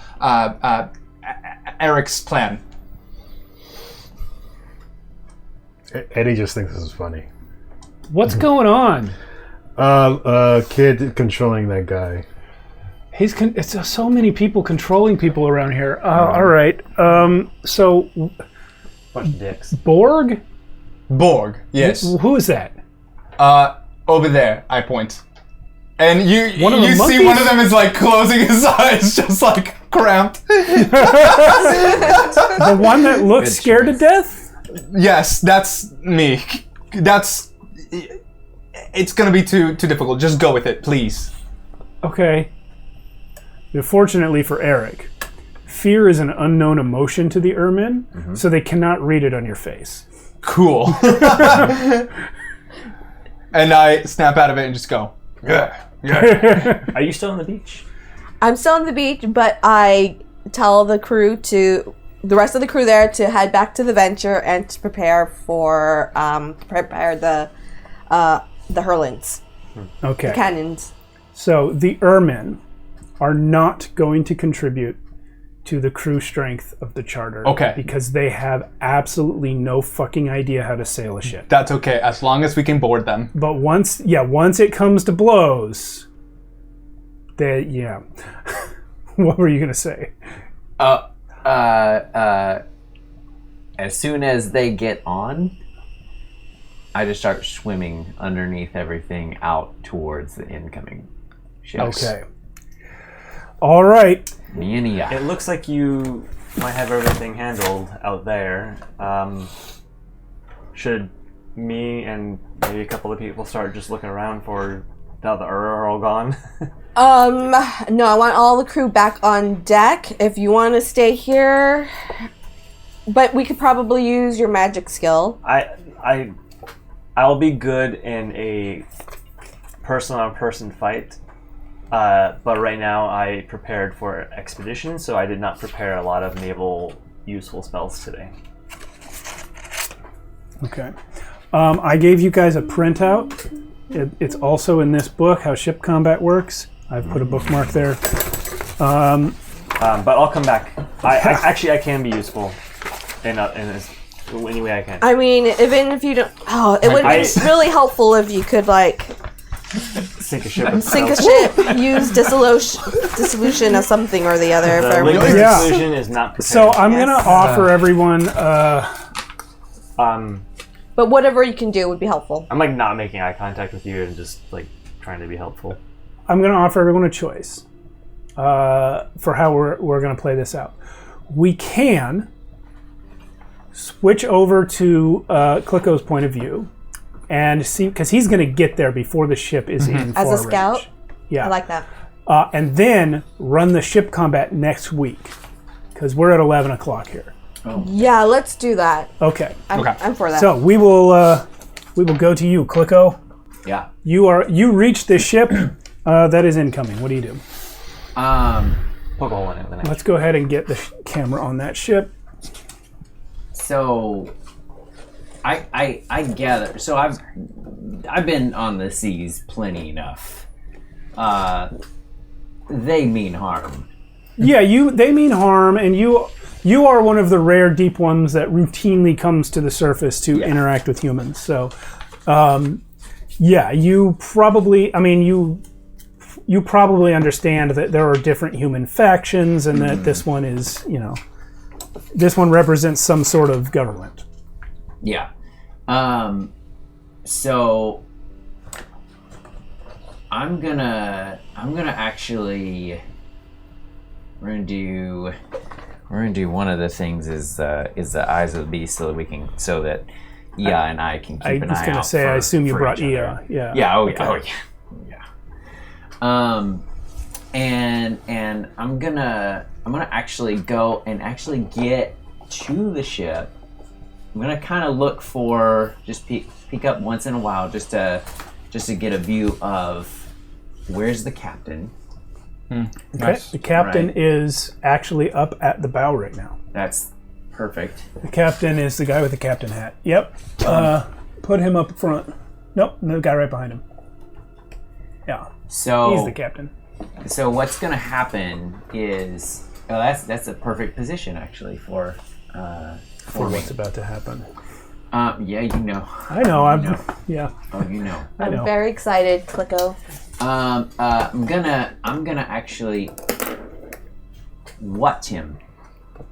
Eric's plan. Eddie just thinks this is funny. What's going on? Kid controlling that guy. It's so many people controlling people around here. All right. So Bunch of dicks. Borg? Borg, yes. Who is that? Over there, I point. And you One of the see monkeys? one of them is like closing his eyes, just like cramped. The one that looks Good scared to death? Yes, that's me. It's gonna be too difficult. Just go with it, please. Okay. Fortunately for Eric, fear is an unknown emotion to the Ermin, so they cannot read it on your face. Cool. And I snap out of it and just go. Are you still on the beach? I'm still on the beach, but I tell the rest of the crew there to head back to the Venture and to prepare for the Hurlins, Okay. the cannons. So the Ermin are not going to contribute to the crew strength of the charter. Okay. Because they have absolutely no fucking idea how to sail a ship. That's okay, as long as we can board them. But once it comes to blows, what were you gonna say? As soon as they get on, I just start swimming underneath everything out towards the incoming ships. Okay. All right. Me and It looks like you might have everything handled out there. Should me and maybe a couple of people start just looking around for now the are all gone? No, I want all the crew back on deck. If you want to stay here, but we could probably use your magic skill. I'll be good in a person-on-person fight. But right now I prepared for expedition, so I did not prepare a lot of naval useful spells today. Okay. I gave you guys a printout. It's also in this book, How Ship Combat Works. I've put a bookmark there. But I'll come back. I can be useful in any way I can. I mean, even if you don't... Oh, it would be really helpful if you could, Sink a ship. Use dissolution of something or the other. The liquid dissolution is not prepared. So I'm going to offer everyone... but whatever you can do would be helpful. I'm not making eye contact with you and just trying to be helpful. I'm going to offer everyone a choice for how we're going to play this out. We can switch over to Klicko's point of view and see, because he's going to get there before the ship is in far As a scout? range. Yeah. I like that. And then run the ship combat next week, because we're at 11 o'clock here. Yeah, let's do that. Okay. I'm for that. So we will go to you, Klicko. Yeah. You reach the ship that is incoming. What do you do? Poke a hole in it. Let's go ahead and get the camera on that ship. So, I gather. So I've been on the seas plenty enough. They mean harm. Yeah, they mean harm, and you are one of the rare deep ones that routinely comes to the surface to interact with humans. So, you probably. I mean, you probably understand that there are different human factions, and that this one is, this one represents some sort of government. Yeah. So I'm gonna actually we're gonna do one of the things is the eyes of the beast so that and I can keep an eye out. I was gonna say, I assume you brought Ia. Yeah. Yeah. Oh Okay. yeah. And I'm gonna actually go and actually get to the ship. I'm gonna kind of look for, just peek up once in a while, just to get a view of where's the captain. Okay. Nice. The captain is actually up at the bow right now. That's perfect. The captain is the guy with the captain hat. Yep. Put him up front. Nope, the guy right behind him. Yeah. So he's the captain. So what's gonna happen is, that's a perfect position actually for For what's about to happen. Yeah, you know. I know. Yeah. Oh, you know. I know. I'm very excited, Clicko. I'm gonna actually watch him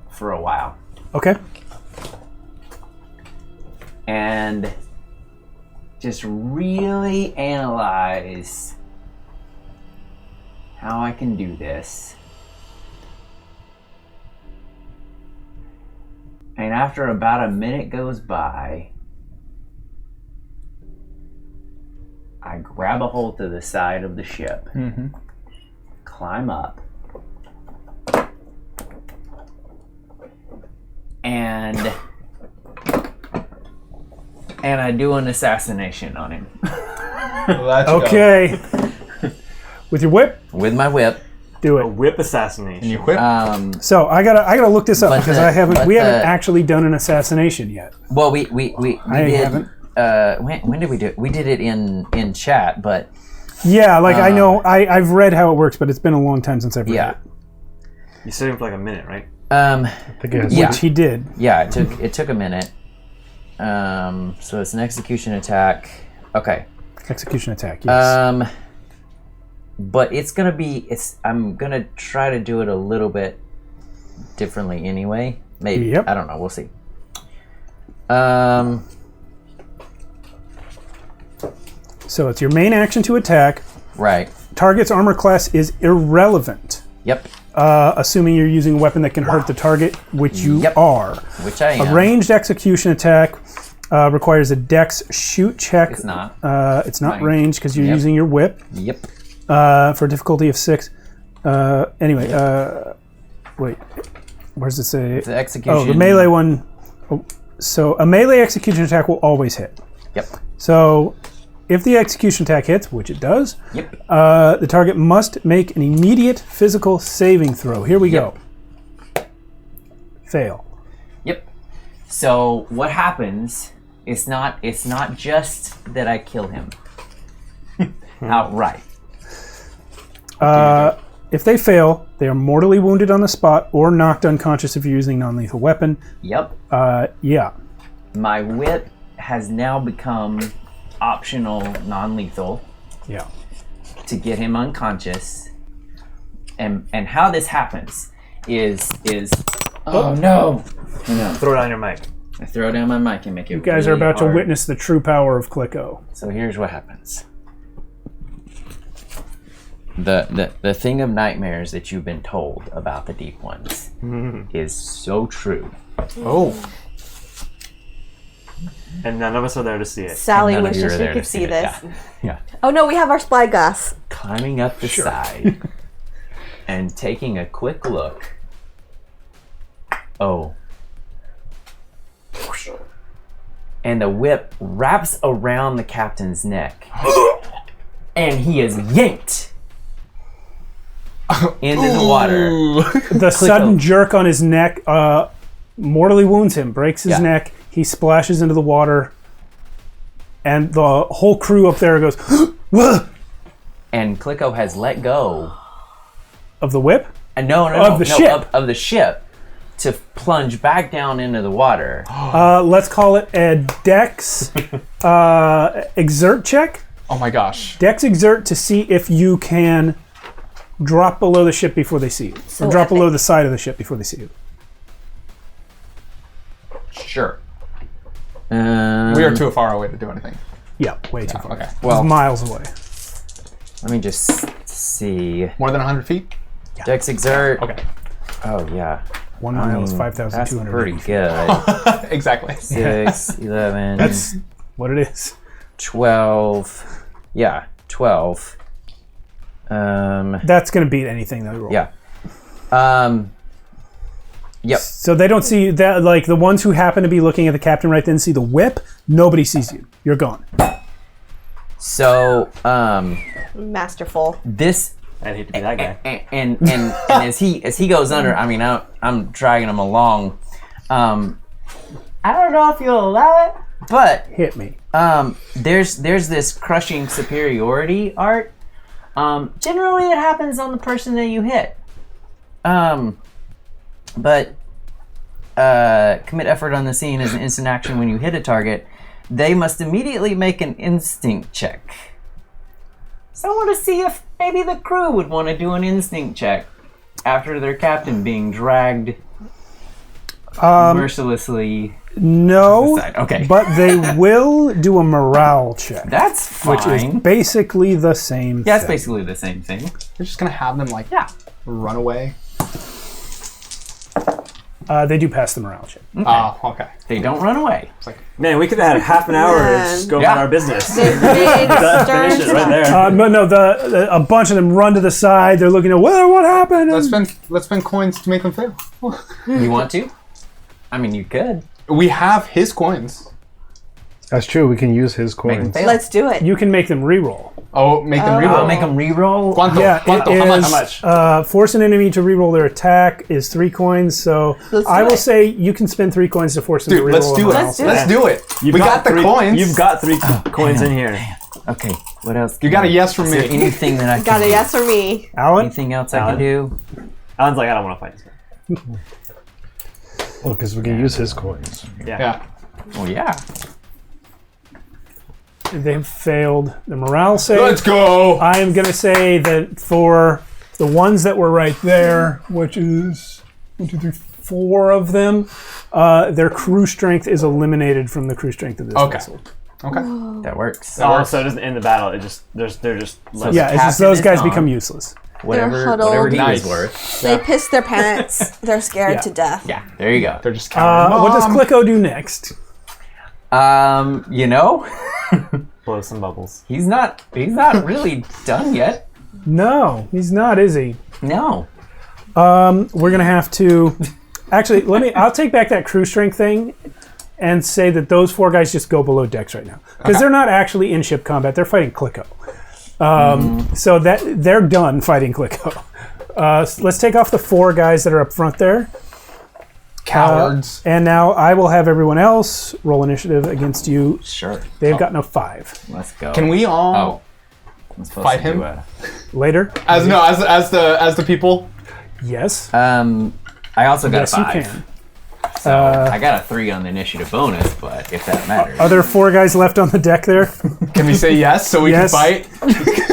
for a while Okay. and just really analyze how I can do this. And after about a minute goes by, I grab a hold to the side of the ship, climb up, and I do an assassination on him Let's go. Okay. With your whip, with my whip. do A it. whip assassination. You whip? So I gotta look this up But because the- we but haven't the- actually done an assassination yet. Well, we I did. haven't. When did we do it? We did it in chat, but Yeah, like I know I've read how it works, but it's been a long time since I've read yeah. it. You sit him for like a minute, right? Yeah. Which he did. Yeah, it took a minute. So it's an execution attack. Okay. Execution attack, yes. But I'm gonna try to do it a little bit differently anyway. Maybe. Yep. I don't know, we'll see. So it's your main action to attack. Right. Target's armor class is irrelevant, Yep. assuming you're using a weapon that can hurt the target, which you Yep. are. Which I am. A ranged execution attack requires a dex shoot check. It's not. It's not Fine. ranged because you're Yep. using your whip Yep. for a difficulty of 6. Anyway, wait. Where does it say? The execution. Oh, the melee one. Oh, so a melee execution attack will always hit. Yep. So if the execution attack hits, which it does, Yep. the target must make an immediate physical saving throw. Here we go. Fail. Yep. So what happens? It's not just that I kill him outright. If they fail, they are mortally wounded on the spot or knocked unconscious if you're using non-lethal weapon. Yep. Yeah. My whip has now become optional non-lethal Yeah. to get him unconscious. And how this happens is oh no. Throw it on your mic. I throw down my mic and make it You guys are really about hard. to witness the true power of Clicko. So here's what happens. The thing of nightmares that you've been told about the deep ones is so true. Oh. And none of us are there to see it. Sally None of you wishes are she there to could see see it, this. Yeah. Oh no, we have our spyglass. Climbing up the side and taking a quick look. Oh. And the whip wraps around the captain's neck. And he is yanked into the water. The sudden jerk on his neck mortally wounds him, breaks his Yeah. neck. He splashes into the water, and the whole crew up there goes, "Whoa!" And Clicko has let go. Of the whip? No, Of the ship. Of the ship to plunge back down into the water. Let's call it a dex exert check. Oh my gosh. Dex exert to see if you can drop below the ship before they see you. So or drop epic. below the side of the ship before they see you. Sure. We are too far away to do anything. Yeah, way too far. Okay. Well, miles away. Let me just see. More than 100 feet? Dex exert. Okay. Oh, yeah. 1 mile is That's 5,200. pretty good. Exactly. 6, 11, That's what it is. 12. Yeah, 12. That's going to beat anything they roll. Yeah. Yep. So they don't see that, like the ones who happen to be looking at the captain right then see the whip. Nobody sees you. You're gone. So, Masterful. this I'd hate to be that guy. and as he goes under, I mean, I'm dragging him along. I don't know if you'll allow it, but Hit me. there's this crushing superiority art. Generally, it happens on the person that you hit. But commit effort on the scene as an instant action when you hit a target, they must immediately make an instinct check. So I want to see if maybe the crew would want to do an instinct check after their captain being dragged mercilessly. No, Okay. but they will do a morale check. That's fine. Which is basically the same Yeah, it's thing. basically the same thing. We're just gonna have them like run away. They do pass the morale check. Oh, okay. They don't run away. Man, we could have had half an hour to just go about our business. They Finish it right there. But no, a bunch of them run to the side. They're looking at, well, what happened? Let's spend coins to make them fail. You want to? I mean, you could. We have his coins. That's true. We can use his Make them coins. fail. Let's do it. You can make them reroll. Oh, make them I'll reroll. make them reroll. Quanto? Yeah, Quanto? it How is. much? Force an enemy to reroll their attack is 3 coins. So Let's do I will it. say you can spend 3 coins to force them Dude, to reroll. let's do it. Let's do Let's do it. You've We got the three, coins. You've got 3 coins in here. Okay, what else? You got a yes from Is there me. anything that I can Got a do? yes for me. Alan? Anything else I Alan? can do? Alan's like, I don't want to fight this guy. Oh, because we can use his coins. Yeah. Well, yeah. They've failed the morale save. Let's go. I am going to say that for the ones that were right there, which is 1, 2, 3, 4 of them, their crew strength is eliminated from the crew strength of this vessel. Okay. That works. So it doesn't end the battle. It just they're just less. Yeah, it's just captain those is guys gone. become useless. Whatever huddled. he Nice. was worth. They piss their pants. They're scared Yeah. to death. Yeah, there you go. They're just counting. What does Clicko do next? You know, blow some bubbles. he's not really done yet. No, he's not, is he? No. We're going to have to... Actually, I'll take back that crew strength thing and say that those 4 guys just go below decks right now. Because they're not actually in ship combat. They're fighting Clicko. So that they're done fighting Clicko. Let's take off the 4 guys that are up front there. Cowards. And now I will have everyone else roll initiative against you. Sure. They've gotten a 5. Let's go. Can we all Oh. I'm supposed fight to him? do a- Later? as the people? Yes. I also got Yes, a you 5. can. So I got a 3 on the initiative bonus, but if that matters. Are there 4 guys left on the deck there? Can we say yes so we Yes. can fight?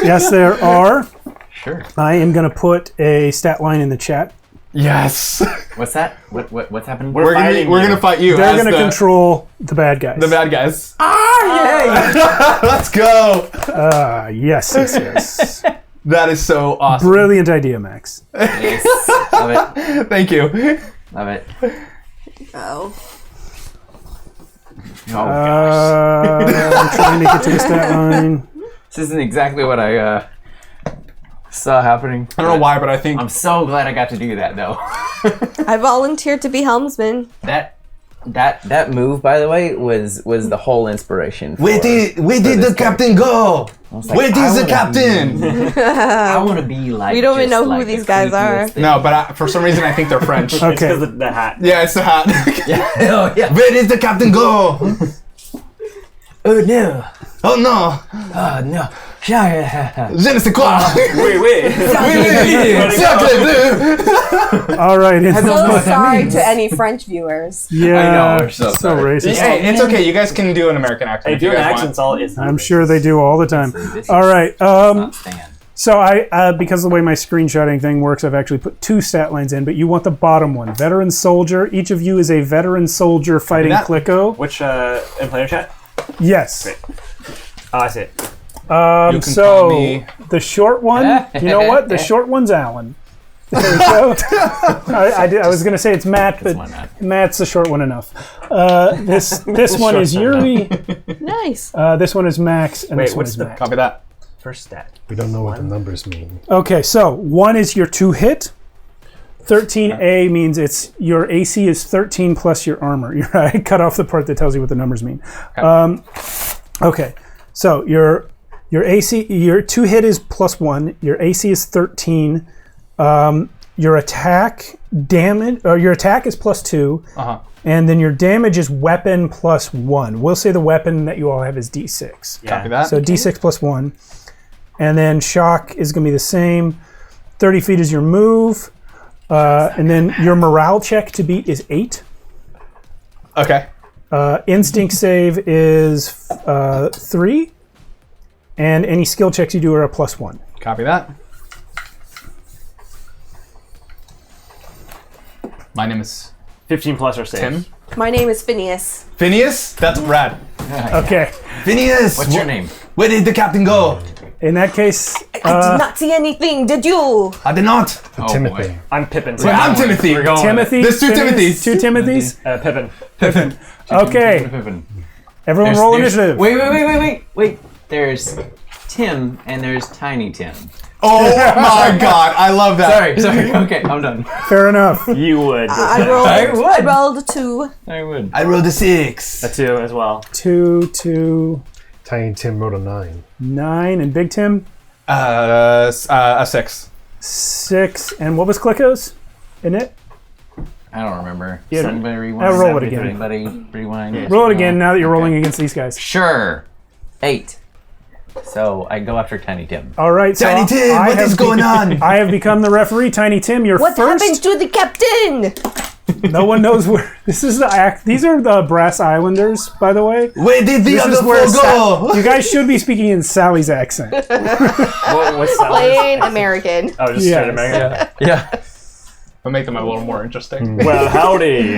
Yes, there are. Sure. I am going to put a stat line in the chat. Yes. What's that? What's happening? We're gonna fight you. They're as going to control the bad guys. the bad guys. Ah, yay! Let's go. Yes. That is so awesome. Brilliant idea, Max. Yes. Love it. Thank you. Love it. Oh. Oh gosh. I'm trying to get to the stat line. This isn't exactly what I saw happening. I don't know why, but I think I'm so glad I got to do that though. I volunteered to be helmsman. That move, by the way, was the whole inspiration. where did the captain go? Where is the captain? I want to be like. We don't even just know who like these the guys are. creepiest thing. No, but for some reason I think they're French. It's Okay. because of the hat. Yeah, it's the hat. Oh yeah. Where did the captain go? Oh no. Oh no! Oh no. Yeah. Je ne sais quoi. Wait. All right. So what that sorry means. to any French viewers. Yeah. I know, we're so sorry. racist. Hey, it's okay. You guys can do an American accent. Hey, if you doing guys accents want. all is. I'm sure they do all the time. This All is right. not Stan. So I, because of the way my screenshotting thing works, I've actually put 2 stat lines in, but you want the bottom one. Veteran soldier. Each of you is a veteran soldier fighting that- Clicko. Which in player chat? Yes. Great. Oh, I see it. You can call So me- the short one, you know what? The short one's Alan. There we go. I was going to say it's Matt, but why not? Matt's the short one enough. This one is Yuri. Nice. This one is Max, and Wait, this one what's is the- Matt. Copy that. First stat. We don't know what the numbers mean. Okay, so 1 is your 2 hit. 13A means it's your AC is 13 plus your armor. I cut off the part that tells you what the numbers mean. Okay, so your AC, your 2 hit is +1. Your AC is 13. Your attack damage, or your attack is +2, and then your damage is weapon +1. We'll say the weapon that you all have is D6. Yeah. Copy that. So D6 +1, and then shock is going to be the same. 30 feet is your move, and then your morale check to beat is 8. Okay. Instinct save is 3, and any skill checks you do are a +1. Copy that. My name is 15 plus or safe. Tim. My name is Phineas. Phineas? That's rad. Okay. Phineas! What's your name? Where did the captain go? In that case, I did not see anything, did you? I did not. Oh, Timothy. boy. I'm Pippin. I'm Timothy. We're going Timothy. There's two Phineas, Timothys. Two Timothys. Pippin. Okay. Pippin. Everyone roll initiative. Wait. There's Tim and there's Tiny Tim. Oh my god, I love that. Sorry. Okay, I'm done. Fair enough. You would. I rolled a 2. I would. I rolled a 6. A 2 as well. 2, 2, Tiny Tim rolled a 9. 9, and Big Tim A 6. 6. And what was Clicko's in it? I don't remember. Yeah, Somebody rewind. roll it again. Everybody rewind. Roll it again now that you're rolling against these guys. Sure. 8. So I go after Tiny Tim. All right. So Tiny Tim, I what have is going on? I have become the referee. Tiny Tim, you're What first. happened to the captain? No one knows where. This is the act. These are the Brass Islanders, by the way. Where did the This other is where four go? you guys should be speaking in Sally's accent. What's that? Plain American. Oh, just straight American. Yeah. I'll make them a little more interesting. Well, howdy.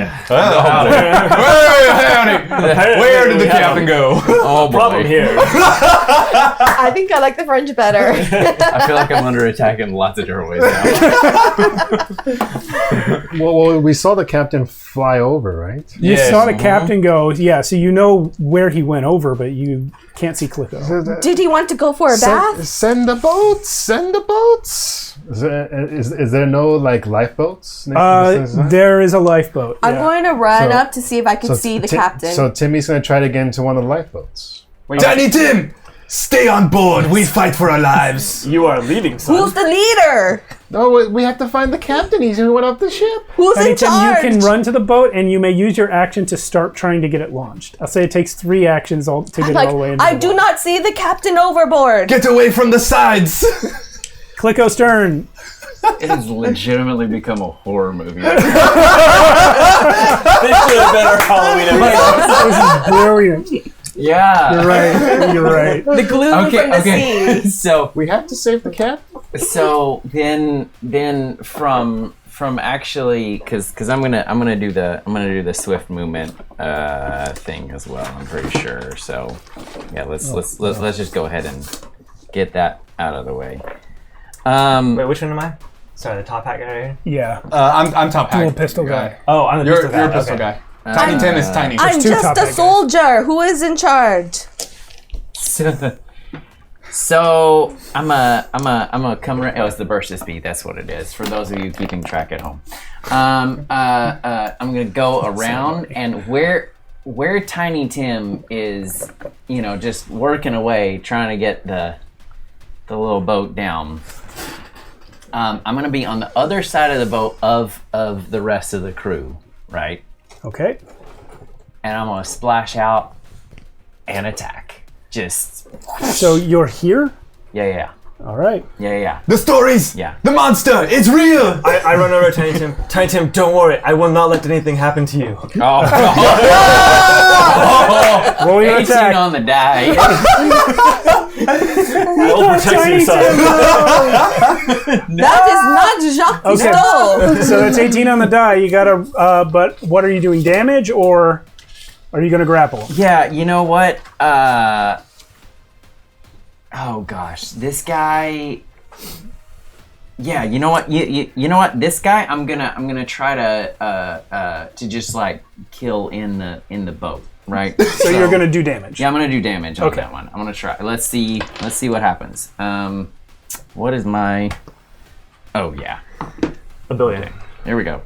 Where did the captain go? Oh boy. Problem here. I think I like the French better. I feel like I'm under attack in lots of different ways now. Well, we saw the captain fly over, right? You Yes. saw the captain go. Yeah, so you know where he went over, but you can't see Clicko. Did he want to go for a bath? Send the boats! Send the boats! Is there no like lifeboats? There is a lifeboat. I'm yeah. going to run So- up to see if I can see the captain. So Timmy's gonna try to get into one of the lifeboats. Tiny Tim, stay on board. We fight for our lives. You are leading, son. Who's the leader? No, we have to find the captain. He's who went off the ship. Who's Tiny in Tim, charge? you can run to the boat, and you may use your action to start trying to get it launched. I'll say it takes 3 actions to get it all the way into I the do water. not see the captain overboard. Get away from the sides. Clicko stern. It has legitimately become a horror movie. This should have been our Halloween episode. This is brilliant. Yeah. You're right. You're right. The glue from the sea. So We have to save the cat. then from actually because I'm gonna do the swift movement thing as well. I'm pretty sure. So yeah, let's just go ahead and get that out of the way. Wait, which one am I? Sorry, the top hat guy right here? Yeah. I'm top Dual hack pistol guy. Oh, I'm the You're pistol a guy. pistol Okay. guy. Tiny Tim is tiny. I'm two just top a hat guys. soldier. Who is in charge? So I'm a come right. Oh, it's the burst of speed. That's what it is. For those of you keeping track at home, I'm gonna go around and where Tiny Tim is, just working away trying to get the little boat down. I'm gonna be on the other side of the boat of the rest of the crew, right? Okay. And I'm gonna splash out and attack. Just So you're here? yeah. All right. The stories. Yeah. The monster. It's real. I run over to Tiny Tim. Tiny Tim, don't worry. I will not let anything happen to you. Oh, Roll your 18 attack. on the die. I will protect Tiny you, son. That is not Jacques Okay. Cousteau. So it's 18 on the die. You gotta. But what are you doing? Damage or are you gonna grapple? Yeah, you know what? Oh gosh, this guy. Yeah, you know what? You know what? This guy, I'm gonna try to just like kill in the boat, right? So you're gonna do damage. Yeah, I'm gonna do damage on Okay. that one. I'm gonna try. Let's see what happens. What is my? Oh yeah, A billion. here we go.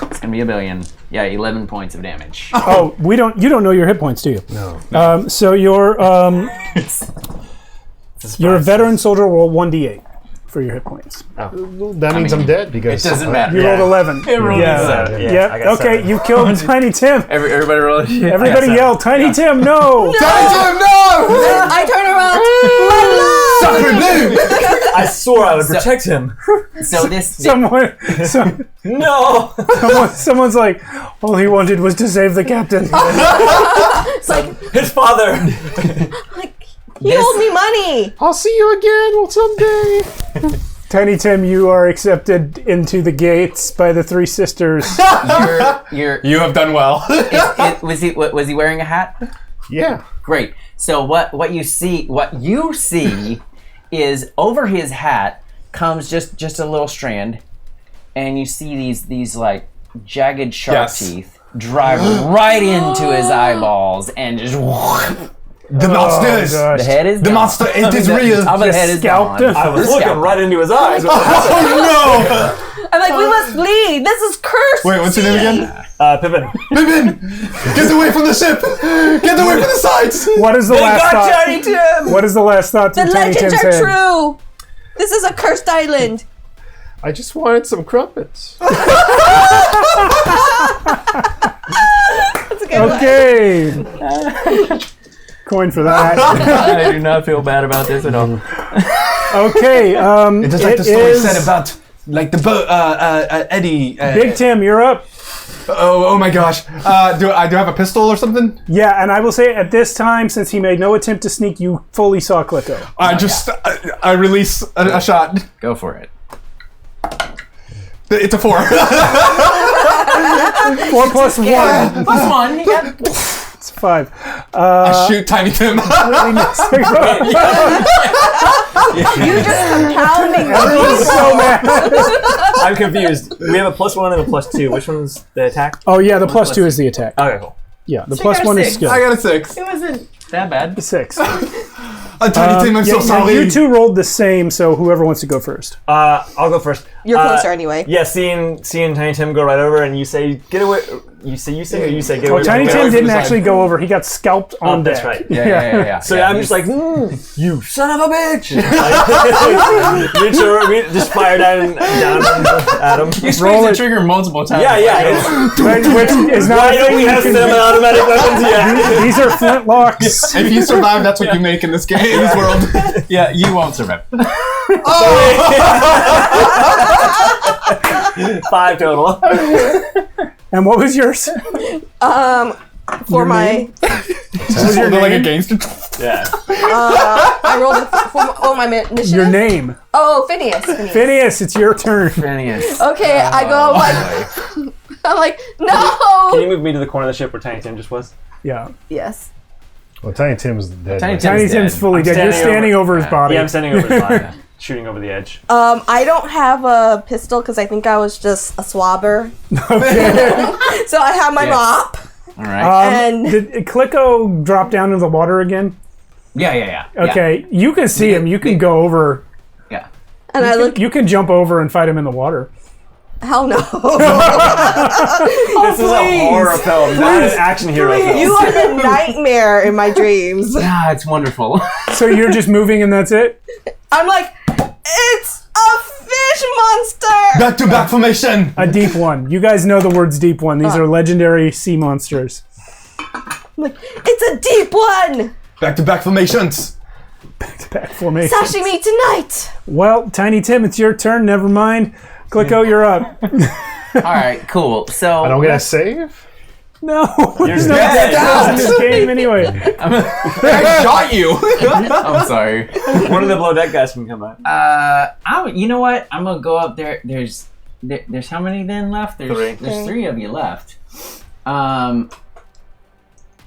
It's gonna be a billion. Yeah, 11 points of damage. Oh, you don't know your hit points, do you? No. So you're you're a veteran soldier. Roll 1d8 for your hit points. That means I'm dead because It doesn't matter. You rolled 11. It rolled yeah. 7. Yeah, Yep. I got Okay, 7. you killed Tiny Tim. Everybody roll. Everybody yell, Tiny Tim, no! Tiny Tim, no! I turn around. Sacre bleu! I swore I would protect him. So this Someone's like, all he wanted was to save the captain. It's like, His father. he owed me money. I'll see you again someday. Tiny Tim, you are accepted into the gates by the three sisters. You have done well. was he wearing a hat? Yeah. Great. So what you see is over his hat comes just a little strand, and you see these like jagged sharp teeth drive right into his eyeballs and just. The monsters. gosh. The head is The gone. monster. It is real. Top of the head is scalped gone. him. I was looking right into his eyes. Oh no! I'm like, we must flee. This is cursed. Wait, what's your name again? Pippin. Pippin! Get away from the ship! Get away from the sides! What is the last thought? Tiny Tim! What is the last thought The in Tiny legends Tim's are head? true. This is a cursed island. I just wanted some crumpets. That's a good one. Okay. Coin for that. I do not feel bad about this at all. Okay. Just like the story said about, like the boat, Eddie. Big Tim, you're up. Oh my gosh. Do I have a pistol or something? Yeah, and I will say at this time, since he made no attempt to sneak, you fully saw Clicko. I release a shot. Go for it. It's a 4. 4 plus 1. Plus one. Yeah. It's 5. I shoot Tiny Tim. Really nice. You're just compounding. Everyone's so mad. I'm confused. We have a +1 and a +2. Which one's the attack? Oh yeah, the plus 2 is the attack. Okay, cool. Yeah, the So plus you got 1 a is 6. skill. I got a 6. It wasn't that bad. 6. Tiny Tim, I'm so sorry. You two rolled the same, so whoever wants to go first. I'll go first. You're closer anyway. Yeah, seeing Tiny Tim go right over, and you say, "Get away!" You say, get away. Oh, Tiny get Tim away from didn't the side. actually go over. He got scalped on That's deck. right. Yeah. So I'm just like, you son of a bitch! Reach over, just fire down at him. You squeeze the trigger multiple times. Yeah. Which is not Why a don't thing we you have can do. semi-automatic weapons yet? These are flintlocks. If you survive, that's what you make in this game, in this world. Yeah, you won't survive. 5 total. And what was yours? For my, Just hold it like a gangster. Yeah. I rolled it for my initiative. Your name. Oh, Phineas. Phineas, it's your turn. Phineas. Okay, I go like, I'm like, Can no. you move me to the corner of the ship where Tiny Tim just was? Yeah. Yes. Well, Tiny Tim's dead. Tiny right? Tim- Tiny Tim's dead. fully dead. You're standing over his body. Yeah, I'm standing over his body, shooting over the edge. I don't have a pistol because I think I was just a swabber. So I have my mop. All right. And Did Clicko drop down into the water again? Yeah. Okay, you can see him. You can go over. Yeah. And I look. You can jump over and fight him in the water. Hell no. This is a horror film, not an action hero film. You are the nightmare in my dreams. Ah, it's wonderful. So you're just moving and that's it? I'm like, it's a fish monster. Back-to-back formation. A deep one. You guys know the words deep one. These are legendary sea monsters. I'm like, it's a deep one. Back-to-back formations. Back formation. Sashimi tonight. Well, Tiny Tim, it's your turn. Never mind. Clicko, you're up. All right, cool. So I don't get a save? No, there's no dead. death in this game anyway. I shot you. I'm sorry. One of the below deck guys can come by. You know what? I'm gonna go up there. There's how many then left? There's 3 of you left.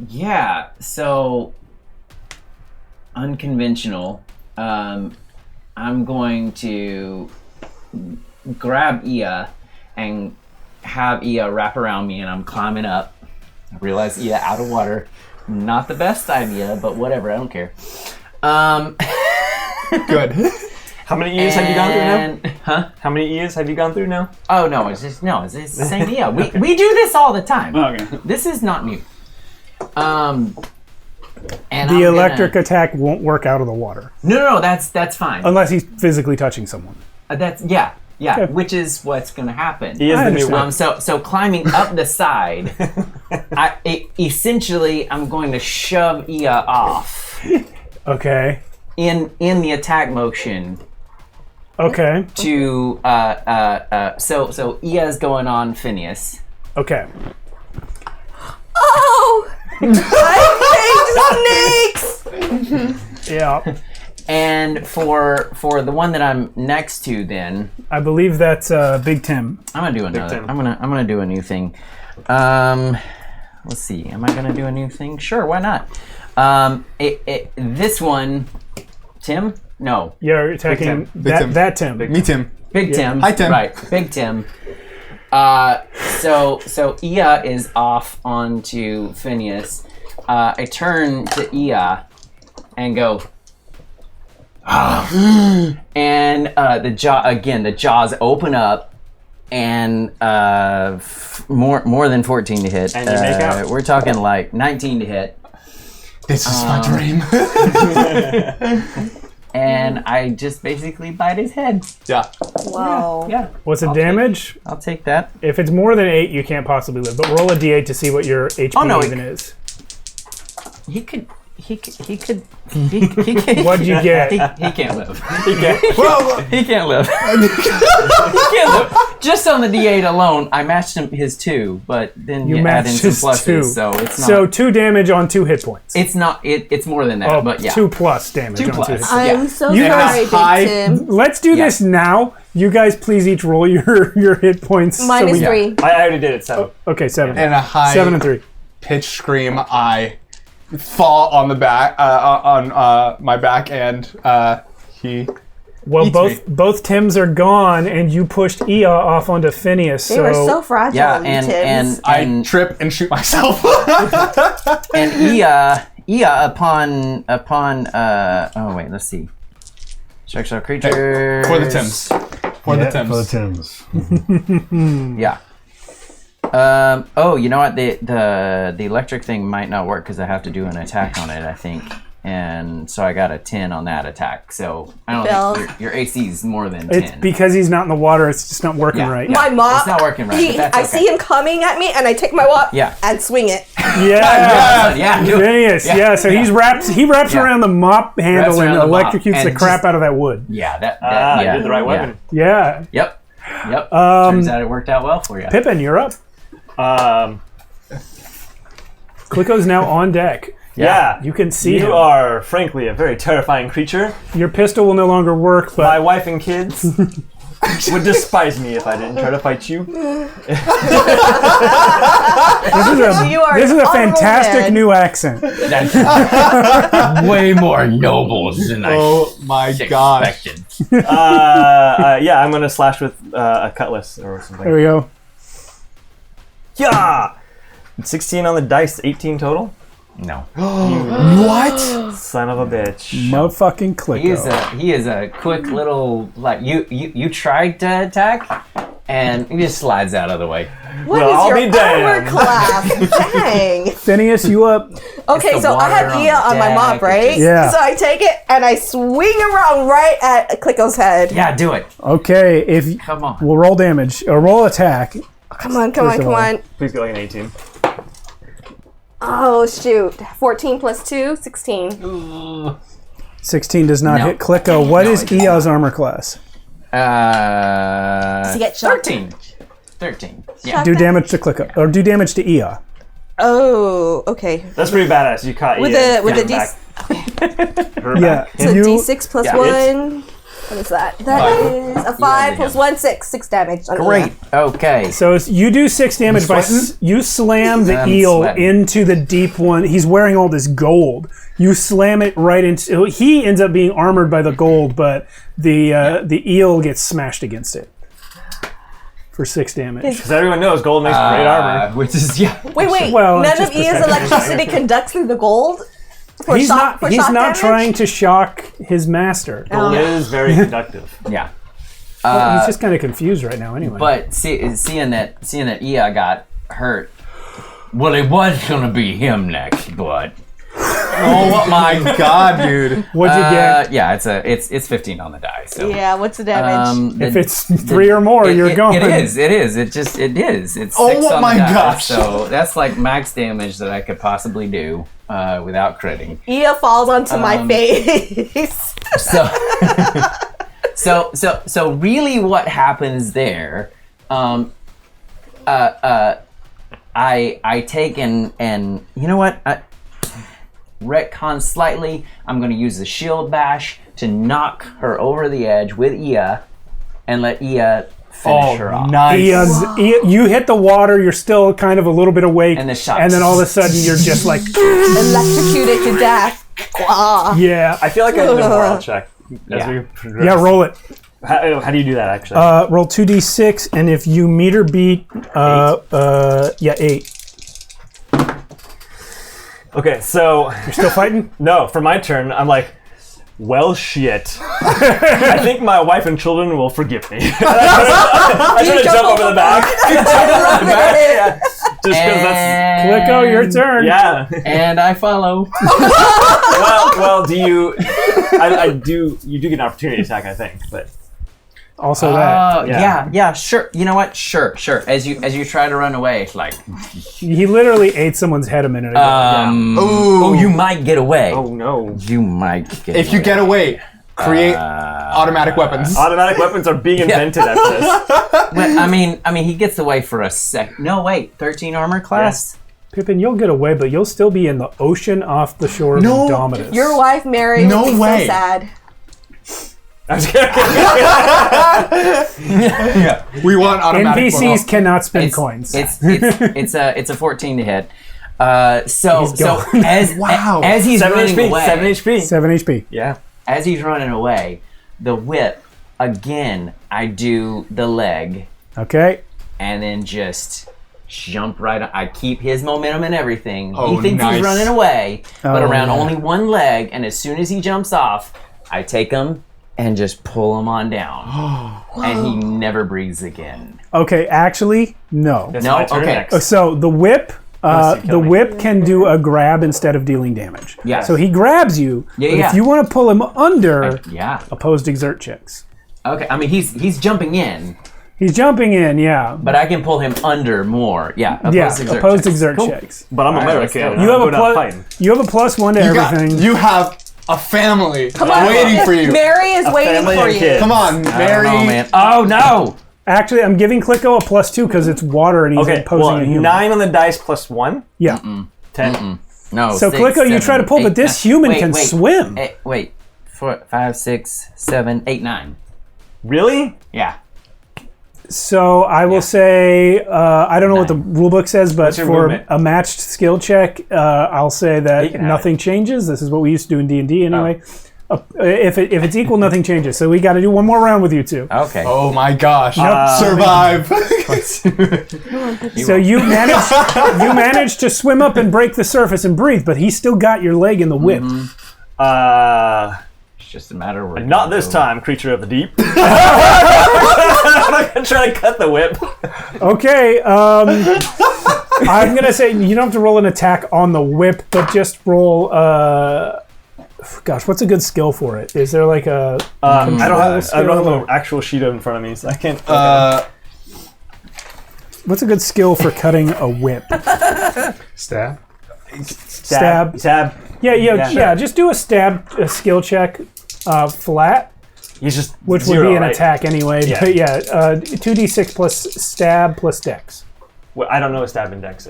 Yeah. So unconventional. I'm going to grab Ia and have Ia wrap around me, and I'm climbing up. I realize Ia out of water. Not the best idea, but whatever. I don't care. Good. How many years have you gone through now? Huh? How many years have you gone through now? Oh no, it's the same Ia. We do this all the time. Okay. This is not new. And The electric attack won't work out of the water. No, that's fine. Unless he's physically touching someone. That's yeah, Okay. which is what's gonna happen. He is the new understand. one. So climbing up the side, essentially I'm going to shove Ia off Okay. in the attack motion, Okay. to so Ia's going on Phineas. Okay. Oh! I hate snakes! Yeah. And for the one that I'm next to, then I believe that's Big Tim. I'm gonna do another. Tim. I'm gonna do a new thing. Let's see. Am I gonna do a new thing? Sure. Why not? This one, Tim. No, You're attacking Tim. that Tim. Me, Tim. Big Tim. Hi, Tim. Right, Big Tim. So Ia is off onto Phineas. I turn to Ia and go. And the jaws open up, and more than 14 to hit. And you make out. We're talking like 19 to hit. This is my dream. And I just basically bite his head. Yeah. Wow. Yeah. What's the damage? I'll take that. If it's more than 8, you can't possibly live. But roll a d8 to see what your HP even is. He could. What'd What'd you get? He can't live. He can't live. He can't live. Just on the D8 alone, I matched his 2, but then you add in matched some his pluses, 2. so it's not. So 2 damage on 2 hit points. It's not. It's more than that, but yeah. 2 plus damage 2 on 2 hit plus. points. I'm so You sorry, guys- Big Tim. Let's do this now. You guys please each roll your hit points. Minus 3. I already did it, 7. Okay, 7. And a high 7 and 3. pitch scream. I fall on the back, on my back, and he. Well, Eats both Tims are gone, and you pushed Ia off onto Phineas. They were so fragile, Yeah, you and Tims. I trip and shoot myself. and Ia upon oh wait, let's see. Strikes our creature For the Tims. For the Tims. For the Tims. Yeah. Oh, you know what? The electric thing might not work because I have to do an attack on it, I think. And so I got a 10 on that attack. So I don't think your AC is more than 10. It's because he's not in the water. It's just not working right. My mop. It's not working right. But that's I okay. see him coming at me, and I take my mop and swing it. Yeah, do it. Phineas. Yeah, so he wraps around the mop handle and around the mop electrocutes the and crap just- out of that wood. Yeah, that You yeah. did the right weapon. Yeah. Yep. Turns out it worked out well for you. Pippin, you're up. Klicko's now on deck. Yeah. You can see him. You are, frankly, a very terrifying creature. Your pistol will no longer work, but My wife and kids would despise me if I didn't try to fight you. You are this is an a honorable fantastic man. new accent. That's way more noble than Oh my gosh. expected. Yeah, I'm going to slash with a cutlass or something. There we go. Yeah! 16 on the dice, 18 total. No. What? Son of a bitch. Motherfucking Klicko. He is a quick little like you tried to attack and he just slides out of the way. What Well, is I'll your be damned. armor class? Dang. Phineas, you up? Okay, the so I have water on Ia the on my deck, mop, it's right? just- Yeah. So I take it and I swing around right at Klicko's head. Yeah, do it. Okay, if Come on. we'll roll damage or roll attack. Come on, First of all. Please get like an 18. Oh, shoot. 14 plus 2, 16. 16 does not No. hit Klicko. What No, is it does Ia's armor class? Does he get shot? 13. 13. Yeah. Do damage to Klicko or do damage to Ia. Oh, okay. That's pretty badass. You caught With Ian. a with a Her back. Yeah, So you, D6 plus Yeah, 1. What is that? That is a 5 plus 1, 6. 6 damage. On Great. Okay. so you do 6 damage by you slam the I'm eel sweating. into the deep one. He's wearing all this gold. You slam it right into. He ends up being armored by the gold, but the eel gets smashed against it for 6 damage. Because everyone knows gold makes great armor. Which is Wait. Well, it's None just of Ia's protection. electricity conducts through the gold? For He's shock, not. for He's shock not damage? trying to shock his master. Gold is very conductive. yeah. He's just kind of confused right now. Anyway, But seeing that Ia got hurt. Well, it was gonna be him next, but Oh my god, dude. what'd you get? Yeah, it's 15 on the die. So. Yeah, what's the damage? If it's 3 or more, you're going. It is. It's 6 Oh on my the die. gosh. So that's like max damage that I could possibly do without critting. Ia falls onto my face. So So really, what happens there? I take and you know what? Retcon slightly. I'm going to use the shield bash to knock her over the edge with Ia, and let Ia finish her off. Nice. You hit the water. You're still kind of a little bit awake, And the shot. and then all of a sudden you're just like, Electrocuted to death. yeah, I feel like I need a moral check as we progress. yeah. Roll it. How do you do that, actually? Roll 2d6, and if you meet or beat, 8. Okay, so You're still fighting? no, for my turn, I'm like, well, shit. I think my wife and children will forgive me. I try to jump over the back. Yeah. Just because that's Clicko, your turn. yeah. And I follow. Well, do you? I do. You do get an opportunity attack, I think, but. Also that. Yeah, sure. You know what? Sure. As you try to run away, it's like, He literally ate someone's head a minute ago. oh, you might get away. Oh no! You might get If you get away, create automatic weapons. Automatic weapons are being invented after this. Well, I mean, he gets away for a sec. No, wait, 13 armor class. Pippin, you'll get away, but you'll still be in the ocean off the shore of No. Indomitus. Your wife, Mary, No would be way. so sad. I'm just kidding. Yeah. We want automatic NPCs weapons. cannot spend coins. It's a 14 to hit. So gone. as he's 7 running HP. away, 7 HP. 7 HP. Yeah. as he's running away, the whip again. I do the leg. Okay. And then just jump right on. I keep his momentum and everything. Oh, He thinks nice. he's running away, but Oh, around yeah. only one leg, and as soon as he jumps off, I take him and just pull him on down. And he never breathes again. Okay, actually, no. That's No? my turn Okay. next. So the whip, Unless you kill me. can do a grab instead of dealing damage. Yeah. So he grabs you, Yeah, but yeah. if you want to pull him under, Yeah. opposed exert checks. Okay. I mean, he's jumping in, He's jumping in, yeah. but I can pull him under more. Yeah. Opposed exert Cool. checks. But I'm All right, American. let's go. You have I'm a good at fighting. you have a +1 to everything. You have a family on. waiting for you. Mary is waiting family for and you. kids. Come on, Mary. Oh man. Oh no. Actually, I'm giving Clicko a +2 because it's water and he's Okay, imposing well, a human. 9 on the dice plus 1. Yeah. 10. No. So 6, Clicko, you 7, try to pull, 8, but this 9. human can swim. Wait. 4, 5, 6, 7, 8, 9. Really? Yeah. So I will say, I don't know what the rulebook says, but your for movement? a matched skill check, I'll say You that can have nothing changes. This is what we used to do in D&D anyway. If it's equal, nothing changes. So we got to do one more round with you two. Okay. Oh my gosh. Survive. So you managed to swim up and break the surface and breathe, but he still got your leg in the whip. It's just a matter of Not this time, creature of the deep. I'm not gonna try to cut the whip. Okay, I'm gonna say you don't have to roll an attack on the whip, but just roll. Gosh, what's a good skill for it? Is there like a? I don't have skill? an actual sheet in front of me, so I can't. What's a good skill for cutting a whip? Stab. Stab. Yeah. Just do a skill check, flat, He's just which zero, would be an right? attack anyway. Yeah. But yeah, 2d6 plus stab plus dex. Well, I don't know his stab index.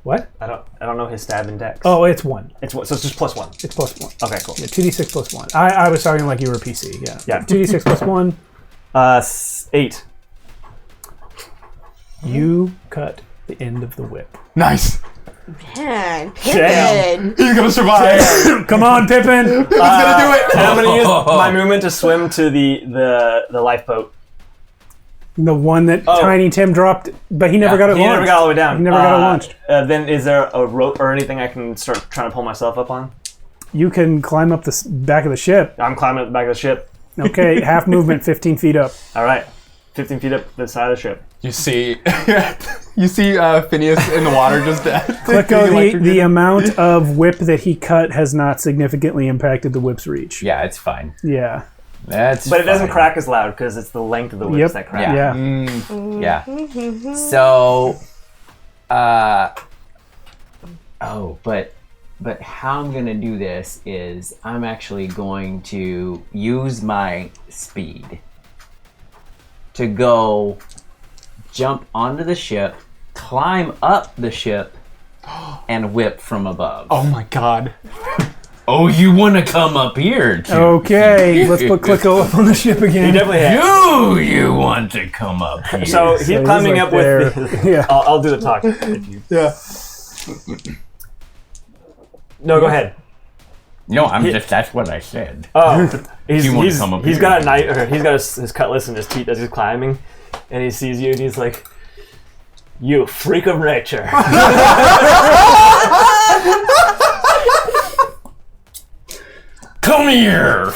What? I don't know his stab index. Oh, it's 1. It's what? So it's just plus 1. It's +1. Okay, cool. Yeah, 2d6 plus 1. I was talking like you were a PC. Yeah. Yeah. 2d6 plus 1. 8. You cut the end of the whip. Nice. Man, Damn. Pippin. He's gonna survive. Come on, Pippin! He's gonna do it. And I'm gonna use my movement to swim to the lifeboat. The one that Oh. Tiny Tim dropped, but he never got it He launched. never got all the way down. He never got it launched. Then is there a rope or anything I can start trying to pull myself up on? You can climb up the back of the ship. I'm climbing up the back of the ship. Okay, half movement, 15 feet up. All right, 15 feet up the side of the ship. You see Phineas in the water just dead. Clicko, the amount of whip that he cut has not significantly impacted the whip's reach. Yeah, it's fine. Yeah. That's But it doesn't fine. crack as loud because it's the length of the whips Yep. that crack. Yeah. Yeah. So, but But how I'm gonna do this is I'm actually going to use my speed to go jump onto the ship, climb up the ship, and whip from above. Oh my god. Oh, you want to come up here too? Okay, let's put Clicko up on the ship again. He definitely has. You want to come up here? So he's climbing like up with. The, Yeah. I'll do the talk. If you... Yeah. No, go ahead. No, that's what I said. Oh, he's come up he's here? got a knife, or he's got his cutlass in his teeth as he's climbing, and he sees you, and he's like, "You freak of nature." Come here.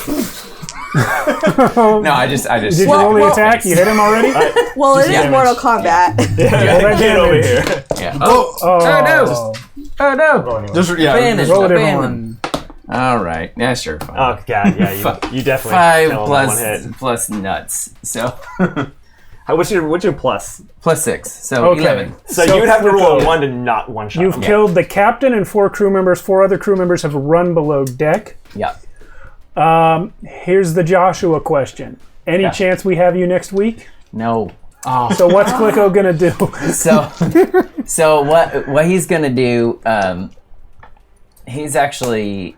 No, I just. Did you roll the attack? You hit him already? Well, it is Mortal Kombat. Get over here. Yeah. Oh, no. Oh no. Just yeah. Abandon. roll it Abandon. everyone. All right. Yeah, sure. Fine. Oh god, yeah, you definitely 5 kill him in one hit. plus nuts. So What's your plus? plus 6. So Okay. 11. So, So you'd have to roll Clicko, a 1 to not one shot. You've killed the captain and 4 crew members. 4 other crew members have run below deck. Yeah. Here's the Joshua question. Any chance we have you next week? No. So what's Clicko gonna do? So what he's gonna do? He's actually.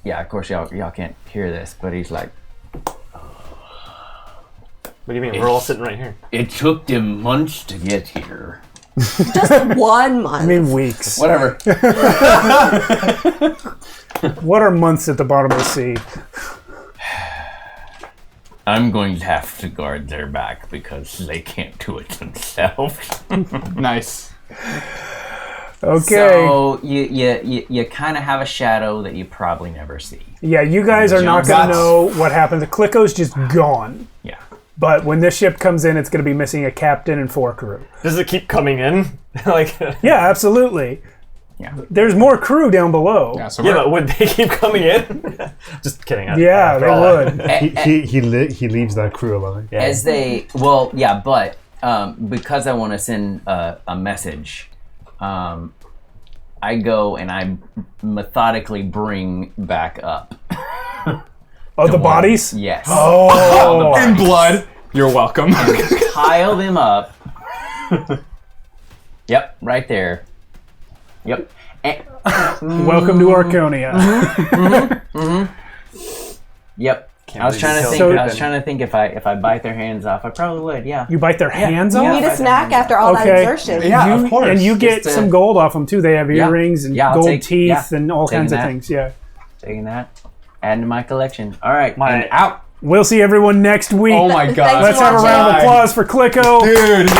Yeah, of course y'all can't hear this, but he's like. What do you mean? We're all sitting right here. It took them months to get here. Just 1 month. I mean weeks. Whatever. What are months at the bottom of the sea? I'm going to have to guard their back because they can't do it themselves. Nice. Okay. So you kind of have a shadow that you probably never see. Yeah, you guys are not gonna know what happens. Clicko's just gone. Yeah. But when this ship comes in, it's gonna be missing a captain and 4 crew. Does it keep coming in? Like, Yeah, absolutely. Yeah. There's more crew down below. Yeah. So yeah, we're, but would they keep coming in? Just kidding. Yeah, they would. He leaves that crew alive. Yeah. As they but because I want to send a message, I go and I methodically bring back up. Oh, the bodies? Yes. Oh. in blood. You're welcome. Pile them up. Yep, right there. Yep. Welcome to Archonia. Yep. I was trying to think. So- I was trying to think if I bite their hands off, I probably would. Yeah. You bite their hands You off? need a snack after all that Okay. exertion. Yeah, of course. And you get Just, some gold off them too. They have yeah. earrings and Yeah, I'll gold take- teeth yeah. and all Taking kinds of that. things. Yeah. Taking that. Add to my collection. All right. My- and out. We'll see everyone next week. Oh my god. Let's have a round of applause for Clicko. Dude.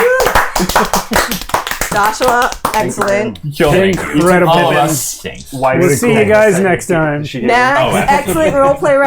Joshua, excellent. Killed me. Incredible. All of us. Thanks. We'll see you guys next time. She did. Max, excellent roleplay